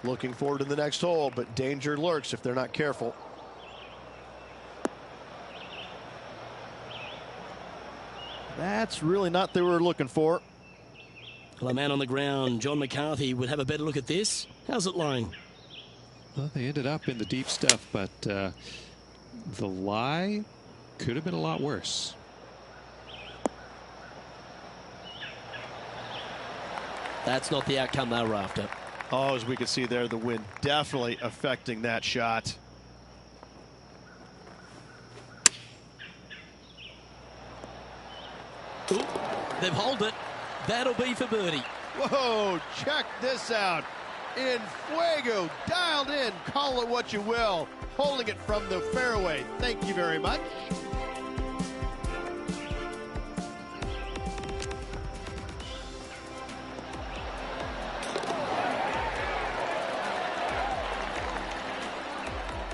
Looking forward to the next hole, but danger lurks if they're not careful. That's really not what they were looking for. Well, a man on the ground, John McCarthy, would have a better look at this. How's it lying? Well, they ended up in the deep stuff, but the lie could have been a lot worse. That's not the outcome they were after. Oh, as we can see there, the wind definitely affecting that shot. Ooh, they've holed it. That'll be for birdie. Whoa, check this out. In fuego, dialed in, call it what you will. Holding it from the fairway. Thank you very much.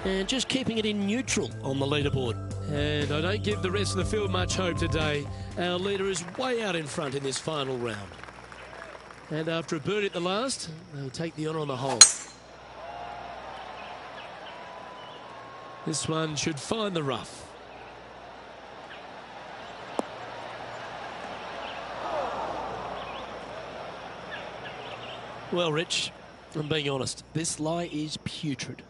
And just keeping it in neutral on the leaderboard. And I don't give the rest of the field much hope today. Our leader is way out in front in this final round. And after a birdie at the last, they'll take the honour on the hole. This one should find the rough. Well, Rich, I'm being honest. This lie is putrid.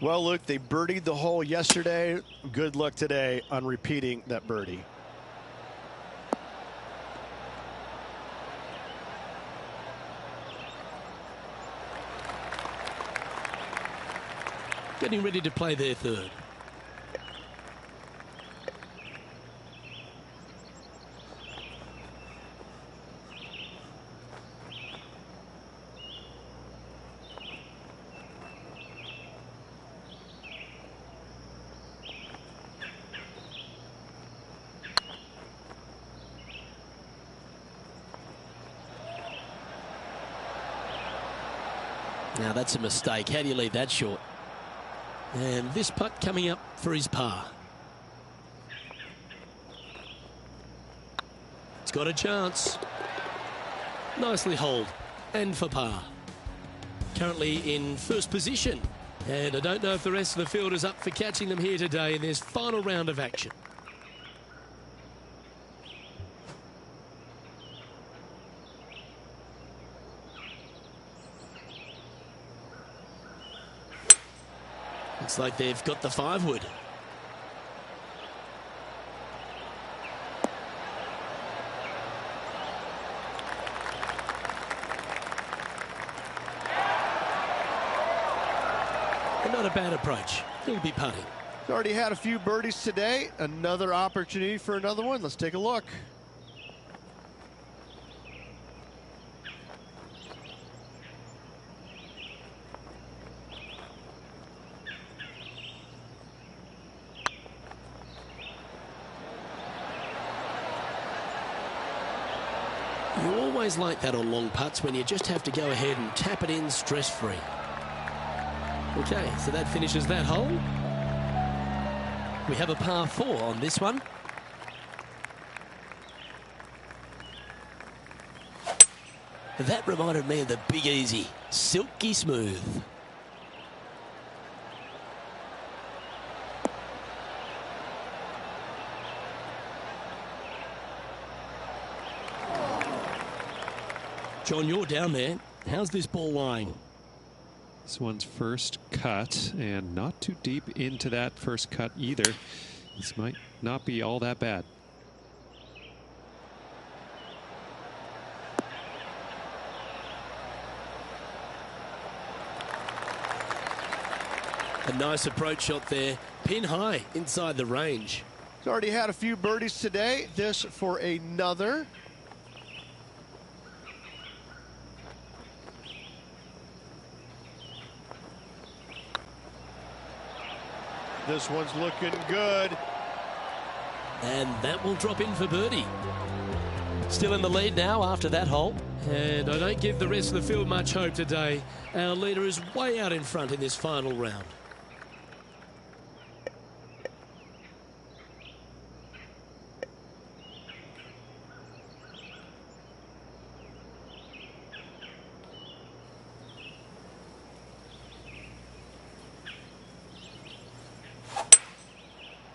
Well, Luke, they birdied the hole yesterday. Good luck today on repeating that birdie. Getting ready to play their third. Now that's a mistake. How do you leave that short? And this putt coming up for his par. It's got a chance. Nicely holed. And for par. Currently in first position. And I don't know if the rest of the field is up for catching them here today in this final round of action. Looks like they've got the 5-wood. And not a bad approach. He'll be putting. Already had a few birdies today. Another opportunity for another one. Let's take a look. You always like that on long putts when you just have to go ahead and tap it in stress-free. Okay, so that finishes that hole. We have a par 4 on this one. That reminded me of the Big Easy. Silky smooth. John, you're down there. How's this ball lying? This one's first cut, and not too deep into that first cut either. This might not be all that bad. A nice approach shot there. Pin high inside the range. He's already had a few birdies today. This for another. This one's looking good. And that will drop in for birdie. Still in the lead now after that hole. And I don't give the rest of the field much hope today. Our leader is way out in front in this final round.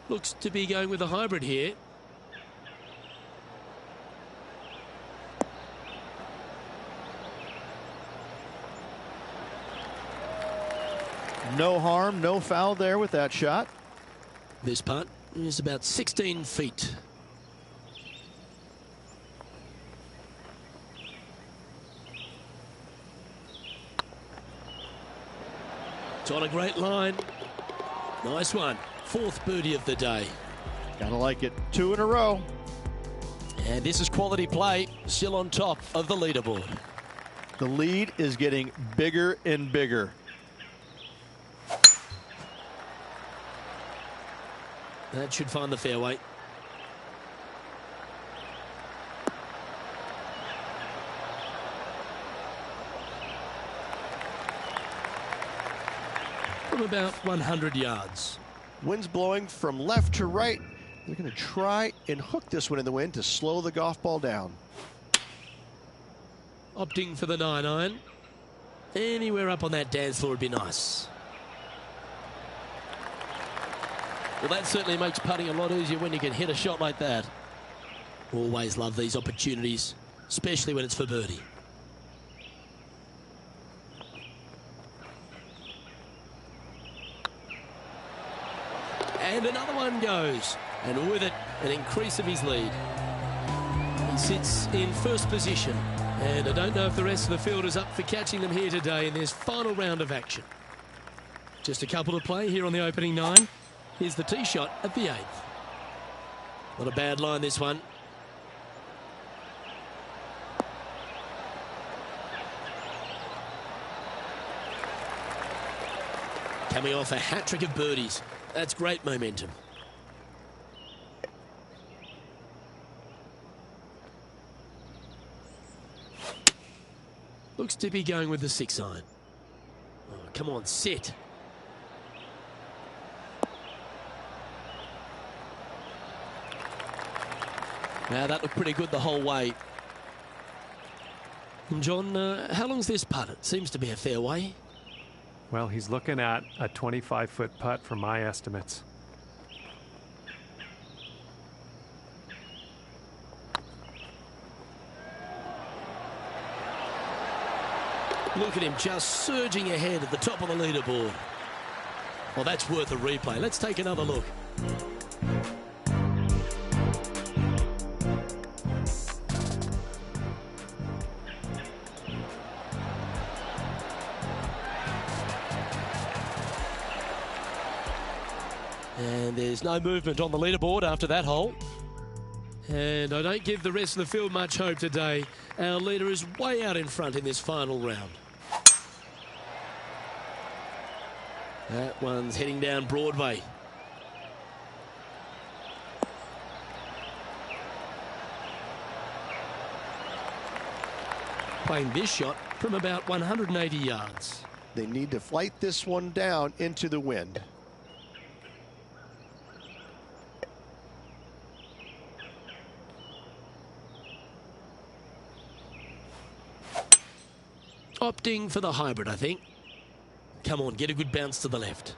Looks to be going with a hybrid here. No harm, no foul there with that shot. This putt is about 16 feet. It's on a great line. Nice one. Fourth birdie of the day. Gotta like it. 2 in a row. And this is quality play, still on top of the leaderboard. The lead is getting bigger and bigger. That should find the fairway. From about 100 yards. Wind's blowing from left to right. They're going to try and hook this one in the wind to slow the golf ball down. Opting for the 9-iron. Anywhere up on that dance floor would be nice. Well, that certainly makes putting a lot easier when you can hit a shot like that. Always love these opportunities, especially when it's for birdie. And another one goes. And with it, an increase of his lead. He sits in first position. And I don't know if the rest of the field is up for catching them here today in this final round of action. Just a couple to play here on the opening 9. Here's the tee shot at the 8th. Not a bad line, this one. Coming off a hat-trick of birdies. That's great momentum. Looks to be going with the 6-iron. Oh, come on, sit. Now that looked pretty good the whole way. And John, how long's this putt? It seems to be a fair way. Well, he's looking at a 25-foot putt from my estimates. Look at him just surging ahead at the top of the leaderboard. Well, that's worth a replay. Let's take another look. And there's no movement on the leaderboard after that hole. And I don't give the rest of the field much hope today. Our leader is way out in front in this final round. That one's heading down Broadway. Playing this shot from about 180 yards. They need to flight this one down into the wind. Opting for the hybrid, I think. Come on, get a good bounce to the left.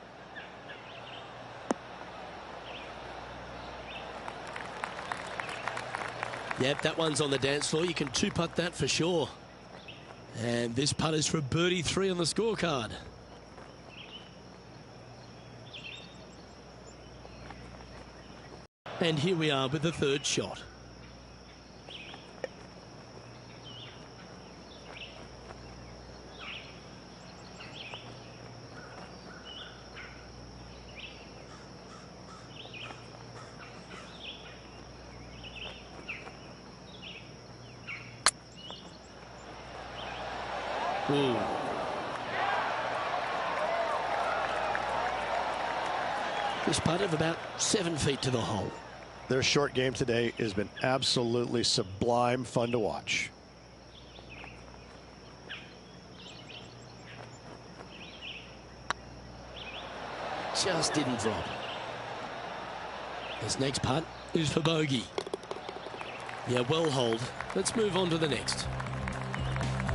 Yep, that one's on the dance floor. You can 2-putt that for sure. And this putt is for birdie 3 on the scorecard. And here we are with the 3rd shot. Ooh. This putt of about 7 feet to the hole. Their short game today has been absolutely sublime fun to watch. Just didn't drop. This next putt is for bogey. Yeah, well hold. Let's move on to the next.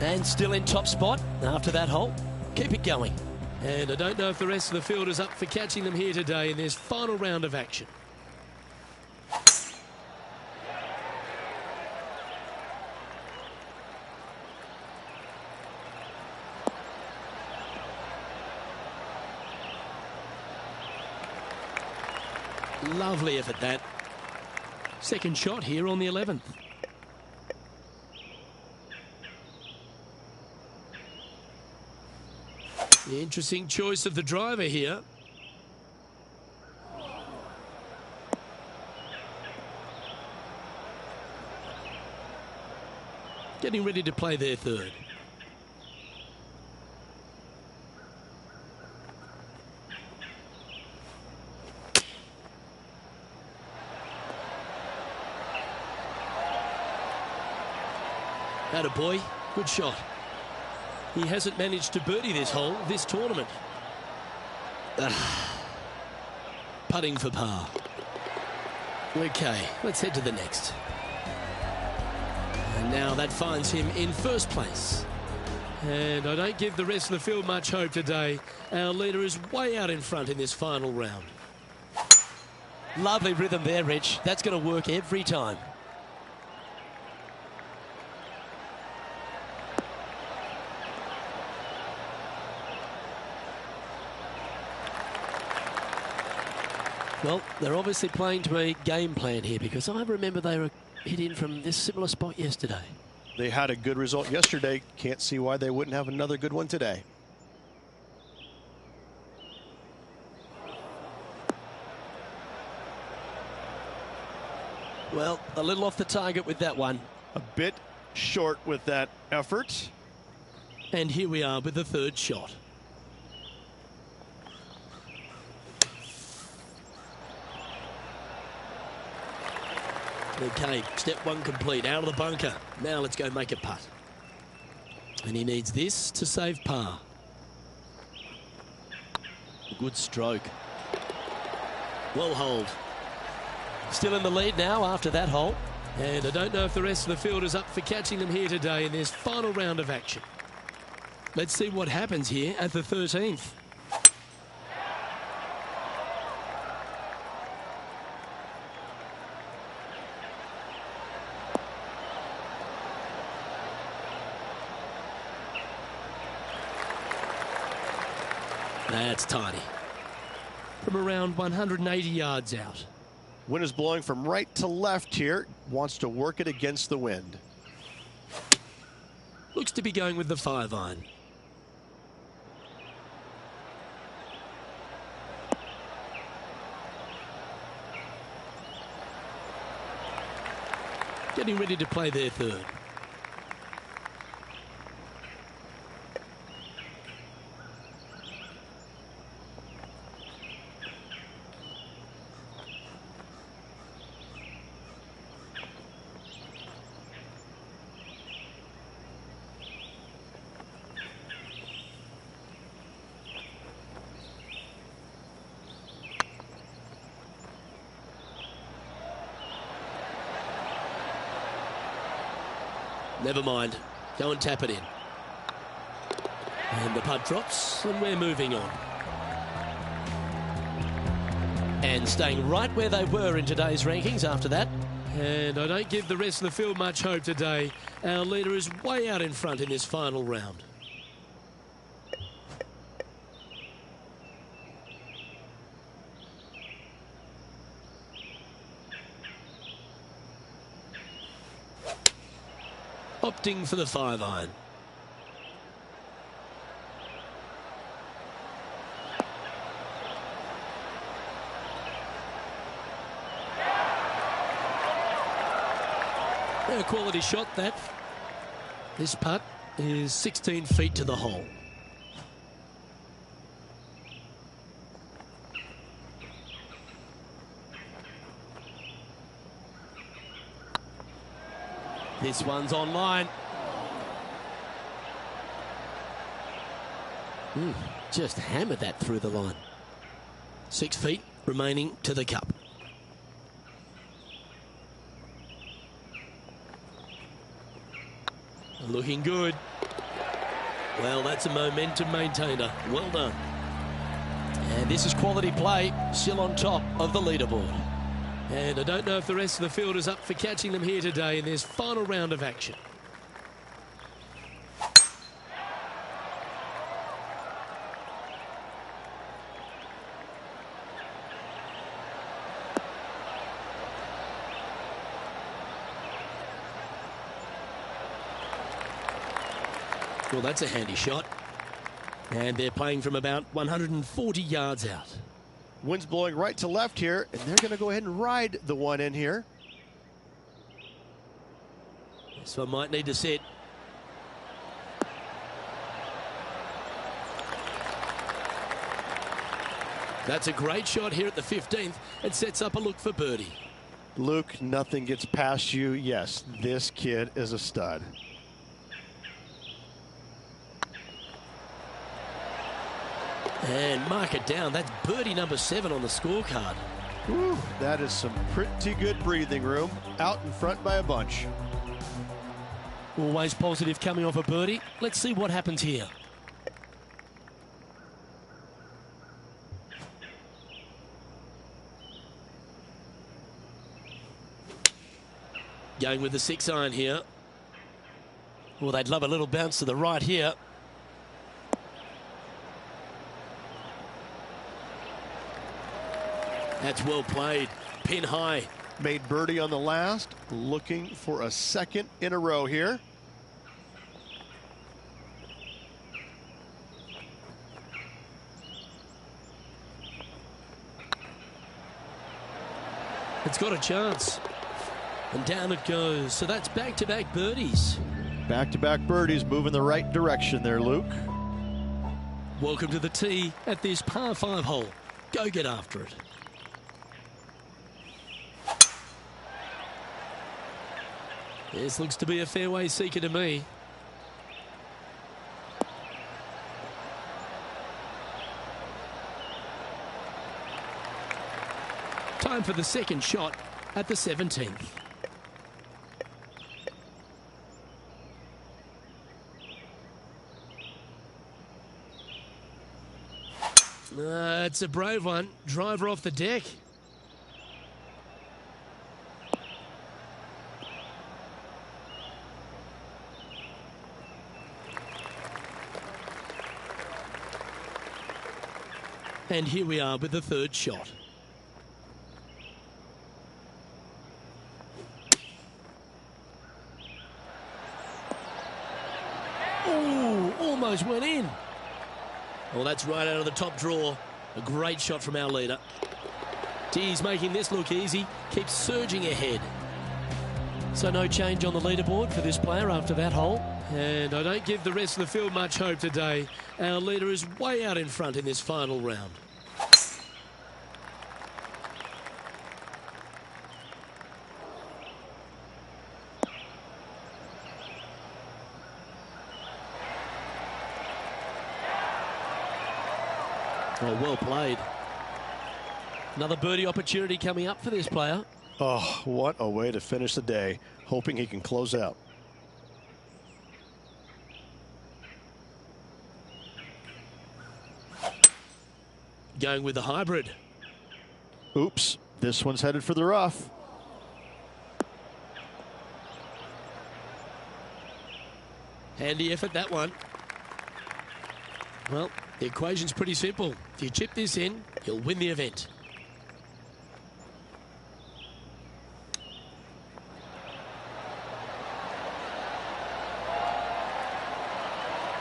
And still in top spot after that hole. Keep it going. And I don't know if the rest of the field is up for catching them here today in this final round of action. Lovely effort that. Second shot here on the 11th. The interesting choice of the driver here. Getting ready to play their third. Attaboy, good shot. He hasn't managed to birdie this hole this tournament. Putting for par. Okay, let's head to the next. And now that finds him in first place. And I don't give the rest of the field much hope today. Our leader is way out in front in this final round. Lovely rhythm there, Rich. That's going to work every time. Well, they're obviously playing to a game plan here, because I remember they were hit in from this similar spot yesterday. They had a good result yesterday. Can't see why they wouldn't have another good one today. Well, a little off the target with that one. A bit short with that effort. And here we are with the third shot. Okay, step one complete, out of the bunker. Now let's go make a putt. And he needs this to save par. Good stroke. Well hold. Still in the lead now after that hole. And I don't know if the rest of the field is up for catching them here today in this final round of action. Let's see what happens here at the 13th. That's tidy. From around 180 yards out. Wind is blowing from right to left here. Wants to work it against the wind. Looks to be going with the 5-iron. Getting ready to play their third. Never mind. Go and tap it in. And the putt drops, and we're moving on. And staying right where they were in today's rankings after that. And I don't give the rest of the field much hope today. Our leader is way out in front in this final round. Opting for the 5-iron. A quality shot that. This putt is 16 feet to the hole. This one's online. Just hammered that through the line. 6 feet remaining to the cup. Looking good. Well, that's a momentum maintainer. Well done. And this is quality play, still on top of the leaderboard. And I don't know if the rest of the field is up for catching them here today in this final round of action. Well, that's a handy shot. And they're playing from about 140 yards out. Wind's blowing right to left here, and they're going to go ahead and ride the one in here. This one might need to set. That's a great shot here at the 15th. It sets up a look for birdie. Luke, nothing gets past you. Yes, this kid is a stud. And mark it down. That's birdie number 7 on the scorecard. Whew, that is some pretty good breathing room. Out in front by a bunch. Always positive coming off a birdie. Let's see what happens here. Going with the 6-iron here. Well, they'd love a little bounce to the right here. That's well played. Pin high. Made birdie on the last. Looking for a second in a row here. It's got a chance. And down it goes. So that's back-to-back birdies. Back-to-back birdies moving the right direction there, Luke. Welcome to the tee at this par 5 hole. Go get after it. This looks to be a fairway seeker to me. Time for the second shot at the 17th. It's a brave one. Driver off the deck. And here we are with the third shot. Oh, almost went in. Well, that's right out of the top draw. A great shot from our leader. He's making this look easy. Keeps surging ahead. So no change on the leaderboard for this player after that hole. And I don't give the rest of the field much hope today. Our leader is way out in front in this final round. Oh, well played. Another birdie opportunity coming up for this player. Oh, what a way to finish the day. Hoping he can close out. Going with the hybrid. Oops, this one's headed for the rough. Handy effort, that one. Well, the equation's pretty simple. If you chip this in, you'll win the event.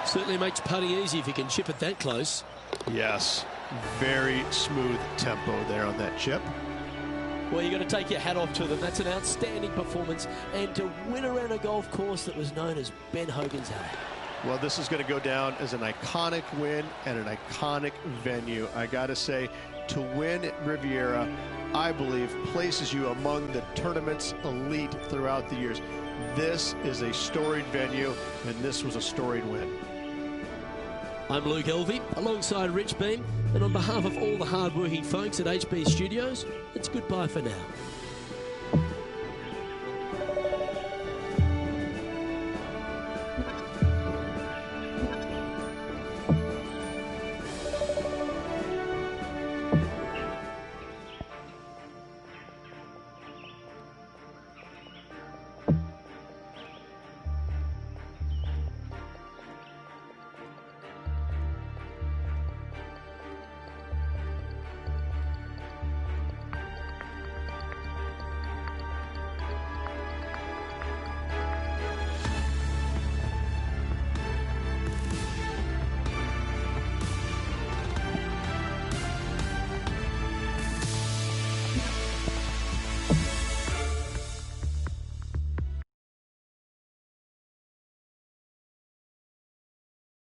Certainly makes putting easy if you can chip it that close. Yes, very smooth tempo there on that chip. Well, you've got to take your hat off to them. That's an outstanding performance. And to win around a golf course that was known as Ben Hogan's Alley. Well, this is going to go down as an iconic win and an iconic venue. I got to say, to win at Riviera, I believe, places you among the tournament's elite throughout the years. This is a storied venue, and this was a storied win. I'm Luke Elvey, alongside Rich Beam, and on behalf of all the hard-working folks at HB Studios, it's goodbye for now.